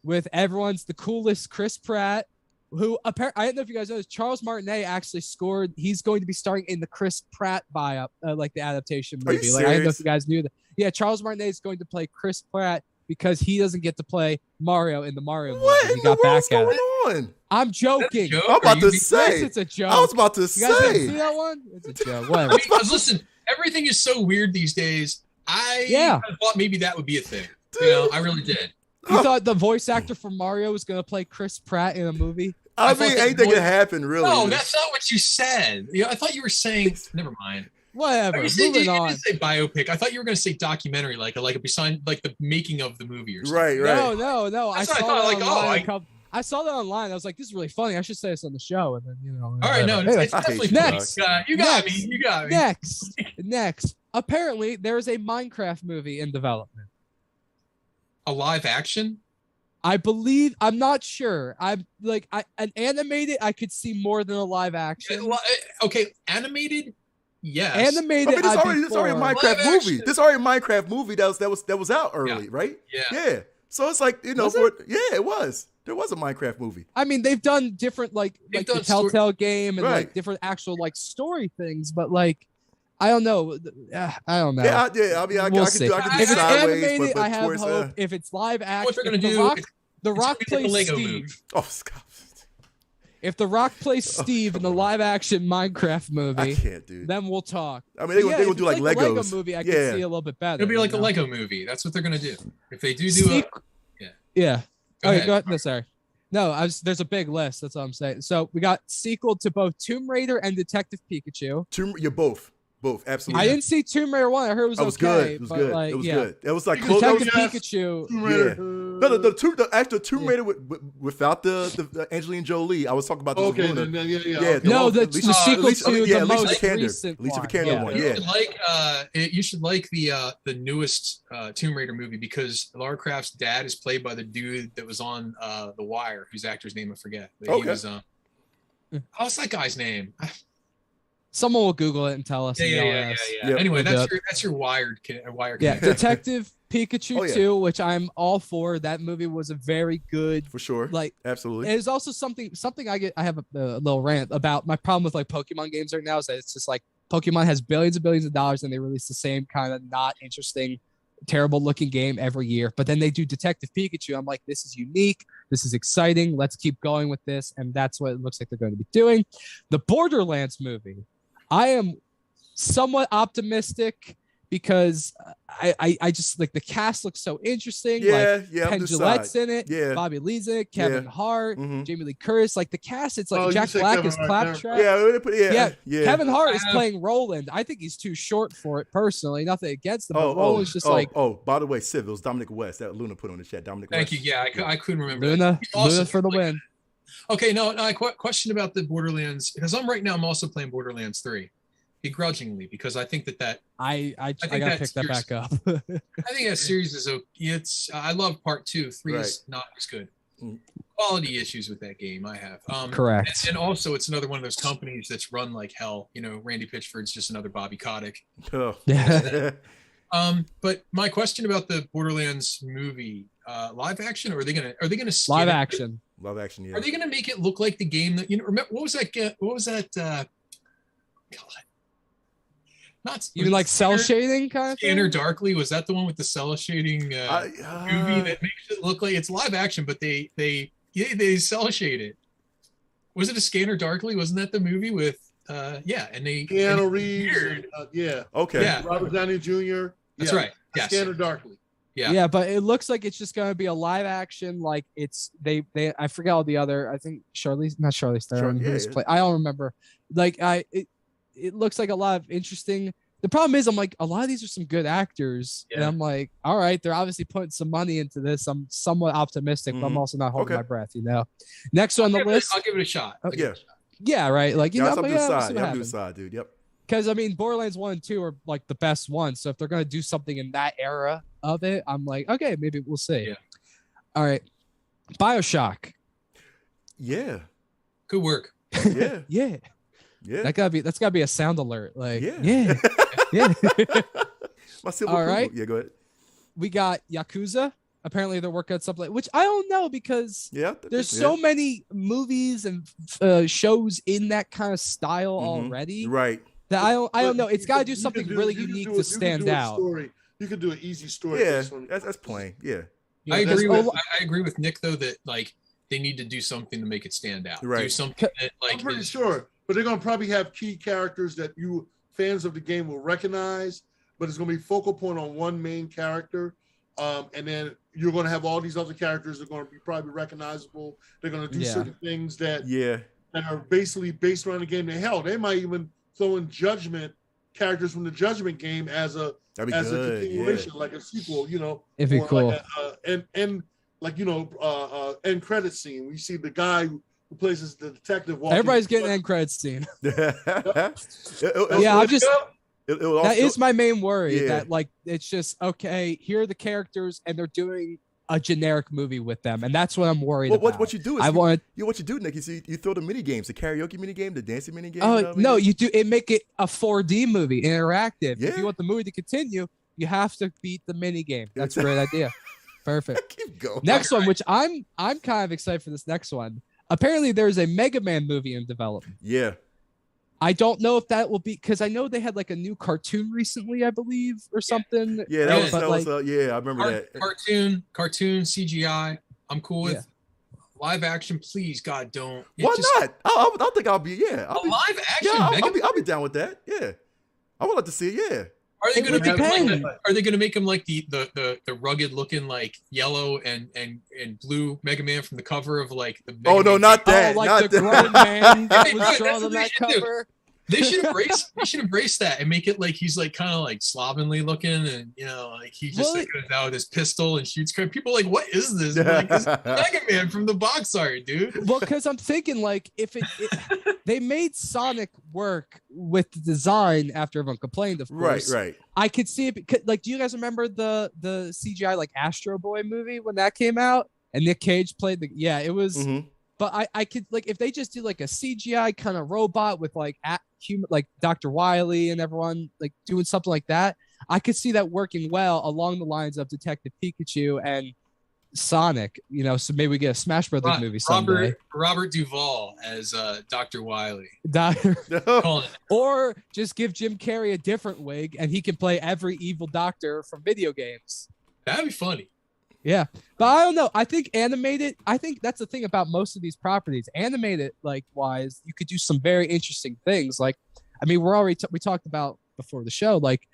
with the coolest Chris Pratt, who apparently, I don't know if you guys know this, Charles Martinet actually scored. He's going to be starring in the Chris Pratt biopic, like the adaptation movie. Are you Like, I don't know if serious? you guys knew that. Yeah, Charles Martinet is going to play Chris Pratt because he doesn't get to play Mario in the Mario What movie. in He the got back world's at going it. on? I'm joking. Joke? I'm about Are to you Yes, say. it's a joke. I was about to You guys didn't see say. that one? It's a joke. Whatever. Because listen, everything is so weird these days. I Yeah. thought maybe that would be a thing. You know, I really did. You thought the voice actor for Mario was going to play Chris Pratt in a movie? I I thought mean, that anything boy- can happen, really. No, that's not what you said. You know, I thought you were saying. Never mind. Whatever. You said, Moving you on. didn't say biopic. I thought you were going to say documentary, like beside like the making of the movie or something. right. No. I That's what I saw thought, that like, oh, online. I- I saw that online. I was like, this is really funny. I should say this on the show. And then, you know. All right, no, Anyway, it's I hate definitely you, funny. Next. You got me. You got me. Next. Apparently, there is a Minecraft movie in development. A live action? I believe. I'm not sure. I'm like an animated. I could see more than a live action. Okay, animated? Yes. I Animated. mean, there's already a Live Minecraft movie. action. There's already a Minecraft movie that was out early, right? Yeah. Yeah. So it's like, you know, Was it? it was. There was a Minecraft movie. I mean, they've done different like They've the done Telltale game and Right. like different actual like story things, but like I don't know. I don't know. Yeah, I mean, I We'll could see. do, I could do If it's sideways, animated, but I have towards, hope. If it's live action, What they're going to if do, The Rock it's gonna be plays like a Lego Steve. movie. oh, Scott. If The Rock plays Steve in the come on. live action Minecraft I movie, can't, dude. then we'll talk. I mean, they But gonna if do it's like the Lego Legos. movie, I can Yeah. see a little bit better. It'll be like you a know? Lego movie. That's what they're going to do. If they do Yeah. Go All right, ahead. go ahead. No, sorry. No, there's a big list. That's all I'm saying. So we got sequel to both Tomb Raider and Detective Pikachu. You're both, absolutely. I didn't see Tomb Raider 1. I heard it was That was okay. good. It was but good. Like, It was yeah. good. It was like close. That was, Detective Pikachu. no, the actual Tomb Raider without the Angelina Jolie. I was talking about the Okay, Luna. then, yeah. Yeah, okay. No, the Alicia- sequel Alicia- to yeah, the Alicia most Vikander. recent Alicia one. Vikander Yeah. one. You Yeah. should like the newest Tomb Raider movie because Lara Croft's dad is played by the dude that was on The Wire, whose actor's name I forget. But Okay. He was, what's that guy's name? Someone will Google it and tell us. and yell at us. Yep. Anyway, We'll do that's your Wired Wire. Yeah, connection. Detective Pikachu Oh, yeah. 2, which I'm all for. That movie was a very good. For sure. Like, Absolutely. there's also something I have a little rant about. My problem with like Pokemon games right now is that it's just like Pokemon has billions and billions of dollars and they release the same kind of not interesting, terrible looking game every year. But then they do Detective Pikachu. I'm like, this is unique. This is exciting. Let's keep going with this. And that's what it looks like they're going to be doing. The Borderlands movie. I am somewhat optimistic because I just like the cast looks so interesting. Yeah, like, yeah. Penn Jillette's in it. Yeah. Bobby Lee's in it. Kevin Yeah. Hart. Mhm. Jamie Lee Curtis. Like the cast, it's like Oh, you Jack said Black Kevin is Hart Claptrap. Yeah. Kevin Hart is I have- playing Roland. I think he's too short for it personally. Nothing against him, but Oh, Roland's just like by the way, Civ, it was Dominic West that Luna put on the chat. Dominic Thank West. you. Yeah, I couldn't remember. that. Luna. He's awesome. Luna for the Like, win. Okay, no, question about the Borderlands because I'm also playing Borderlands 3, begrudgingly because I think that I think gotta that pick that back up. I think that series is I love part 2. 3 is not as good. Mm. Quality issues with that game I have. Correct. And also it's another one of those companies that's run like hell. You know, Randy Pitchford's just another Bobby Kotick. Oh. Yeah. But my question about the Borderlands movie, live action, or are they gonna skin Live it? action. Live action, yeah. Are they gonna make it look like the game that remember what was that God. Not You mean like cell Scanner- shading kind of Scanner thing? Darkly, was that the one with the cell shading movie that makes it look like it's live action, but they cell shade it? Was it a Scanner Darkly? Wasn't that the movie with and they Keanu Reeves. weird. Yeah. Okay. Yeah. Robert Downey Jr. That's Yeah. right. Yes. Scanner Darkly. Yeah. Yeah, but it looks like it's just gonna be a live action. Like it's they I forget all the other. I think not Charlize Theron. Yeah, who's yeah. I don't remember. Like it looks like a lot of interesting. The problem is I'm like a lot of these are some good actors, and Yeah. I'm like, all right, they're obviously putting some money into this. I'm somewhat optimistic, but I'm Mhm. also not holding Okay. my breath. Next on the list, I'll give it a shot. Oh, I'll give it a shot. yeah, right. Like you Yeah, know, that's up but to the yeah, we'll see side. what Yeah, up to the happens. side, dude. Yep. Because I mean, Borderlands 1 and 2 are like the best ones. So if they're gonna do something in that era of it, I'm like, okay, maybe we'll see. Yeah. All right. BioShock. Yeah. Good work. Yeah. Yeah. Yeah. That's gotta be a sound alert. Like, Yeah. yeah. My civil All approval. right. Yeah, go ahead. We got Yakuza. Apparently they're working on something, which I don't know because there's so many movies and shows in that kind of style already. Right. That I don't know. It's got to do something really unique to stand out. You could do an easy story. Yeah, that's plain. Yeah. I agree with Nick though that like they need to do something to make it stand out. Right. Do something that like I'm pretty sure, but they're gonna probably have key characters that you fans of the game will recognize, but it's gonna be focal point on one main character. And then you're going to have all these other characters that are going to be probably recognizable. They're going to do certain things that are basically based around the game. And hell, they might even throw in Judgment characters from the Judgment game as a continuation, like a sequel. You know, it'd be cool. Like end credit scene. We see the guy who plays the detective. Everybody's getting end credits scene. That is my main worry. That like it's just okay. Here are the characters, and they're doing a generic movie with them, and that's what I'm worried about. What you do is what you do, Nick. You throw the mini games, the karaoke mini game, the dancing mini game. Oh no, you do it. Make it a 4D movie, interactive. Yeah. If you want the movie to continue, you have to beat the mini game. That's a great idea. Perfect. Keep going. Next one, which I'm kind of excited for this next one. Apparently, there's a Mega Man movie in development. Yeah. I don't know if that will be because I know they had like a new cartoon recently, I believe, or something. Yeah, that was I remember that. Cartoon CGI. I'm cool with live action. Please, God, don't. Why not? I think I'll be. Yeah, live action. Yeah, I'll be down with that. Yeah, I would like to see it. Yeah. Are they going to make him like the rugged looking like yellow and blue Mega Man from the cover of like the Mega Man? Not that. Like not the grown man that was drawn on that cover. They should embrace that and make it like he's like kind of like slovenly looking and you know like he just like goes out with his pistol and shoots crap. People are like, what is this? Like this Mega Man from the box art, dude. Well, because I'm thinking like if they made Sonic work with the design after everyone complained, of course. Right. I could see it. Like, do you guys remember the CGI like Astro Boy movie when that came out and Nick Cage played the? Yeah, it was. Mm-hmm. But I could like if they just do like a CGI kind of robot with like human like Dr. Wily and everyone like doing something like that, I could see that working well along the lines of Detective Pikachu and Sonic. You know, so maybe we get a Smash Brothers movie someday. Robert Duvall as Dr. Wily. Or just give Jim Carrey a different wig and he can play every evil doctor from video games. That'd be funny. Yeah, but I don't know. I think animated. I think that's the thing about most of these properties. Animated, like wise, you could do some very interesting things. Like, I mean, we talked about before the show, like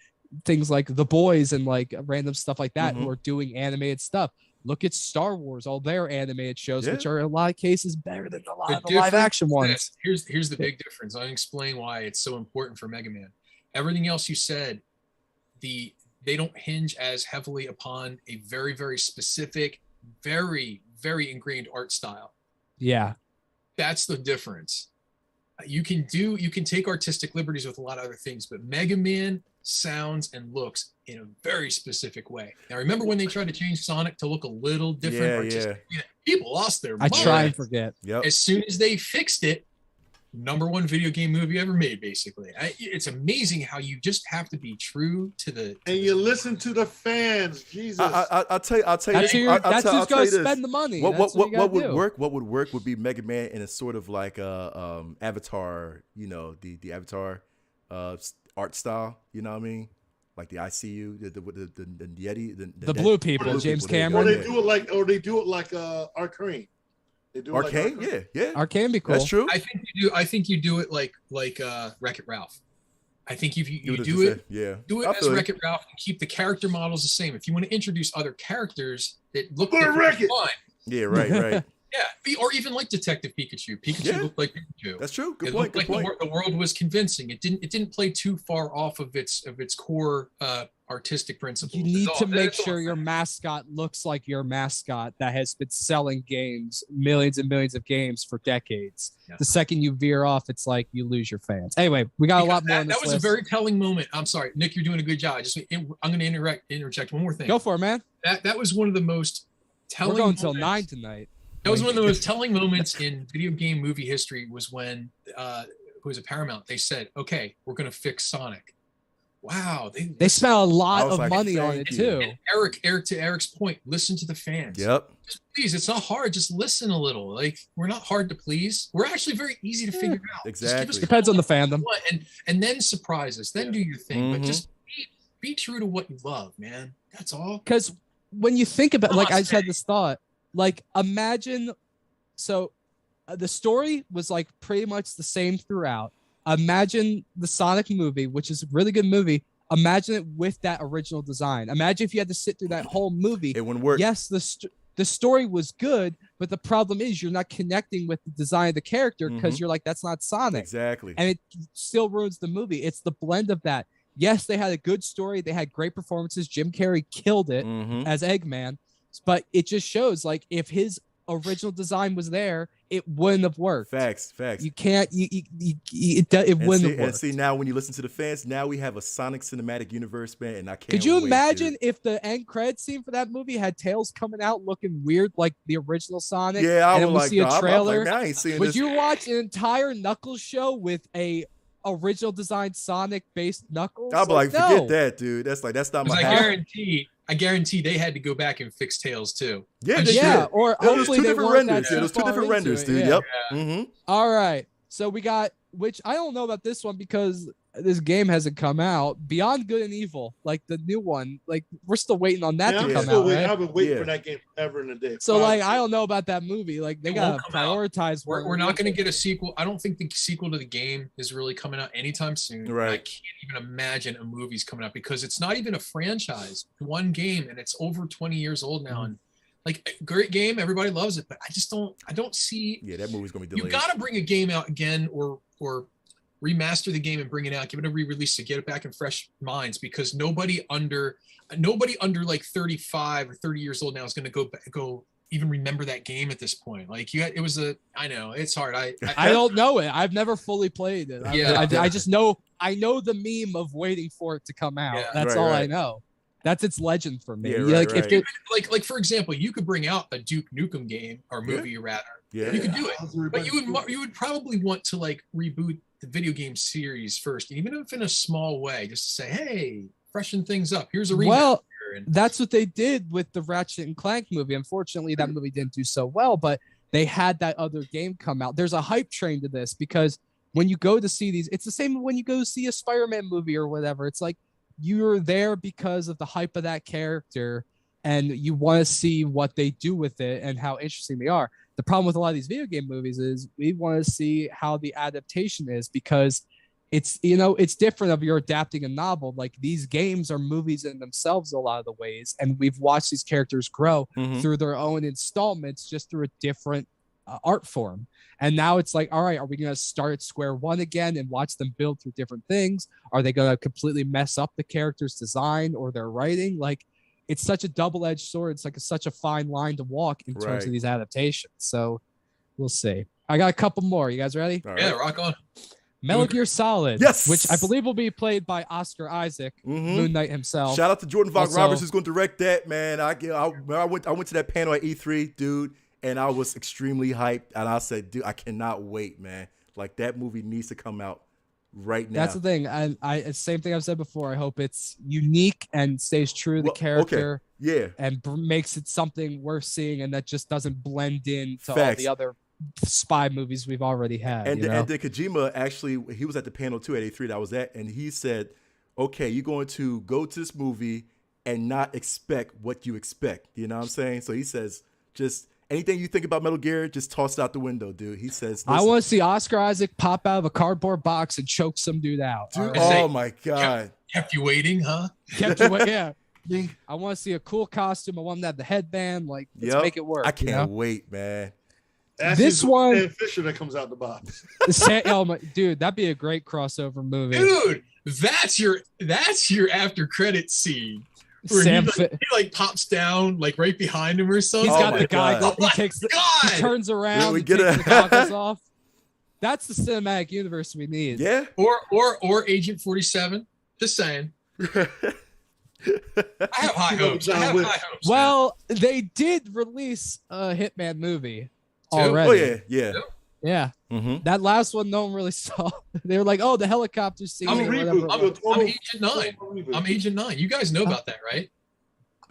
things like The Boys and like random stuff like that, who are doing animated stuff. Look at Star Wars, all their animated shows, which are in a lot of cases better than a lot of the live action ones. Here's the big difference. I'll explain why it's so important for Mega Man. Everything else you said, they don't hinge as heavily upon a very, very specific, very, very ingrained art style. Yeah. That's the difference. You can take artistic liberties with a lot of other things, but Mega Man sounds and looks in a very specific way. Now, remember when they tried to change Sonic to look a little different artistic? Yeah. People lost their mind. I try and forget. Yep. As soon as they fixed it, #1 video game movie ever made, basically. It's amazing how you just have to be true to the. You listen to the fans, Jesus. I'll tell you. That's who's going to spend the money. What would work? What would work would be Mega Man in a sort of like Avatar. You know, the Avatar art style. You know what I mean? Like the ICU, the Yeti, the blue people, James Cameron. Or they do it like Arcane. Arcane, yeah. Arcane be cool. That's true. I think you do it like Wreck-It Ralph. I think if you do it as Wreck-It Ralph and keep the character models the same. If you want to introduce other characters that look different, fine. Yeah, right. Yeah, or even like Detective Pikachu. Pikachu looked like Pikachu. That's true. Good it point. Looked like the world was convincing. It didn't play too far off of its core artistic principles. You need to make sure your mascot looks like your mascot that has been selling games, millions and millions of games for decades. Yeah. The second you veer off, it's like you lose your fans. Anyway, we got a lot more on this list. That was a very telling moment. I'm sorry, Nick, you're doing a good job. I'm going to interject one more thing. Go for it, man. That was one of the most telling. We're going until 9 tonight. That was one of the most telling moments in video game movie history was when, who was at Paramount, they said, okay, we're going to fix Sonic. Wow. They spent a lot of like, money on it, too. And Eric, to Eric's point, listen to the fans. Yep. Just please, it's not hard. Just listen a little. Like, we're not hard to please. We're actually very easy to figure out. Exactly. Depends on the fandom. And then surprise us. Then do your thing. But just be true to what you love, man. That's all. Because when you think about, like, I just had this thought, like, imagine, so the story was like pretty much the same throughout. Imagine the Sonic movie, which is a really good movie. Imagine it with that original design. Imagine if you had to sit through that whole movie. It wouldn't work. Yes, the story was good, but the problem is you're not connecting with the design of the character because you're like, that's not Sonic. Exactly. And it still ruins the movie. It's the blend of that. Yes, they had a good story. They had great performances. Jim Carrey killed it as Eggman. But it just shows, like, if his original design was there, it wouldn't have worked. Facts. You can't. It wouldn't have worked. And see, now when you listen to the fans, now we have a Sonic cinematic universe, man, and I can't. Could you wait, imagine dude. if the end credit scene for that movie had Tails coming out looking weird like the original Sonic? Yeah, I and would we like. see a trailer. I'm like, man, I ain't seeing Would this. you watch an entire Knuckles show with a original design Sonic based Knuckles? I'd be like, no. forget that, dude. That's not my. I guarantee they had to go back and fix Tails too. Yeah, they yeah. did. Or There was hopefully two they different weren't renders. that Yeah, there was two far different into renders, it, dude. yeah. Yep. All right. So we got, which I don't know about this one because this game hasn't come out. Beyond Good and Evil, like the new one, like we're still waiting on that to come out. Right? I've been waiting for that game forever and a day. So like, I don't know about that movie. Like they gotta prioritize. We're not going to get a sequel. I don't think the sequel to the game is really coming out anytime soon. Right. I can't even imagine a movie's coming out because it's not even a franchise. One game and it's over 20 years old now. And like, great game, everybody loves it, but I don't see. Yeah, that movie's gonna be delayed. You got to bring a game out again, or remaster the game and bring it out, give it a re-release to get it back in fresh minds, because nobody under like 35 or 30 years old now is going to go even remember that game at this point. Like I know it's hard. I don't know it. I've never fully played it. I just know, I know the meme of waiting for it to come out. Yeah. That's all I know. That's its legend for me. Yeah, like if like for example, you could bring out a Duke Nukem game or movie rather. Yeah. You could do it, but you would probably want to like reboot the video game series first, even if in a small way, just to say, hey, freshen things up. Here's a remaster. Well, that's what they did with the Ratchet and Clank movie. Unfortunately, that movie didn't do so well, but they had that other game come out. There's a hype train to this because when you go to see these, it's the same when you go see a Spider-Man movie or whatever. It's like you're there because of the hype of that character and you want to see what they do with it and how interesting they are. The problem with a lot of these video game movies is we want to see how the adaptation is, because it's, you know, it's different if you're adapting a novel. Like these games are movies in themselves a lot of the ways, and we've watched these characters grow through their own installments, just through a different art form. And now it's like, all right, are we going to start at square one again and watch them build through different things? Are they going to completely mess up the character's design or their writing? Like, it's such a double-edged sword. It's like such a fine line to walk in terms of these adaptations. So we'll see. I got a couple more. You guys ready? All Yeah, right. rock on. Metal Gear Solid, Yes! which I believe will be played by Oscar Isaac, Moon Knight himself. Shout out to Jordan Vogt Also- Roberts, who's going to direct that, man. I went to that panel at E3, dude, and I was extremely hyped. And I said, dude, I cannot wait, man. Like, that movie needs to come out right now. That's the thing. I same thing I've said before. I hope it's unique and stays true to the character. Okay. Yeah. And makes it something worth seeing, and that just doesn't blend in to all Facts. the other spy movies we've already had. And you know? then Kojima, actually, he was at the panel too at A3 that I was at, and he said, okay, you're going to go to this movie and not expect what you expect. You know what I'm saying? So he says, just anything you think about Metal Gear, just toss it out the window, dude. He says, I want to see Oscar Isaac pop out of a cardboard box and choke some dude out. dude, All oh my God. Kept you waiting, huh? Kept you wait- yeah. I want to see a cool costume. I want him to have the headband. Like, let's make it work. I can't you know? wait, man. This one- Sam Fisher that comes out the box. Dude, that'd be a great crossover movie. Dude, that's your after credit scene. Where Sam he like pops down like right behind him or something. He's got my the guy. God. He takes the, God! he turns around. we and get takes a- the goggles off. That's the cinematic universe we need. Yeah. Or Agent 47. Just saying. I have high keep up with John Wick. Well, they did release a Hitman movie Too? already. Oh yeah. Yeah. Mm-hmm. That last one, no one really saw. They were like, "Oh, the helicopter scene." I'm or reboot. whatever. I'm Agent 9. I'm Agent 9. You guys know about that, right?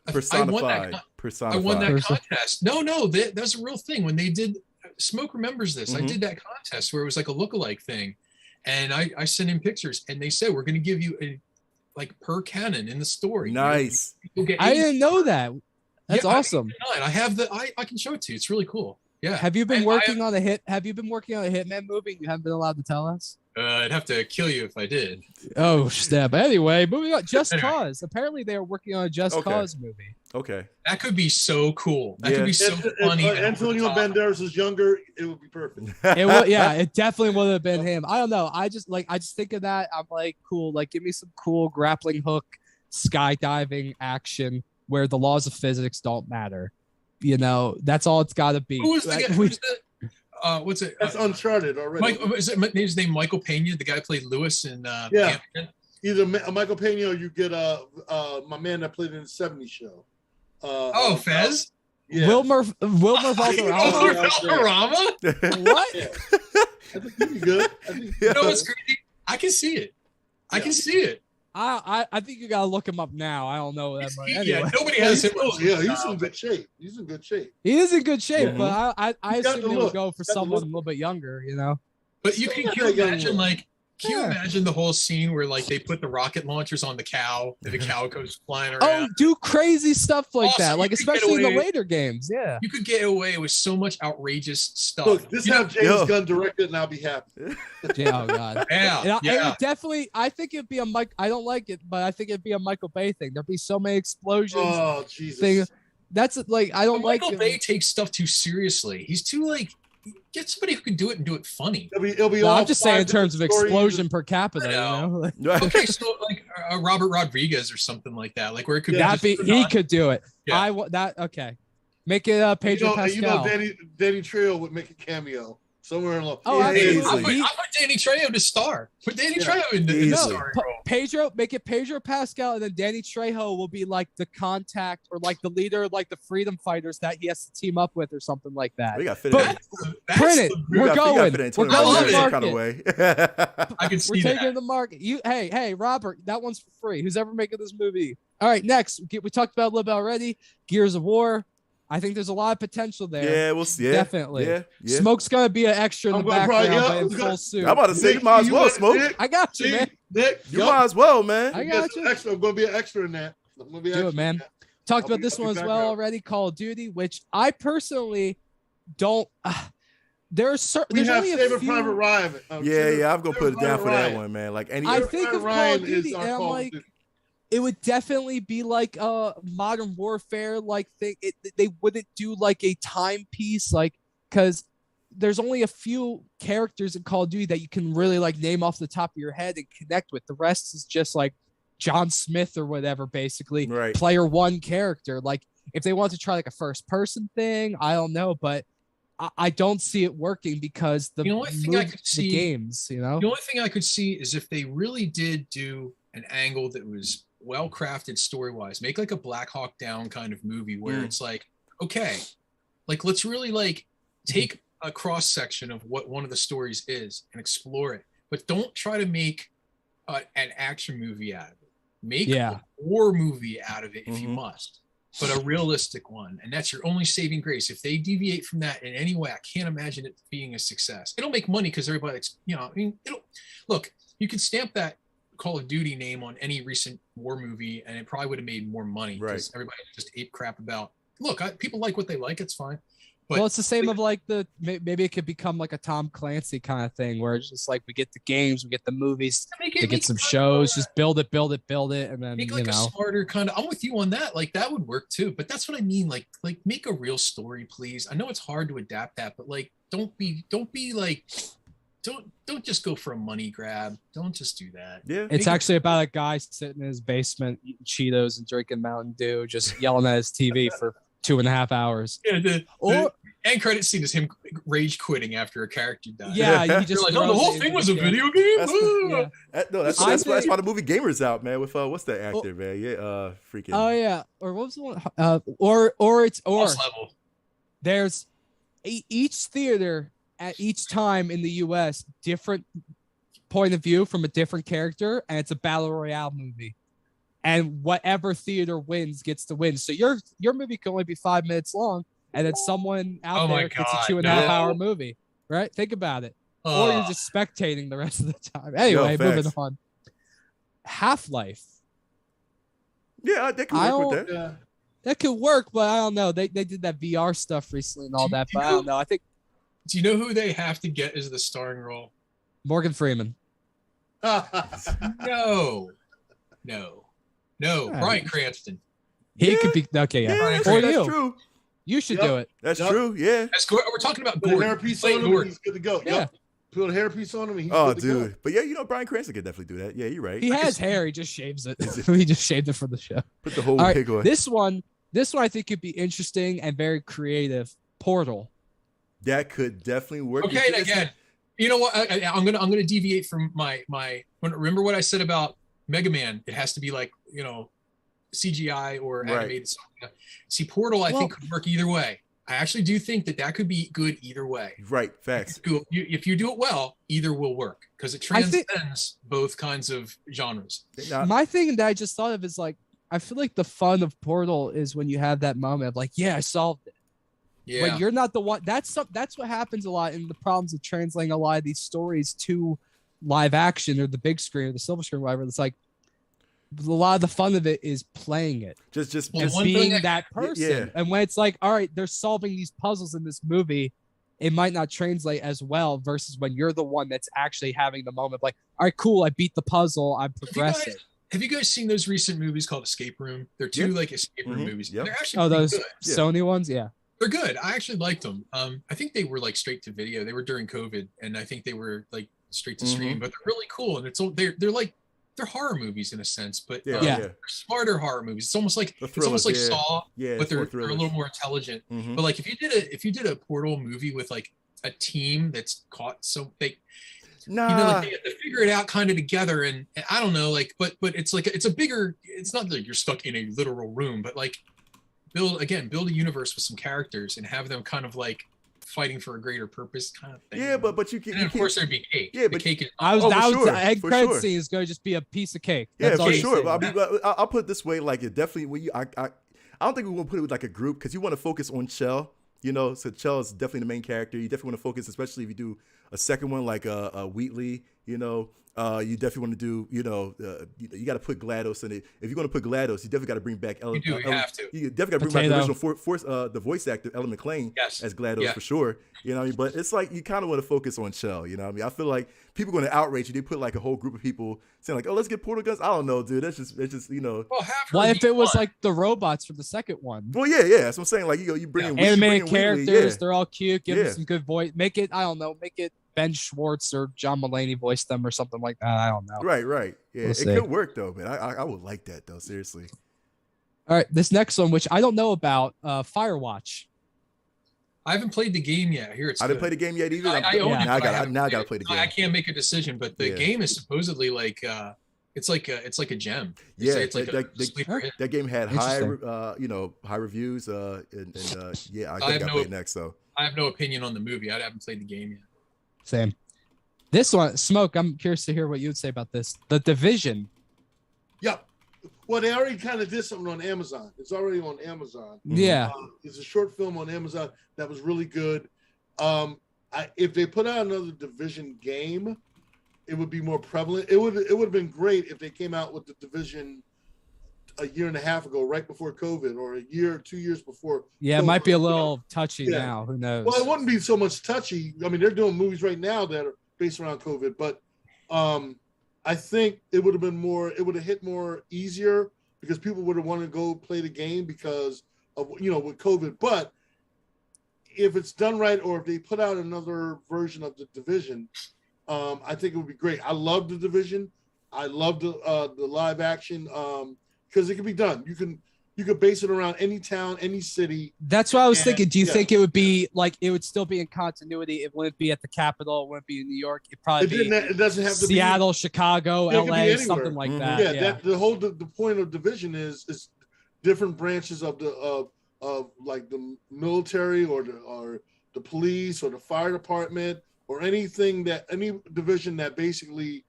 Personified. I won that contest. No, that's a real thing. When they did, Smoke remembers this. I did that contest where it was like a lookalike thing, and I sent in pictures, and they said we're going to give you a like per canon in the story. Nice. I didn't know that. That's awesome. I have I can show it to you. It's really cool. Yeah. Have you been working on a Hitman movie? You haven't been allowed to tell us. I'd have to kill you if I did. Oh, snap. Anyway, moving on. Just Cause. Apparently, they are working on a Just Cause movie. Okay. That could be so cool. That could be so funny. If Antonio Banderas was younger, it would be perfect. It would, yeah, it definitely would have been him. I don't know. I just think of that. I'm like, cool. Like, give me some cool grappling hook, skydiving action where the laws of physics don't matter. You know, that's all it's got to be. Who's what's it? That's Uncharted already. Is it his name? Michael Pena, the guy who played Lewis in yeah. Either Michael Pena or you get my man that played in the '70s show. Fez. Yeah. Wilmer Valderrama. What? Yeah. I think he'd be good. You know what's crazy? I can see it. I can see it. I think you gotta look him up now. I don't know that much. Anyway. Yeah, nobody has him. He's in good shape. He is in good shape, but I assume they would go for someone a little bit younger, you know. But can you imagine Can you imagine the whole scene where like they put the rocket launchers on the cow and the cow goes flying around? Oh, do crazy stuff like that, like especially in the later games. Yeah, you could get away with so much outrageous stuff. Look, this have James Gunn directed, and I'll be happy. Oh God, yeah. It definitely. I think it'd be a Mike. I don't like it, but I think it'd be a Michael Bay thing. There'd be so many explosions. Oh Jesus. Thing. That's like I don't like. Michael Bay takes stuff too seriously. He's too like. Get somebody who can do it and do it funny. It'll be I'm just saying in terms of explosion per capita. You know? Okay, so like Robert Rodriguez or something like that, like where it could he could do it. Yeah. Okay. Make it Pedro Pascal. You know, Danny Trejo would make a cameo somewhere in. I put Danny Trejo to star. Put Danny Trejo in the starring role. Make it Pedro Pascal, and then Danny Trejo will be like the contact or like the leader, like the freedom fighters that he has to team up with or something like that. We got fit print it. We're going. We're going to market. Kind of way. I can see We're taking the market. Hey, Robert, that one's for free. Who's ever making this movie? All right, next we talked about it a little bit already. Gears of War. I think there's a lot of potential there. Yeah, we'll see. Definitely. Yeah. Smoke's gonna be an extra in the background in full suit. I'm about to say you might as well, Smoke. Nick, I got you, man. Nick, you might as well, man. I got you. I'm gonna be an extra in that. Do it, man. Talked about this one as well already. Call of Duty, which I personally don't. There's only a few. Private Ryan. Yeah, I'm gonna put it down for that one, man. Like I think of Call of Duty, and I'm like. It would definitely be like a Modern Warfare like thing. They wouldn't do like a timepiece, like because there's only a few characters in Call of Duty that you can really like name off the top of your head and connect with. The rest is just like John Smith or whatever, basically. Right. Player one character. Like if they want to try like a first person thing, I don't know, but I don't see it working because the only thing I could see games, you know. The only thing I could see is if they really did do an angle that was well crafted story wise, make like a Black Hawk Down kind of movie where it's like, okay, like let's really like take a cross section of what one of the stories is and explore it, but don't try to make an action movie out of it. Make a war movie out of it if you must, but a realistic one, and that's your only saving grace. If they deviate from that in any way, I can't imagine it being a success. It'll make money because everybody's, I mean, look, you could stamp that Call of Duty name on any recent war movie and it probably would have made more money because everybody just ape crap about people like what they like, it's fine. But well, it's the same of like maybe it could become like a Tom Clancy kind of thing where it's just like we get the games, we get the movies, we get some shows, just build it, and then make like a smarter kind of. I'm with you on that. Like that would work too. But that's what I mean. Like make a real story, please. I know it's hard to adapt that, but like don't be like. Don't just go for a money grab. Don't just do that. Yeah, it's actually about a guy sitting in his basement eating Cheetos and drinking Mountain Dew, just yelling at his TV for 2.5 hours. Yeah, end credit scene is him rage quitting after a character dies. Yeah, he You're just like, oh, the whole thing was a video game. Yeah. That's why the movie Gamers out, man. With what's that actor, man? Yeah, freaking. Oh yeah, or what was the one? Boss level. There's each theater at each time in the U.S. different point of view from a different character, and it's a battle royale movie. And whatever theater wins gets to win. So your movie can only be 5 minutes long, and then someone out there gets a 2.5 hour movie, right? Think about it. Or you're just spectating the rest of the time. Anyway, moving on. Half-Life. Yeah, that could work with that. Yeah. That could work, but I don't know. They did that VR stuff recently and all that, but I don't know. I think. Do you know who they have to get as the starring role? Morgan Freeman. No. Bryan Cranston. He could be okay. Yeah, that's true. You should do it. That's true. Yeah. We're talking about Put a hairpiece on him, he's good to go. Yeah. Put a hairpiece on him, he's good to go. But yeah, Bryan Cranston could definitely do that. Yeah, you're right. He has hair. He just shaves it. He just shaved it for the show. Put the whole wig on. This one I think could be interesting and very creative. Portal. That could definitely work. Okay, again, you know what? I'm gonna deviate from my. Remember what I said about Mega Man? It has to be like CGI or animated. See, Portal, I think could work either way. I actually do think that could be good either way. Right, facts. If you do it well, either will work because it transcends both kinds of genres. My thing that I just thought of is like, I feel like the fun of Portal is when you have that moment of like, yeah, I solved it. Yeah. But you're not the one. That's what happens a lot in the problems of translating a lot of these stories to live action or the big screen or the silver screen, whatever. It's like a lot of the fun of it is playing it, just being that person. Yeah. And when it's like, all right, they're solving these puzzles in this movie, it might not translate as well versus when you're the one that's actually having the moment. Like, all right, cool, I beat the puzzle, I'm progressing. Have you guys seen those recent movies called Escape Room? They're two like escape room movies. Yep. They're actually those good. Sony ones, yeah. They're good. I actually liked them. I think they were like straight to video. They were during COVID, and I think they were like straight to stream. But they're really cool, and they're horror movies in a sense, but they're smarter horror movies. It's almost like Saw, but they're a little more intelligent. But like if you did a Portal movie with like a team that's caught, so they. Like they have to figure it out kind of together, and I don't know, like, but it's like it's a bigger. It's not like you're stuck in a literal room, but like build a universe with some characters and have them kind of like fighting for a greater purpose, kind of thing. Yeah, but you can. And of course, there'd be cake. Yeah, but cake is. Egg credit scene is going to just be a piece of cake. That's for sure. But I mean, I'll put it this way: like, it definitely. When I don't think we want to put it with like a group because you want to focus on Chell. So Chell is definitely the main character. You definitely want to focus, especially if you do a second one like a Wheatley. You definitely want to do. You got to put GLaDOS in it. If you're going to put GLaDOS, you definitely got to bring back Ellen. You have to. You definitely got to bring back the original the voice actor Ellen McLean as GLaDOS for sure. But it's like you kind of want to focus on Chell. I feel like people are going to outrage you. They put like a whole group of people saying like, "Oh, let's get portal guns." I don't know, dude. It's just. Well, if it was like the robots from the second one. Well, yeah. That's what I'm saying. Like you bring in animated characters. They're all cute. Give them some good voice. Make it. I don't know. Make it Ben Schwartz or John Mulaney voice them or something like that. I don't know. Right. Yeah, it could work though, man. I would like that though. Seriously. All right, this next one, which I don't know about, Firewatch. I haven't played the game yet. I hear it's. I didn't play the game yet either. I own it. Now I got to play the game. I can't make a decision, but the game is supposedly like it's like a gem. It's like that game had high reviews. I got to play it next. So I have no opinion on the movie. I haven't played the game yet. Same. This one, Smoke. I'm curious to hear what you would say about this. The Division. Yep. Well, they already kind of did something on Amazon. It's already on Amazon. Yeah. It's a short film on Amazon that was really good. If they put out another Division game, it would be more prevalent. It would have been great if they came out with the Division a year and a half ago, right before COVID, or a year, 2 years before. Yeah, COVID. It might be a little touchy now. Who knows? Well, it wouldn't be so much touchy. I mean, they're doing movies right now that are based around COVID, but I think it would have been more. It would have hit more easier because people would have wanted to go play the game because of with COVID. But if it's done right, or if they put out another version of the Division, I think it would be great. I love the Division. I love the live action because it can be done. You can You could base it around any town, any city. That's what I was thinking. Do you yeah. think it would be like it would still be in continuity? It wouldn't be at the Capitol. It wouldn't be in New York. It'd probably be It doesn't have to Seattle, be, Chicago, it could be LA, anywhere. something like that. Yeah, Yeah. the point of division is different branches of the like the military or the police or the fire department or any division that basically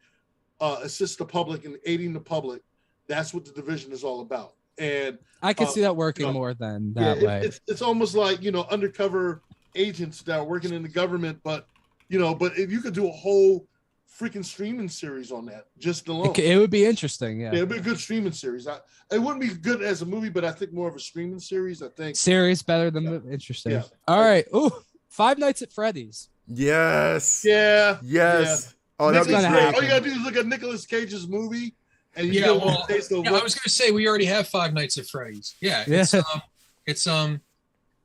assists the public and aiding the public. That's what the division is all about. And I can see that working more than that way. It's almost like, undercover agents that are working in the government, but if you could do a whole freaking streaming series on that just alone. It would be interesting. Yeah. It'd be a good streaming series. It wouldn't be good as a movie, but I think more of a streaming series. I think series better than movie. Interesting. Yeah. All right. Ooh, Five Nights at Freddy's. Yes. Yeah. Yes. Yeah. Oh, that's gonna great. happen. All you gotta do is look at Nicolas Cage's movie, and you Yeah, get well, a taste of I was going to say we already have Five Nights at Freddy's. Yeah, it's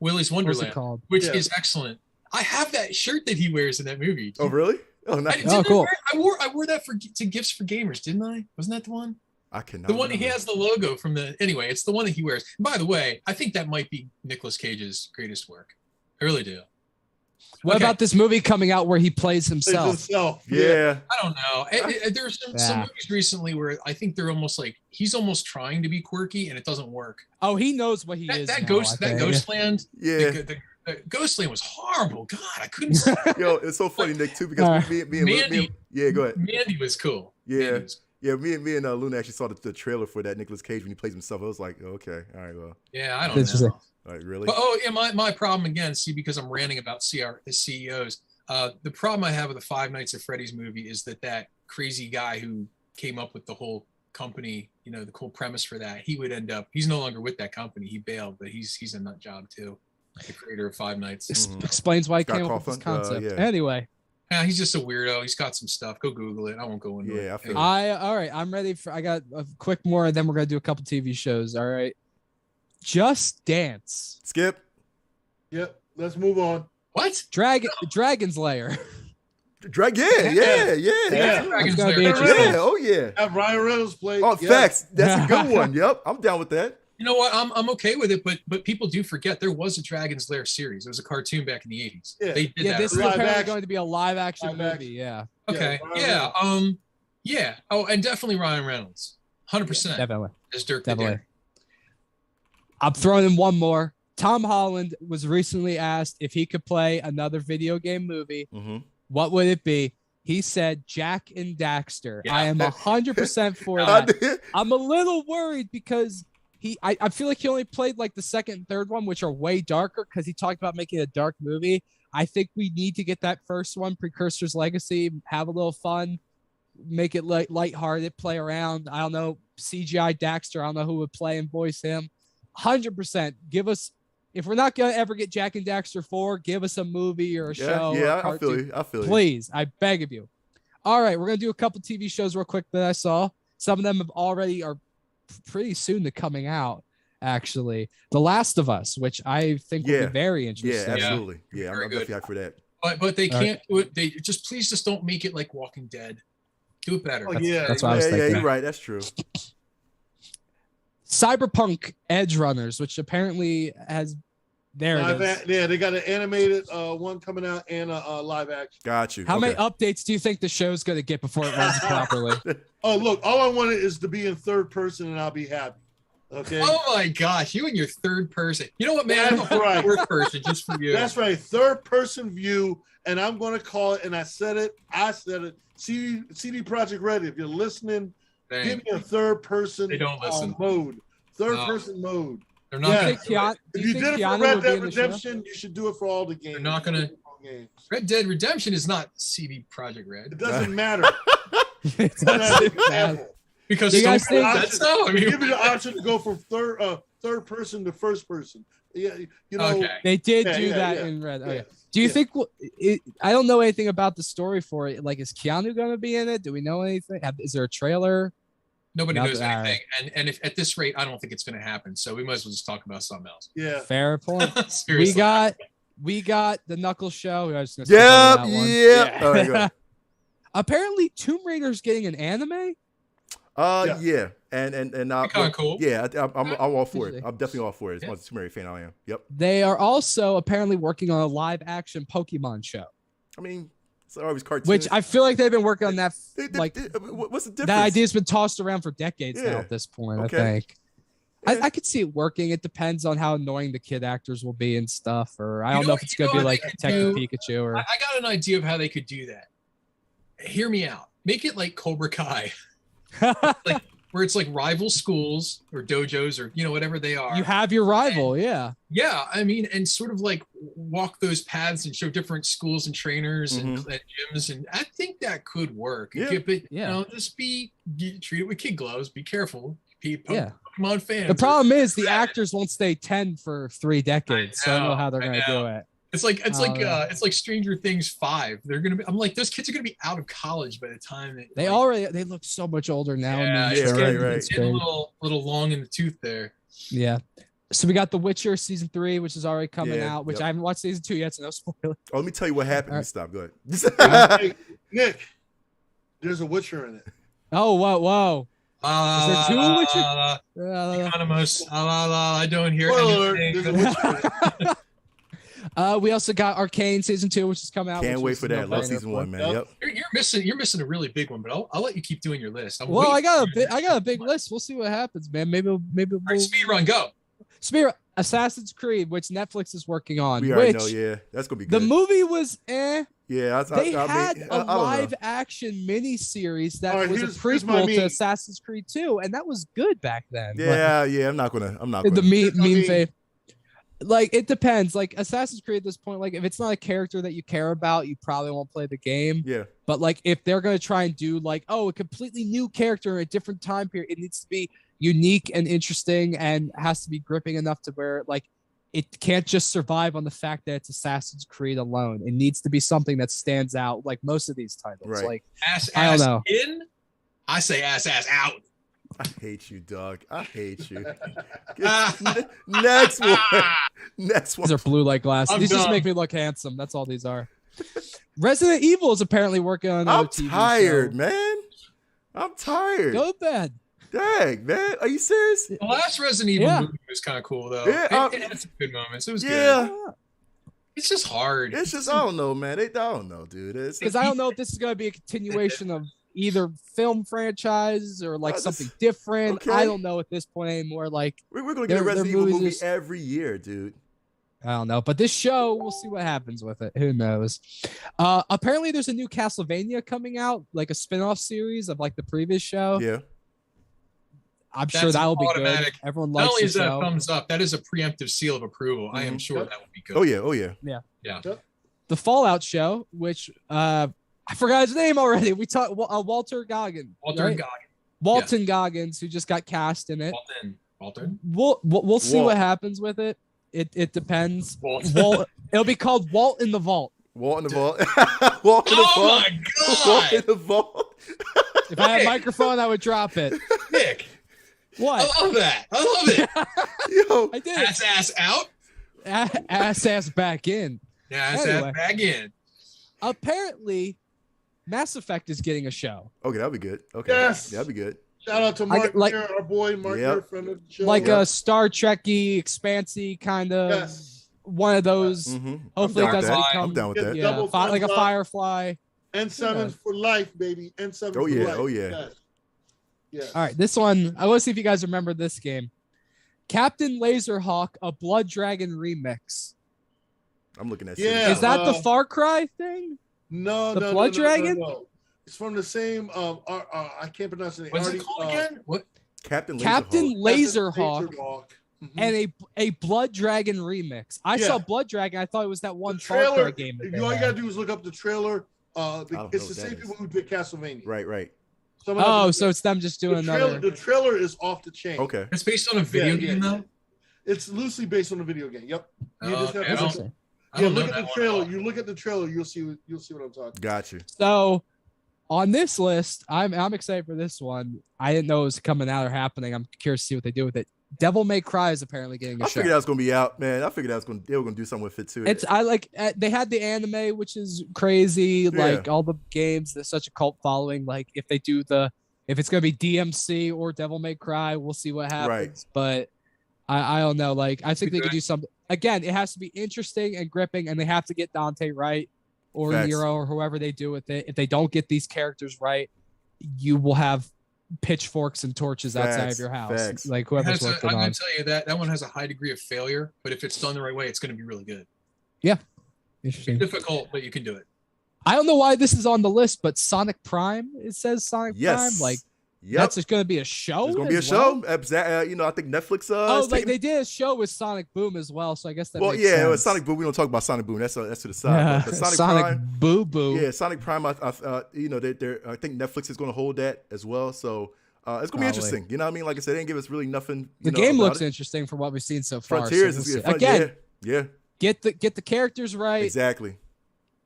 Willy's What's Wonderland, it called? which is excellent. I have that shirt that he wears in that movie. Oh, really? Oh, nice. Cool. I wore that to Gifts for Gamers, didn't I? Wasn't that the one? I cannot. The one he remember. has the logo from the. Anyway, it's the one that he wears. And by the way, I think that might be Nicolas Cage's greatest work. I really do. What Okay. about this movie coming out where he plays himself? Yeah. I don't know. There's some movies recently where I think they're almost like he's almost trying to be quirky and it doesn't work. Oh, he knows what he is. That now, Ghostland. Yeah. The Ghostland was horrible. God, I couldn't. Yo, it's so funny, Nick, too, because me and Mandy. yeah, go ahead. Mandy was cool. Yeah. Yeah, me and Luna actually saw the trailer for that Nicolas Cage when he plays himself. I was like, oh, okay, all right, well. Yeah, I don't know. All right, really? But, my problem again, because I'm ranting about the CEOs. The problem I have with the Five Nights at Freddy's movie is that crazy guy who came up with the whole company, the whole premise for that, he's no longer with that company. He bailed, but he's a nut job too. The creator of Five Nights. Explains why he Scott came up with this Cawthon? concept. Yeah. Anyway. Yeah, he's just a weirdo. He's got some stuff. Go Google it. I won't go into it. Yeah, I feel All right. I'm ready I got a quick more, and then we're gonna do a couple TV shows. All right. Just Dance. Skip. Yep. Let's move on. What? Dragon's Lair. Yeah. Dragon's gonna be Lair. interesting. Oh, yeah. Have Ryan Reynolds play. Oh, yeah. facts. That's a good one. Yep, I'm down with that. You know what? I'm okay with it, but people do forget there was a Dragon's Lair series. It was a cartoon back in the 80s. Yeah. They did that. This is Live apparently action. going to be a live action Live movie. action. Yeah. Okay. Yeah, Yeah. Yeah. Oh, and definitely Ryan Reynolds. 100%. Definitely. As Dirk the Definitely. Dare. I'm throwing in one more. Tom Holland was recently asked if he could play another video game movie. Mm-hmm. What would it be? He said Jack and Daxter. Yeah. I am 100% for that. I'm a little worried because I feel like he only played like the second and third one, which are way darker because he talked about making a dark movie. I think we need to get that first one, Precursor's Legacy, have a little fun, make it lighthearted, play around. I don't know, CGI Daxter. I don't know who would play and voice him. 100%. Give us, if we're not going to ever get Jack and Daxter 4, give us a movie or a show. Yeah, or a I feel you. Please, I beg of you. All right, we're going to do a couple TV shows real quick that I saw. Some of them are pretty soon to coming out, actually. The Last of Us, which I think will be very interesting. Yeah, absolutely. Yeah, Very I'm good. definitely out for that. But they can't do it. They please just don't make it like Walking Dead. Do it better. Oh, yeah. That's what I was Yeah, thinking. you're right. That's true. Cyberpunk Edge Runners, which apparently has They got an animated one coming out and a live action. Got you. How many updates do you think the show's going to get before it runs properly? Oh, look, all I wanted is to be in third person and I'll be happy. Okay. Oh my gosh, you and your third person. You know what, man? I'm That's a right. fourth person just for you. That's right. Third person view. And I'm going to call it, and I said it. CD Project Red, if you're listening, Dang. give me a third person They don't listen. mode. Third person mode. They're not. Yeah. Gonna, If you did it for Red Dead Redemption, you should do it for all the games. they're not gonna. Red Dead Redemption is not CD Project Red. It doesn't matter. That's Because Do you guys so think- that's so. I mean, Give me the option to go from third person to first person. Yeah, you know. okay. They did Yeah, do yeah, that yeah. in Red. Oh, Yeah. yeah. Do you Yeah. think I don't know anything about the story for it? Like, is Keanu going to be in it? Do we know anything? Is there a trailer? Nobody knows Nothing, all anything, and if at this rate, I don't think it's going to happen. So we might as well just talk about something else. Yeah. Fair point. Seriously. we got the Knuckles show. I was just gonna skip over that one. Yeah. All right, go. Apparently, Tomb Raider's getting an anime. Yeah. And Kind of cool. Yeah, I'm all for it. I'm definitely all for it. As much as a Super Mario fan I am. Yep. They are also apparently working on a live action Pokemon show. I mean, it's always cartoons. Which I feel like they've been working on that. What's the difference? That idea's been tossed around for decades now at this point, Okay. I think. Yeah. I could see it working. It depends on how annoying the kid actors will be and stuff. Or I don't know if it's going to be like Detective Pikachu or. I got an idea of how they could do that. Hear me out. Make it like Cobra Kai. Like where it's like rival schools or dojos or whatever they are. You have your rival, yeah. Yeah, I mean, and sort of like walk those paths and show different schools and trainers and gyms, and I think that could work. Yeah. Keep it, just treat it with kid gloves. Be careful, Pokemon fans. The problem is the actors won't stay 10 for 3 decades, so I don't know how they're going to do it. It's like Stranger Things 5. They're gonna be. I'm like, those kids are gonna be out of college by the time they look so much older now. Yeah, right. It's getting a little long in the tooth there. Yeah. So we got The Witcher season 3, which is already coming out. Which I haven't watched season 2 yet, so no spoiler. Oh, let me tell you what happened. Let me stop. Go ahead. Hey, Nick, there's a Witcher in it. Oh, whoa. Is there 2 Witcher? Economos. I don't hear There's anything. a Witcher in it. We also got Arcane season 2, which is coming out. Can't wait for that. Love season 1, man. Yep. You're missing a really big one, but I'll let you keep doing your list. I got a big list. We'll see what happens, man. Maybe we'll speed run, go. Assassin's Creed, which Netflix is working on. We already know, that's gonna be good. The movie was eh. Yeah, they had a live action miniseries that was a prequel to Assassin's Creed 2, and that was good back then. Yeah, I'm not gonna. The meme fave. Like, it depends. Like, Assassin's Creed at this point, like, if it's not a character that you care about, you probably won't play the game. Yeah. But, like, if they're going to try and do, like, a completely new character in a different time period, it needs to be unique and interesting and has to be gripping enough to where, like, it can't just survive on the fact that it's Assassin's Creed alone. It needs to be something that stands out, like most of these titles. Right. Like, I don't know. In? I say ass out. I hate you, dog. I hate you. Next one. These are blue light glasses. These just make me look handsome. That's all these are. Resident Evil is apparently working on another TV tired, show. Man. I'm tired. Go to bed. Dang, man. Are you serious? The last Resident Evil movie was kind of cool, though. Yeah, it had some good moments. It was good. It's just hard. It's just, I don't know, man. I don't know, dude. Because I don't know if this is going to be a continuation of either film franchise or like something different. Okay. I don't know at this point anymore. Like, we're going to get a Resident Evil movie every year, dude. I don't know, but this show, we'll see what happens with it. Who knows? Apparently, there's a new Castlevania coming out, like a spin-off series of like the previous show. Yeah. I'm sure that will be good. Everyone likes it. Not only is that a thumbs up, that is a preemptive seal of approval. I am sure that will be good. Oh yeah. The Fallout show, which I forgot his name already. We talked Walton Goggins. Walton Goggins, who just got cast in it. Walton. We'll see what happens with it. It depends. It'll be called Walt in the Vault. Walt in the Vault. Walt in the Vault. Oh my god. Walt in the Vault. If I had a microphone, I would drop it. Nick. What? I love that. I love it. Yo, I did. Ass out. Ass back in. Yeah, ass back in. Apparently, Mass Effect is getting a show. Okay, that'll be good. Okay. Yes. That'll be good. Shout out to Mark, our boy Mark, friend of the show. Like a Star Trek-y, expansy kind of one of those. Hopefully it doesn't become. I'm down with that. Yeah, like a Firefly. N7 for life, baby. N7 for life. Oh yeah. Yes. All right, this one, I want to see if you guys remember this game. Captain Laserhawk, a Blood Dragon remix. I'm looking at Is that the Far Cry thing? No, the Blood Dragon? No. It's from the same I can't pronounce the name. What's it called again? What? Captain Laserhawk. And a Blood Dragon remix. I saw Blood Dragon. I thought it was that one Far Cry game. All you gotta do is look up the trailer. It's the same people who did Castlevania. Right. So it's them just doing another. The trailer is off the chain. Okay. It's based on a video game, though? It's loosely based on a video game. Yep. You just have to look at the trailer. You look at the trailer, you'll see what I'm talking. Got you. So on this list, I'm excited for this one. I didn't know it was coming out or happening. I'm curious to see what they do with it. Devil May Cry is apparently getting a show. I figured that was gonna be out, man. I figured they were gonna do something with it too. They had the anime, which is crazy. Like all the games, there's such a cult following. Like if they do the If it's gonna be DMC or Devil May Cry, we'll see what happens. But I don't know. Like I think they could do something. Again, it has to be interesting and gripping, and they have to get Dante right or Nero or whoever they do with it. If they don't get these characters right, you will have pitchforks and torches outside of your house. Like whoever's working on. I'm gonna tell you that one has a high degree of failure, but if it's done the right way, it's gonna be really good. Yeah. Interesting. It's difficult, but you can do it. I don't know why this is on the list, but Sonic Prime, it says Sonic Prime. Like, that's just going to be a show. It's going to be a show. You know, I think Netflix. They did a show with Sonic Boom as well. So I guess that. Well, makes yeah, sense. It was Sonic Boom. We don't talk about Sonic Boom. That's to the side. But Sonic Prime, Boo Boo. Yeah, Sonic Prime. You know, I think Netflix is going to hold that as well. So it's going to be interesting. You know what I mean? Like I said, they didn't give us really nothing. The game looks interesting from what we've seen so far. Frontiers so again. Yeah. Get the characters right. Exactly.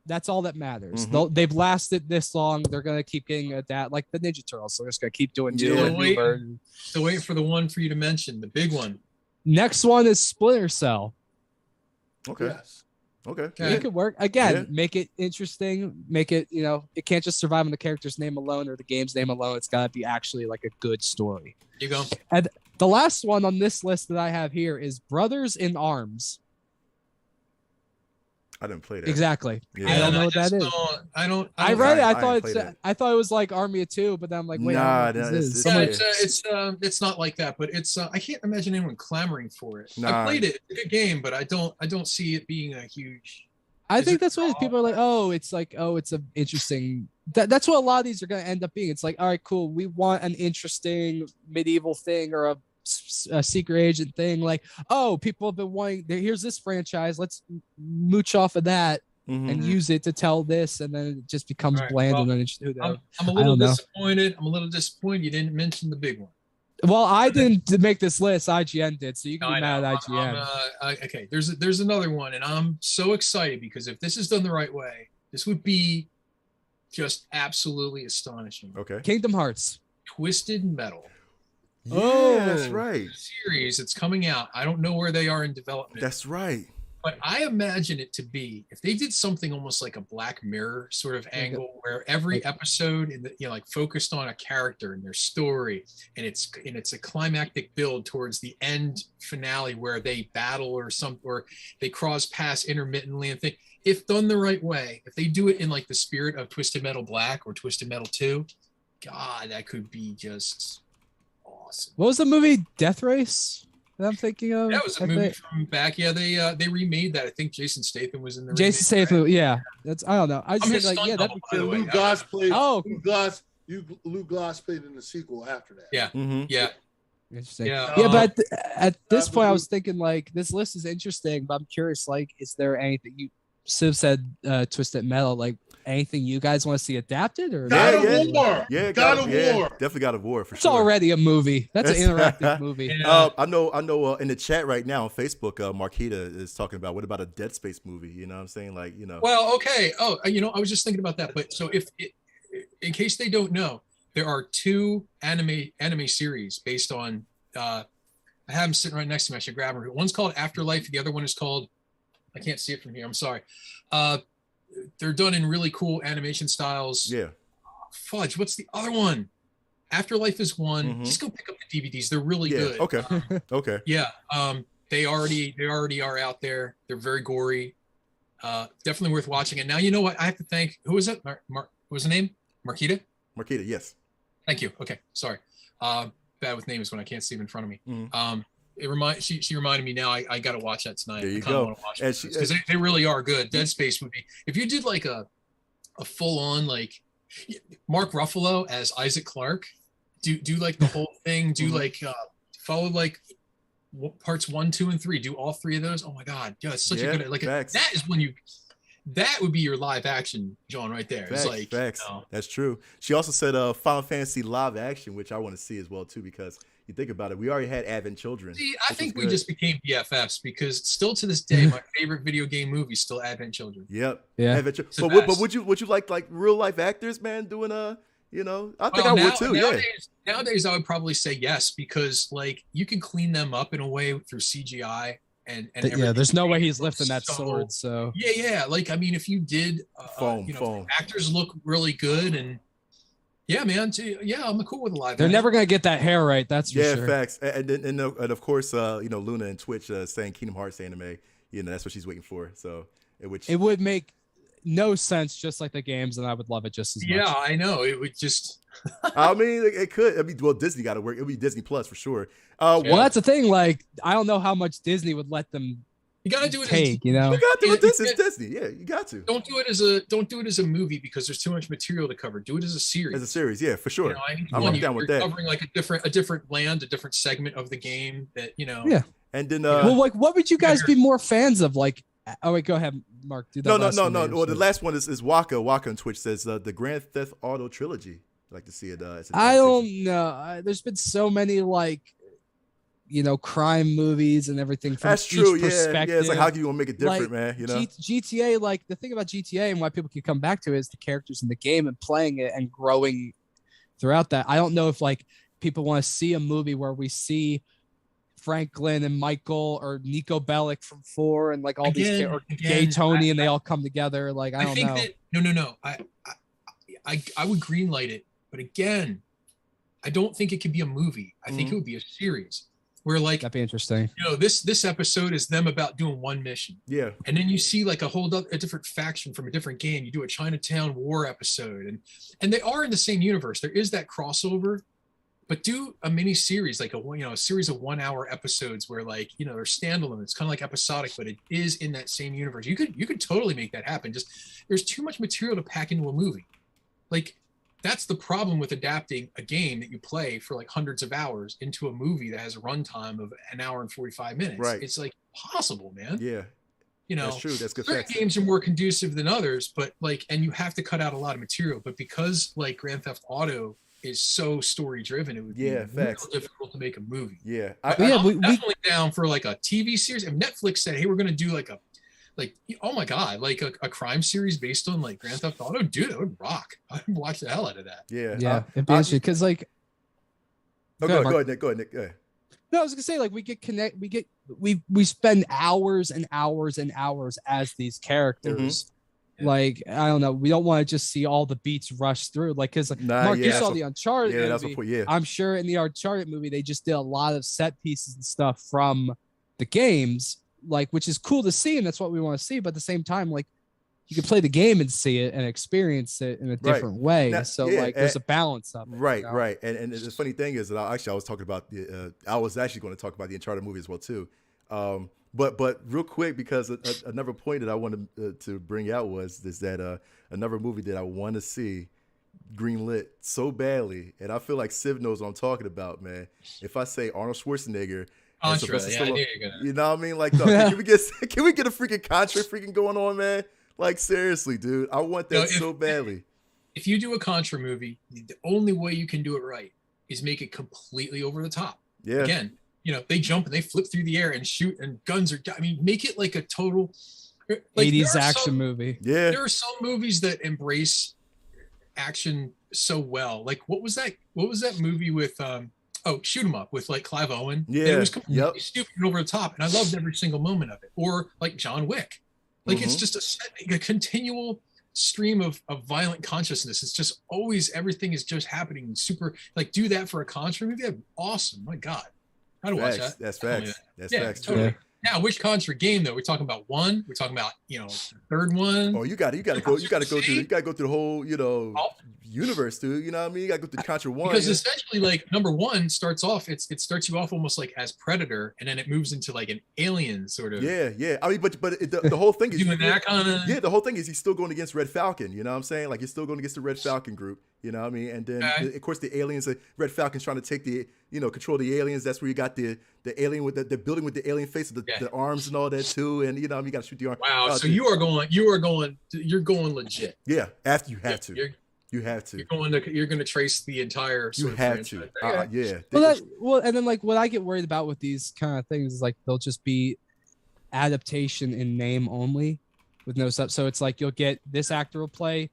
That's all that matters. They've lasted this long. They're gonna keep getting that, like the Ninja Turtles. So they're just gonna keep doing new. Still waiting for the one for you to mention, the big one. Next one is Splinter Cell. Okay. Yes. Okay. It could work. Again, make it interesting. Make it, it can't just survive on the character's name alone or the game's name alone. It's gotta be actually like a good story. You go. And the last one on this list that I have here is Brothers in Arms. I didn't play that. Exactly. Yeah. I don't know what that is. I read it. I thought it was like Army of Two, but then I'm like, wait, it's not like that. But it's I can't imagine anyone clamoring for it. I played it. It's a good game, but I don't see it being a huge. I think that's what people are like. It's a interesting. That's what a lot of these are going to end up being. It's like, all right, cool. We want an interesting medieval thing or a secret agent thing. Like, people have been wanting. Here's this franchise. Let's mooch off of that and use it to tell this, and then it just becomes bland and uninteresting. I'm a little disappointed. You didn't mention the big one. Well, I didn't make this list. IGN did, so you can be mad at IGN. Okay, there's another one, and I'm so excited because if this is done the right way, this would be just absolutely astonishing. Okay. Kingdom Hearts. Twisted Metal. Yeah, that's right. Series, it's coming out. I don't know where they are in development. That's right. But I imagine it to be, if they did something almost like a Black Mirror sort of angle, where every episode focused on a character and their story, and it's a climactic build towards the end finale where they battle or they cross paths intermittently and think. If done the right way, if they do it in like the spirit of Twisted Metal Black or Twisted Metal 2, God, that could be just awesome. What was the movie Death Race that I'm thinking of? That was a movie from back. Yeah, they remade that. I think Jason Statham was in the Jason Statham, yeah. That's I don't know. I just think like that'd be cool. Lou Goss played. Lou Goss played in the sequel after that. Yeah. Yeah. Interesting. Yeah, but at this point, I was thinking like this list is interesting, but I'm curious. Like, is there anything you? Civ said Twisted Metal, like anything you guys want to see adapted or God of War? Yeah, God of War. Definitely God of War for sure. It's already a movie. That's an interactive movie. I know in the chat right now on Facebook, Marquita is talking about what about a Dead Space movie? You know what I'm saying? Like, Well, okay. I was just thinking about that. But so in case they don't know, there are two anime series based on I have them sitting right next to me. I should grab them. One's called Afterlife, the other one is called I can't see it from here. I'm sorry. They're done in really cool animation styles. Yeah. Fudge. What's the other one? Afterlife is one. Just go pick up the DVDs. They're really good. Okay. Okay. Yeah. They already are out there. They're very gory. Definitely worth watching. And now you know what? I have to thank. Who was it? What was the name? Marquita. Marquita. Yes. Thank you. Okay. Sorry. Bad with names when I can't see them in front of me. She reminded me now. I got to watch that tonight. There you go. Because they really are good. Dead Space would be if you did like a full on like Mark Ruffalo as Isaac Clarke. Do like the whole thing. Do like follow like parts 1, 2, and 3. Do all 3 of those. Oh my God, yeah, it's such a good like that is when you. That would be your live action, John, right there. Facts, it's like facts. That's true. She also said Final Fantasy live action, which I want to see as well too, because you think about it, we already had Advent Children. See, I think we just became BFFs because still to this day, my favorite video game movie is still Advent Children. Yep. Yeah. But would you like real life actors, man, doing I think I would too. Nowadays, I would probably say yes because like you can clean them up in a way through CGI. And there's no way he's lifting that sword. So like I mean, if you did, foam. actors look really good, and Yeah, man. Yeah, I'm cool with a live. They're never gonna get that hair right. That's for sure. Facts. And of course, Luna and Twitch saying Kingdom Hearts anime. That's what she's waiting for. So it would make no sense, just like the games, and I would love it just as much. Yeah, I know. It would just. I mean, it could. I mean, well, Disney got to work. It'll be Disney Plus for sure. Well, that's the thing. Like, I don't know how much Disney would let them. You gotta do it. You gotta do it. This is Disney. Yeah, you got to. Don't do it as a movie because there's too much material to cover. Do it as a series. As a series, yeah, for sure. I'm down with that. Covering like a different land, a different segment of the game that Yeah. And then well, like, what would you guys be more fans of? Like, oh wait, go ahead, Mark. Do that. No. Well, the last one is Waka. Waka on Twitch says the Grand Theft Auto trilogy. I'd like to see it. I don't know. There's been so many crime movies and everything. From That's true. Yeah. It's like, how can you gonna make it different, man? GTA. Like, the thing about GTA and why people can come back to it is the characters in the game and playing it and growing throughout that. I don't know if like people want to see a movie where we see Franklin and Michael or Nico Bellic from 4 and like all these Gay Tony and they all come together. Like, I don't know. No. I would greenlight it, but again, I don't think it could be a movie. I think it would be a series where, like, that'd be interesting. This episode is them about doing one mission. Yeah. And then you see like a different faction from a different game. You do a Chinatown War episode, and they are in the same universe. There is that crossover, but do a mini series, like a series of 1 hour episodes where, like, they're standalone. It's kind of like episodic, but it is in that same universe. You could totally make that happen. Just there's too much material to pack into a movie. Like, that's the problem with adapting a game that you play for like hundreds of hours into a movie that has a runtime of an hour and 45 minutes. Right. It's like possible, man. Yeah. That's true. That's good. Certain games are more conducive than others, but and you have to cut out a lot of material. But because like Grand Theft Auto is so story driven, it would be real difficult to make a movie. Yeah. I'm definitely down for like a TV series. If Netflix said, hey, we're going to do oh my God, like a crime series based on like Grand Theft Auto, dude, that would rock. I'd watch the hell out of that. Yeah. It'd be interesting because like. Go ahead, Nick. Go ahead. No, I was gonna say, like, we spend hours and hours and hours as these characters. Mm-hmm. Like, I don't know, we don't want to just see all the beats rush through. Like, because Mark, you saw the Uncharted movie. I'm sure in the Uncharted movie they just did a lot of set pieces and stuff from the games, like, which is cool to see, and that's what we want to see. But at the same time, like, you can play the game and see it and experience it in a different way. Now, there's a balance of it. Right. And the funny thing is that I was talking about I was actually going to talk about the Uncharted movie as well too. But real quick, because another point that I wanted to bring out was that another movie that I want to see greenlit so badly, and I feel like Civ knows what I'm talking about, man. If I say Arnold Schwarzenegger. Contra, you know what I mean? Like, can we get a freaking Contra freaking going on, man? Like, seriously, dude, I want that so badly. If you do a Contra movie, the only way you can do it right is make it completely over the top. Yeah. Again, they jump and they flip through the air and shoot, and guns are. I mean, make it like a total 80s action movie. Yeah. There are some movies that embrace action so well. Like, what was that movie with Shoot 'Em Up with like Clive Owen? Yeah. And it was completely stupid and over the top, and I loved every single moment of it. Or like John Wick. Like, it's just a continual stream of violent consciousness. It's just always, everything is just happening super. Like, do that for a Contra movie? That'd be awesome. My God, I'd watch that. That's facts. That's facts. Totally. Yeah. Now, which Contra game though? We're talking about one. We're talking about the third one. Oh, you got to go through the whole universe, dude. You know what I mean? You got to go through Contra 1. Because essentially, like, number 1 starts off. It starts you off almost like as Predator, and then it moves into like an alien sort of. Yeah. I mean, but the whole thing is doing that kind of. Yeah, the whole thing is he's still going against Red Falcon. You know what I'm saying? Like, he's still going against the Red Falcon group. You know what I mean? And then of course the aliens, Red Falcon's trying to take control the aliens. That's where you got the alien with the building with the alien face with the arms and all that too. And you know, you got to shoot the arm. Wow. So you're going legit. Yeah. After you have to. You have to. You're going to trace the entire. You have to. Yeah. And then like what I get worried about with these kind of things is like they'll just be adaptation in name only with no stuff. So it's like you'll get this actor will play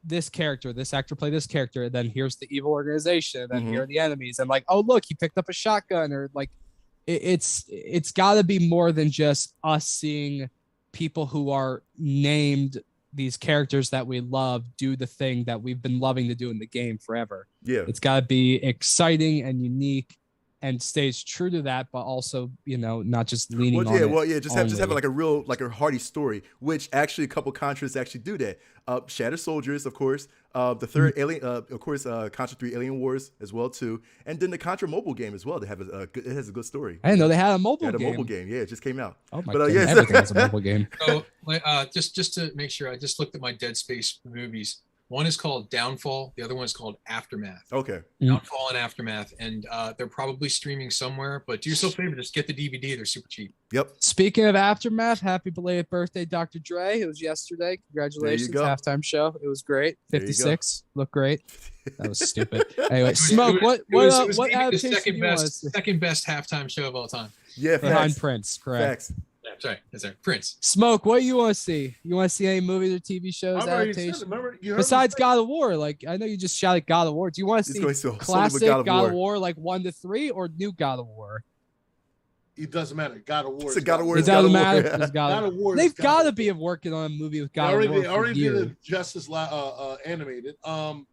this character, this actor play this character, and then here's the evil organization, and then here are the enemies, and like, oh look, he picked up a shotgun, or like it's got to be more than just us seeing people who are named these characters that we love do the thing that we've been loving to do in the game forever. Yeah. It's got to be exciting and unique and stays true to that, but also, not just leaning on it. Just having like a real, like a hearty story, which actually a couple Contras actually do that. Shattered Soldiers, of course, the third Alien, of course, Contra 3 Alien Wars as well too, and then the Contra mobile game as well. They have it has a good story. I didn't know they had a mobile game. game. A mobile game, yeah, it just came out. Oh my god, everything has a mobile game. So, just to make sure, I just looked at my Dead Space movies. One is called Downfall. The other one is called Aftermath. Okay. Downfall and Aftermath. And they're probably streaming somewhere, but do yourself a favor, just get the DVD. They're super cheap. Yep. Speaking of Aftermath, happy belated birthday, Dr. Dre. It was yesterday. Congratulations. Halftime show. It was great. 56. Looked great. That was stupid. Anyway, Smoke, what adaptation you want to see? Second best halftime show of all time. Yeah, behind Prince, correct. Facts. Yeah, sorry. Prince. Smoke, what you want to see? You want to see any movies or TV shows adaptation? Besides God of War, like I know you just shouted God of War. Do you want to see classic God of War like 1 to 3 or new God of War? It doesn't matter. God of War. It's God of War. It doesn't matter. God of War. They've got to be working on a movie with God of War. They already did it Justice animated. Man,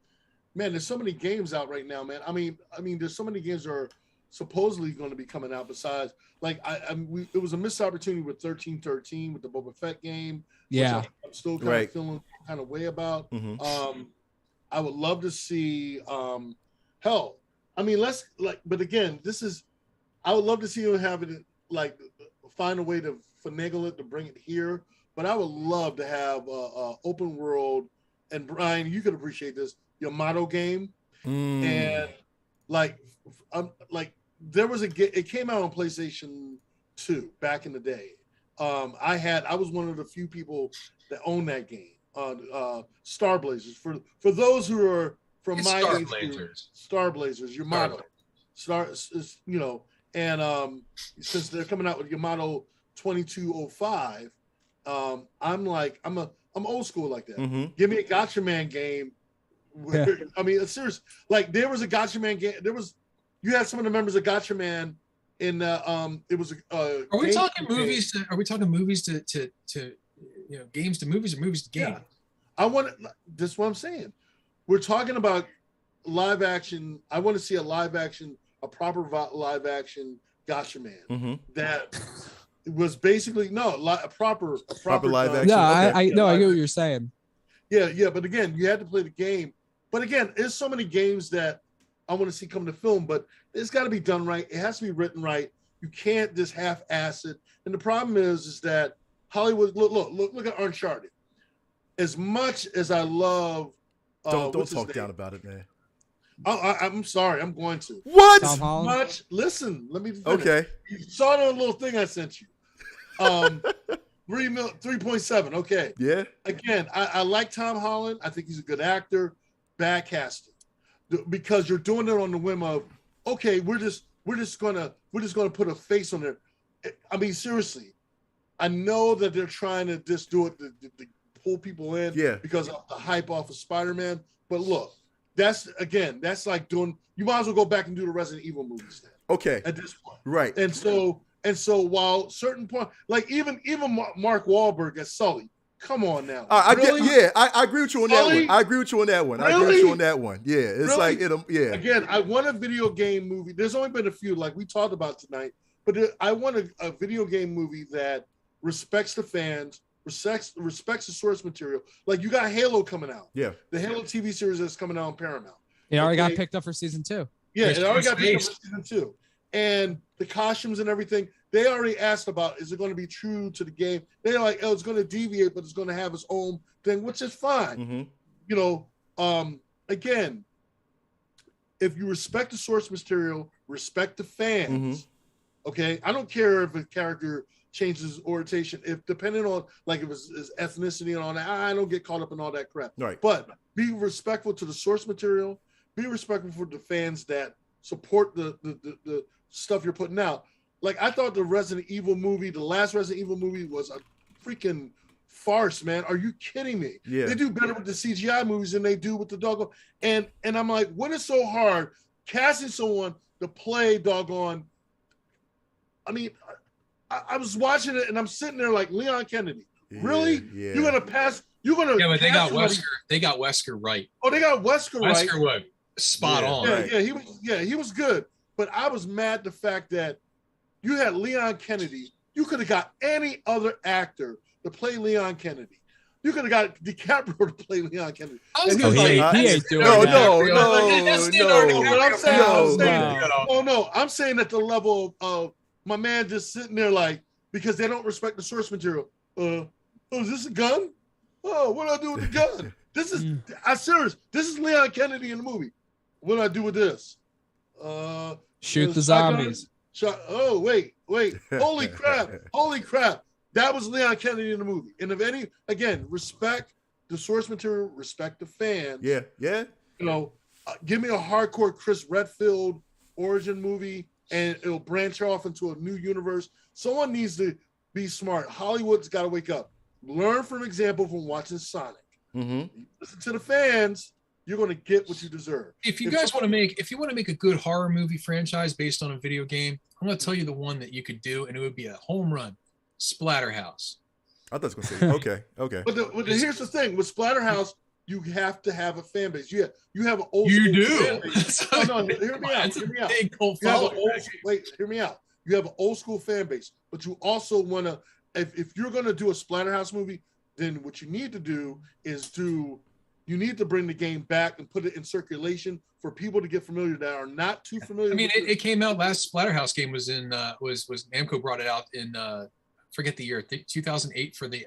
there's so many games out right now, man. I mean, there's so many games that are supposedly going to be coming out. Besides, like, it was a missed opportunity with 1313 with the Boba Fett game. Yeah, I'm still kind of feeling kind of way about. I would love to see. Hell, I mean, but again, I would love to see him have it like find a way to finagle it to bring it here. But I would love to have a open world. And Brian, you could appreciate this Yamato game, and like there was it came out on PlayStation 2 back in the day. I was one of the few people that owned that game. Star Blazers. For those who are from my age group, Star Blazers, Yamato. And since they're coming out with Yamato 2205, I'm old school like that. Give me a Gotcha Man game. I mean, it's serious. Like there was a Gotcha Man game. You had some of the members of Gotcha Man in it was Are we talking movies? Are we talking movies to games to movies or movies to games? Yeah. This is what I'm saying. We're talking about live action. I want to see a proper live action Gotcha Man that was basically a proper live action. Yeah, I get what you're saying. Yeah, but again, you had to play the game. But again, there's so many games that I want to see come to film, but it's got to be done right. It has to be written right. You can't just half-ass it. And the problem is that Hollywood. Look at Uncharted. As much as I love, don't talk down about it, man. I'm sorry. I'm going to. What? Tom Holland? Listen, let me finish. Okay. You saw the little thing I sent you. 3.7. Okay. Yeah. Again, I like Tom Holland. I think he's a good actor. Bad casting, because you're doing it on the whim of, okay, we're just gonna put a face on there. I mean, seriously, I know that they're trying to just do it to pull people in, because of the hype off of Spider-Man. But look, that's like doing. You might as well go back and do the Resident Evil movies then. Okay. At this point, right? And so while certain point, like even Mark Wahlberg as Sully. Come on now. I agree with you on that one. I agree with you on that one. Really? I agree with you on that one. Yeah, it's like Again, I want a video game movie. There's only been a few, like we talked about tonight, but I want a video game movie that respects the fans, respects the source material. Like you got Halo coming out. Yeah. The Halo TV series that's coming out on Paramount. It already got picked up for season 2. Yeah, it already got picked up for season 2. And the costumes and everything, they already asked about, is it going to be true to the game? They're like, it's going to deviate, but it's going to have its own thing, which is fine. Again, if you respect the source material, respect the fans, okay? I don't care if a character changes orientation, if depending on, like, if it's ethnicity and all that, I don't get caught up in all that crap. Right. But be respectful to the source material, be respectful for the fans that support the stuff you're putting out. Like, I thought the Resident Evil movie, the last Resident Evil movie, was a freaking farce, man. Are you kidding me? Yeah. They do better with the CGI movies than they do with the doggone. And I'm like, what is so hard casting someone to play doggone? I mean, I was watching it and I'm sitting there like Leon Kennedy. Really? Yeah. You're gonna pass? You're gonna? Yeah, but they got somebody... Wesker. They got Wesker right. Oh, they got Wesker right. Wesker was spot on. He was good. But I was mad the fact that you had Leon Kennedy. You could have got any other actor to play Leon Kennedy. You could have got DiCaprio to play Leon Kennedy. He ain't doing no, that. I'm saying at the level of my man just sitting there like, because they don't respect the source material. Oh, is this a gun? Oh, what do I do with the gun? This is, I'm serious. This is Leon Kennedy in the movie. What do I do with this? Shoot the zombies. Oh, wait. Holy crap. That was Leon Kennedy in the movie. And if any, again, respect the source material, respect the fans. Yeah. You know, give me a hardcore Chris Redfield origin movie and it'll branch off into a new universe. Someone needs to be smart. Hollywood's got to wake up. Learn from example from watching Sonic. Listen to the fans. You're going to get what you deserve. If you want to make a good horror movie franchise based on a video game, I'm going to tell you the one that you could do, and it would be a home run. Splatterhouse. I thought I was going to say, okay. But here's the thing. With Splatterhouse, you have to have a fan base. You have an old school fan base. No, hear me out. Hear me out. You have an old school fan base, but you also want to, if you're going to do a Splatterhouse movie, then what you need to do is you need to bring the game back and put it in circulation for people to get familiar that are not too familiar. I mean, it came out last Splatterhouse game was in was Namco brought it out in forget the year, 2008 for the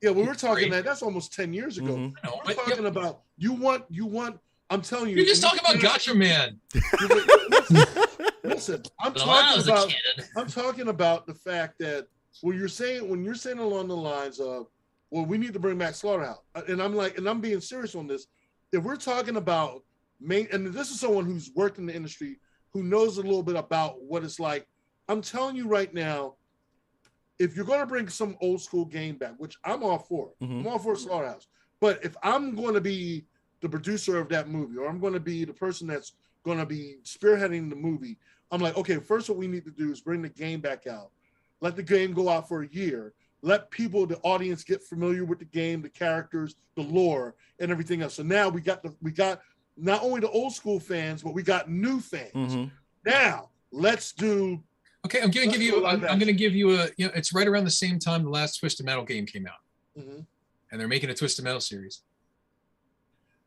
yeah, we were talking that's almost 10 years ago. We're talking about you want I'm telling you, you're just talking about Gotcha Man. Listen, I'm talking about the fact that when you're saying along the lines of, well, we need to bring back Slaughterhouse, and I'm being serious on this. If we're talking about and this is someone who's worked in the industry, who knows a little bit about what it's like. I'm telling you right now, if you're going to bring some old school game back, which I'm all for, I'm all for Slaughterhouse. But if I'm going to be the producer of that movie, or I'm going to be the person that's going to be spearheading the movie, I'm like, okay, first what we need to do is bring the game back out. Let the game go out for a year. Let people, the audience, get familiar with the game, the characters, the lore, and everything else. So now we got not only the old school fans, but we got new fans. Now let's do. Okay, I'm gonna give you a. It's right around the same time the last Twisted Metal game came out, and they're making a Twisted Metal series.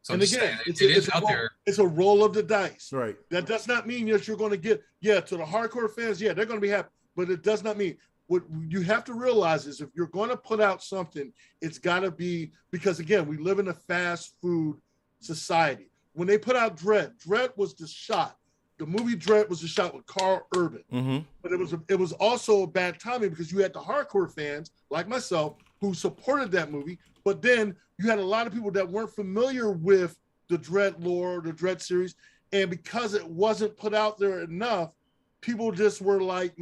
So and again, it's a roll of the dice. Right. That does not mean that you're going to get to the hardcore fans. Yeah, they're going to be happy, but it does not mean. What you have to realize is if you're going to put out something, it's got to be, because again, we live in a fast food society. When they put out Dredd was the shot. The movie Dredd was the shot with Carl Urban. But it was also a bad timing because you had the hardcore fans like myself who supported that movie, but then you had a lot of people that weren't familiar with the Dredd lore, the Dredd series, and because it wasn't put out there enough, people just were like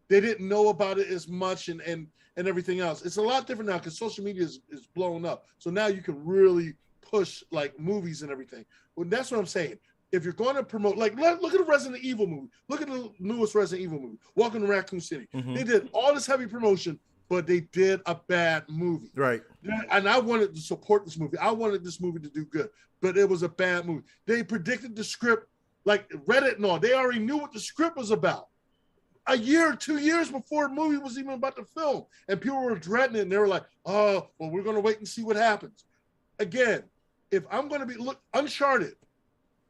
they didn't know about it as much and everything else. It's a lot different now because social media is blown up. So now you can really push like movies and everything. Well, that's what I'm saying. If you're going to promote, like look at the Resident Evil movie. Look at the newest Resident Evil movie, Welcome to Raccoon City. They did all this heavy promotion, but they did a bad movie. Right. And I wanted to support this movie. I wanted this movie to do good, but it was a bad movie. They predicted the script, like Reddit and all. They already knew what the script was about. A year or 2 years before the movie was even about to film. And people were dreading it. And they were like, oh, well, we're going to wait and see what happens. Again, if I'm going to be, Uncharted.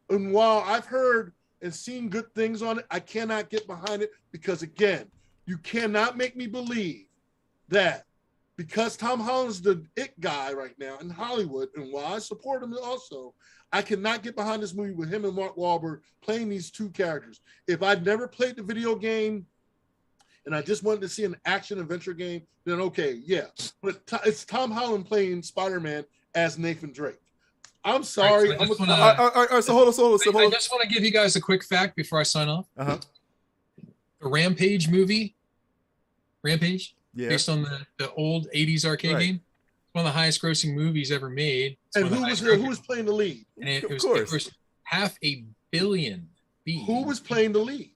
And while I've heard and seen good things on it, I cannot get behind it because, again, you cannot make me believe that because Tom Holland's the it guy right now in Hollywood, and while I support him also, I cannot get behind this movie with him and Mark Wahlberg playing these two characters. If I'd never played the video game and I just wanted to see an action adventure game, then okay, yeah. But it's Tom Holland playing Spider-Man as Nathan Drake. I'm sorry. Right, so hold on. I just want to give you guys a quick fact before I sign off. The Rampage movie, based on the old 80s arcade game. One of the highest grossing movies ever made. And who was playing the lead? And it was $500 million. Who was playing the lead?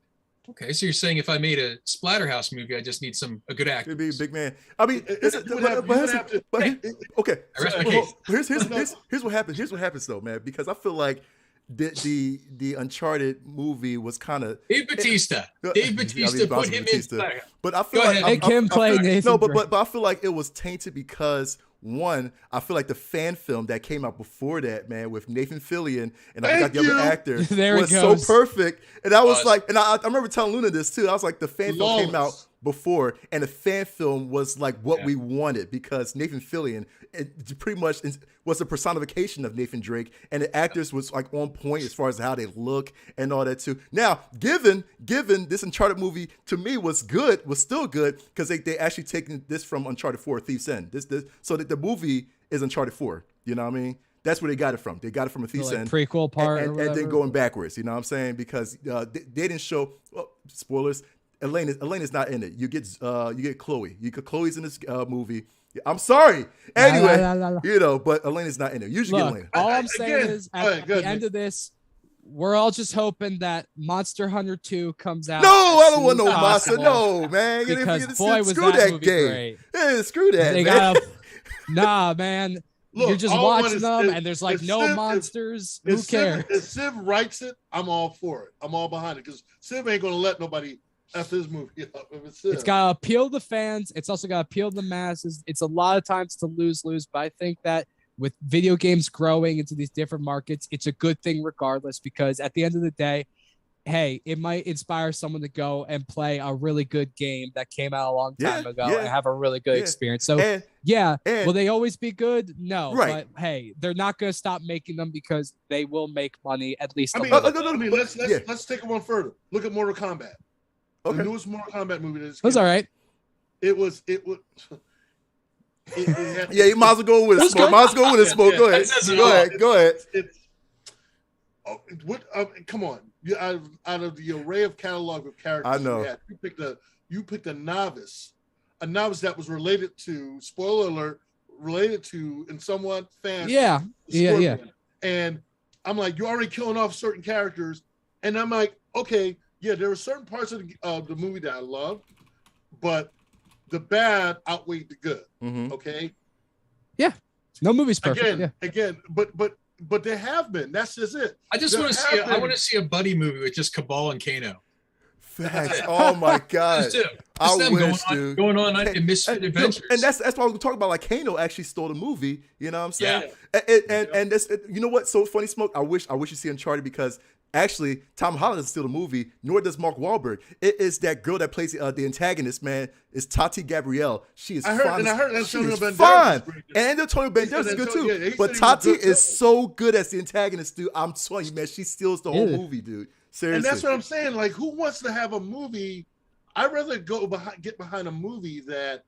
Okay, so you're saying if I made a Splatterhouse movie, I just need a good actor. You'd be a big man. I mean, okay. Here's what happens. Here's what happens though, man. Because I feel like the Uncharted movie was kind of Dave Bautista. Dave Bautista put him in Splatterhouse. But I feel like make him play Nathan. No, but I feel like it was tainted because. One, I feel like the fan film that came out before that, man, with Nathan Fillion and I forgot the other actor was so perfect. And I was like, and I remember telling Luna this too. I was like, the fan film came out before, and the fan film was like what we wanted because Nathan Fillion pretty much was a personification of Nathan Drake, and the actors was like on point as far as how they look and all that too. Now, given this Uncharted movie to me was still good because they actually taken this from Uncharted 4 Thief's End. This so that the movie is Uncharted 4. You know what I mean? That's where they got it from. They got it from a Thief's End prequel part, and then going backwards. You know what I'm saying? Because they didn't show spoilers. Elaine is not in it. You get Chloe. Chloe's in this movie. I'm sorry. Anyway, you know, but Elaine is not in it. Usually get Elaine. All I'm saying is at the end of this, we're all just hoping that Monster Hunter 2 comes out. No, I don't want no monster. No, man. Because boy, was that movie great. Yeah, screw that, they man. Nah, man. Look, you're just watching them, and there's like no monsters. Who cares? If Civ writes it, I'm all for it. I'm all behind it because Civ ain't gonna let nobody F his movie up. It's got to appeal to the fans. It's also got to appeal to the masses. It's a lot of times to lose, but I think that with video games growing into these different markets, it's a good thing regardless because at the end of the day, hey, it might inspire someone to go and play a really good game that came out a long time ago and have a really good experience. So, will they always be good? No. Right. But, hey, they're not going to stop making them because they will make money at least let's take it one further. Look at Mortal Kombat. Okay. The newest Mortal Kombat movie. It was all right. It was. You might as well go with it. Smoke. Might as well go with it. Smoke. Go ahead. Come on. Out of the array of catalog of characters I know. You picked a novice that was related to, spoiler alert, related to and somewhat fans. Yeah. And I'm like, you're already killing off certain characters, and I'm like, okay. Yeah, there were certain parts of the movie that I loved, but the bad outweighed the good. Mm-hmm. Okay. Yeah. No movie's perfect. Again, but there have been. That's just it. I just want to see. I want to see a buddy movie with just Cabal and Kano. Facts. Oh my god. I wish, dude. Going on misfit adventures. And that's why we're talking about. Like Kano actually stole the movie. You know what I'm saying? Yeah. And that's you know what's so funny, Smoke. I wish you see Uncharted because. Actually, Tom Holland doesn't steal the movie, nor does Mark Wahlberg. It is that girl that plays the antagonist, man. Is Tati Gabrielle. She is fine. I heard Antonio Banderas. And Antonio Banderas is good too. But Tati is so good as the antagonist, dude. I'm telling you, man, she steals the whole movie, dude. Seriously. And that's what I'm saying. Like, who wants to have a movie? I'd rather get behind a movie that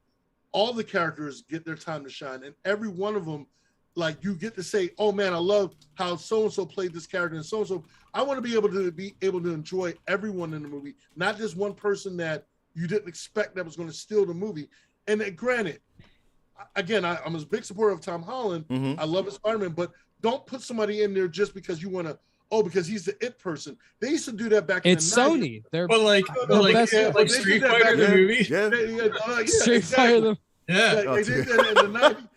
all the characters get their time to shine, and every one of them. Like you get to say, "Oh man, I love how so and so played this character," and so and so. I want to be able to enjoy everyone in the movie, not just one person that you didn't expect that was going to steal the movie. And granted, again, I'm a big supporter of Tom Holland. Mm-hmm. I love his Spider-Man, but don't put somebody in there just because you want to. Oh, because he's the it person. They used to do that back in the 90s. It's Sony. They're like Street Fighter the movie. Street Fighter. Yeah. They did that in the 90s.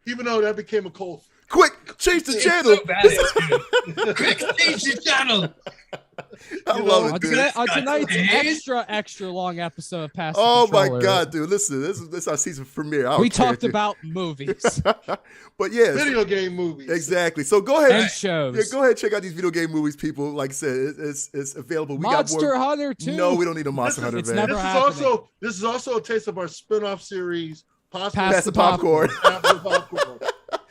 Even though that became a cult. Quick, change the channel. So quick, change the channel. I love it, dude. On tonight's extra long episode of Past Oh the my Controller, God, dude! Listen, this is our season premiere. We talked about movies, but yeah, video game movies. Exactly. So go ahead and shows. Yeah, go ahead and check out these video game movies, people. Like I said, it's available. We Monster got more. Hunter 2. No, we don't need a Monster Hunter. It's man. never This is also a taste of our spin-off series. Pass the popcorn.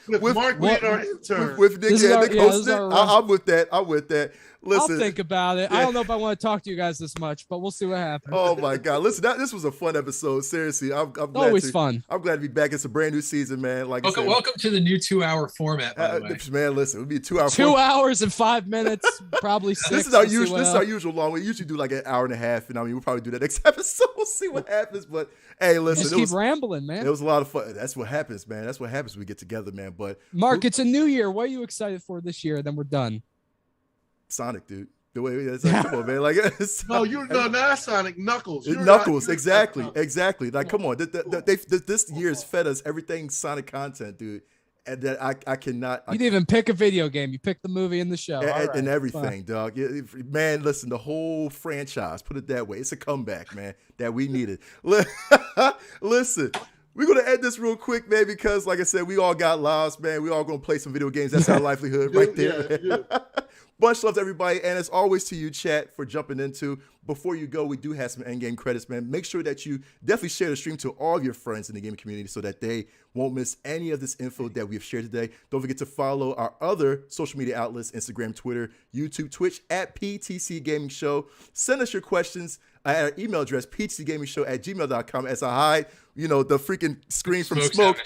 With Mark being our intern. With Nick hosting. I'm with that. Listen, I'll think about it. I don't know if I want to talk to you guys this much, but we'll see what happens. Oh my God! Listen, this was a fun episode. Seriously, I'm glad. Always fun. I'm glad to be back. It's a brand new season, man. Like welcome to the new 2-hour format. By the way. Man, listen, it'll be a 2-hour. 2 hours and 5 minutes, probably 6. This is our usual. This is our usual long. We usually do like an hour and a half, and I mean, we'll probably do that next episode. We'll see what happens. But hey, listen, just keep rambling, man. It was a lot of fun. That's what happens, man. That's what happens when we get together, man. But Mark, it's a new year. What are you excited for this year? Then we're done. Sonic, dude. The way it's like, come on, man. Like, no, that's Sonic. Knuckles. Knuckles, exactly. Like, come on. This year's fed us everything Sonic content, dude. And that I cannot. You didn't even pick a video game. You picked the movie and the show. And everything, dog. Man, listen, the whole franchise, put it that way. It's a comeback, man, that we needed. Listen. We're going to end this real quick, man, because, like I said, we all got lives, man. We all going to play some video games. That's our livelihood right there. Yeah. Much love to everybody. And as always to you, chat, for jumping into. Before you go, we do have some endgame credits, man. Make sure that you definitely share the stream to all of your friends in the gaming community so that they won't miss any of this info that we have shared today. Don't forget to follow our other social media outlets, Instagram, Twitter, YouTube, Twitch, at PTCGamingShow. Send us your questions at our email address, ptcgamingshow@gmail.com, as I hide, the freaking screen from smoke.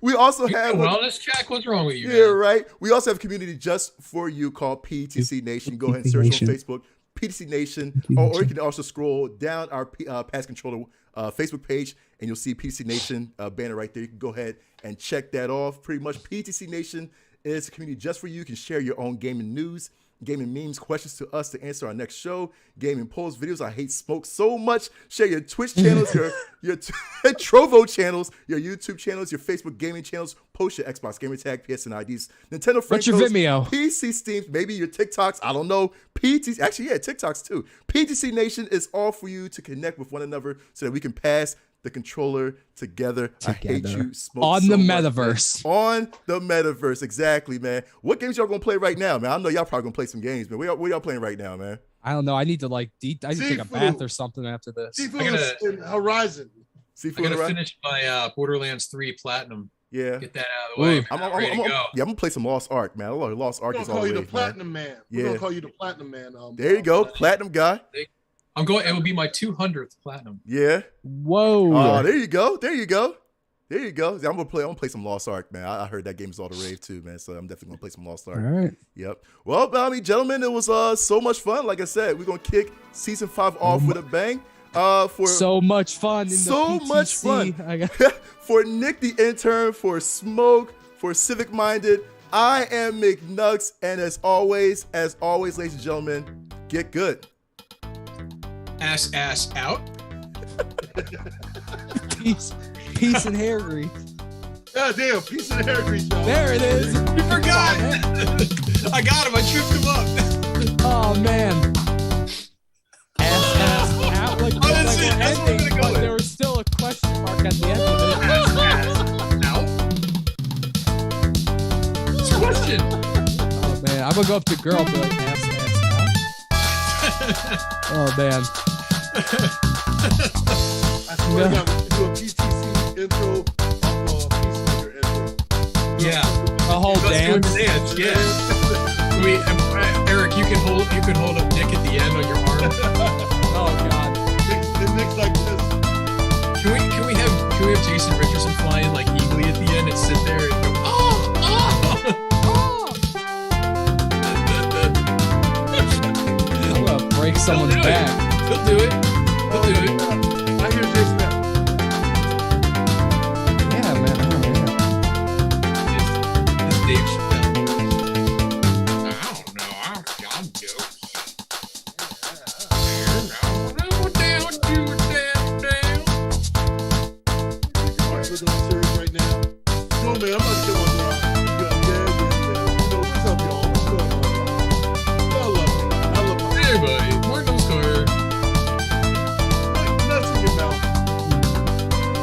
We also have wellness check. What's wrong with you? Yeah, man? Right. We also have a community just for you called PTC Nation. Go ahead and search on Facebook, PTC Nation, or you can also scroll down our Pass Controller Facebook page, and you'll see PTC Nation banner right there. You can go ahead and check that off. Pretty much, PTC Nation is a community just for you. You can share your own gaming news, gaming memes, questions to us to answer our next show, gaming polls, videos. I hate smoke so much. Share your Twitch channels, your Trovo channels, your YouTube channels, your Facebook gaming channels. Post your Xbox gamer tag, PSN IDs, Nintendo friend codes, your Vimeo, PC Steam, maybe your TikToks. I don't know. TikToks too. PTC Nation is all for you to connect with one another so that we can pass the controller together. I hate you, smoke on so the much, metaverse. Man. On the metaverse, exactly, man. What games y'all gonna play right now, man? I know y'all probably gonna play some games, man. What y'all playing right now, man? I don't know. I need to I need to take a bath or something after this. Seafood Horizon. I gotta finish my Borderlands 3 Platinum. Yeah, get that out of the way. I'm ready to go. Yeah, I'm gonna play some Lost Ark, man. Lost Ark is all the way, man. Platinum man. Yeah. We're gonna call you the Platinum man. There you go, Platinum guy. I'm going. It will be my 200th Platinum. Yeah. Whoa. Oh, there you go. I'm gonna play some Lost Ark, man. I heard that game is all the rave too, man. So I'm definitely gonna play some Lost Ark. All right. Yep. Well, gentlemen, it was so much fun. Like I said, we're gonna kick season 5 off with a bang. For so much fun. For Nick the intern, for Smoke, for Civic Minded, I am McNugs, and as always, ladies and gentlemen, get good. Ass out. Peace and hair grease. God damn, peace and hair grease, y'all. There it is. You forgot. I got him. I tripped him up. Oh man. Ass out. Like ending, but there was still a question mark at the end of it. Ass out. What's the question? Oh man, I'm gonna go up to girl and be like ass out. Oh man. I swear to God, we should do a PTC intro, Peacemaker intro. Yeah, a whole dance. Yeah. Eric, you can hold up Nick at the end on your arm. Oh God. And Nick's like this. Can we have Jason Richardson flying like eagly at the end and sit there and go, I'm gonna break someone's back. He'll do it. I hear Jason now. Yeah, man. It's Dave Chappelle. I don't know. I'll do it. Right now. No, man, I'm not going to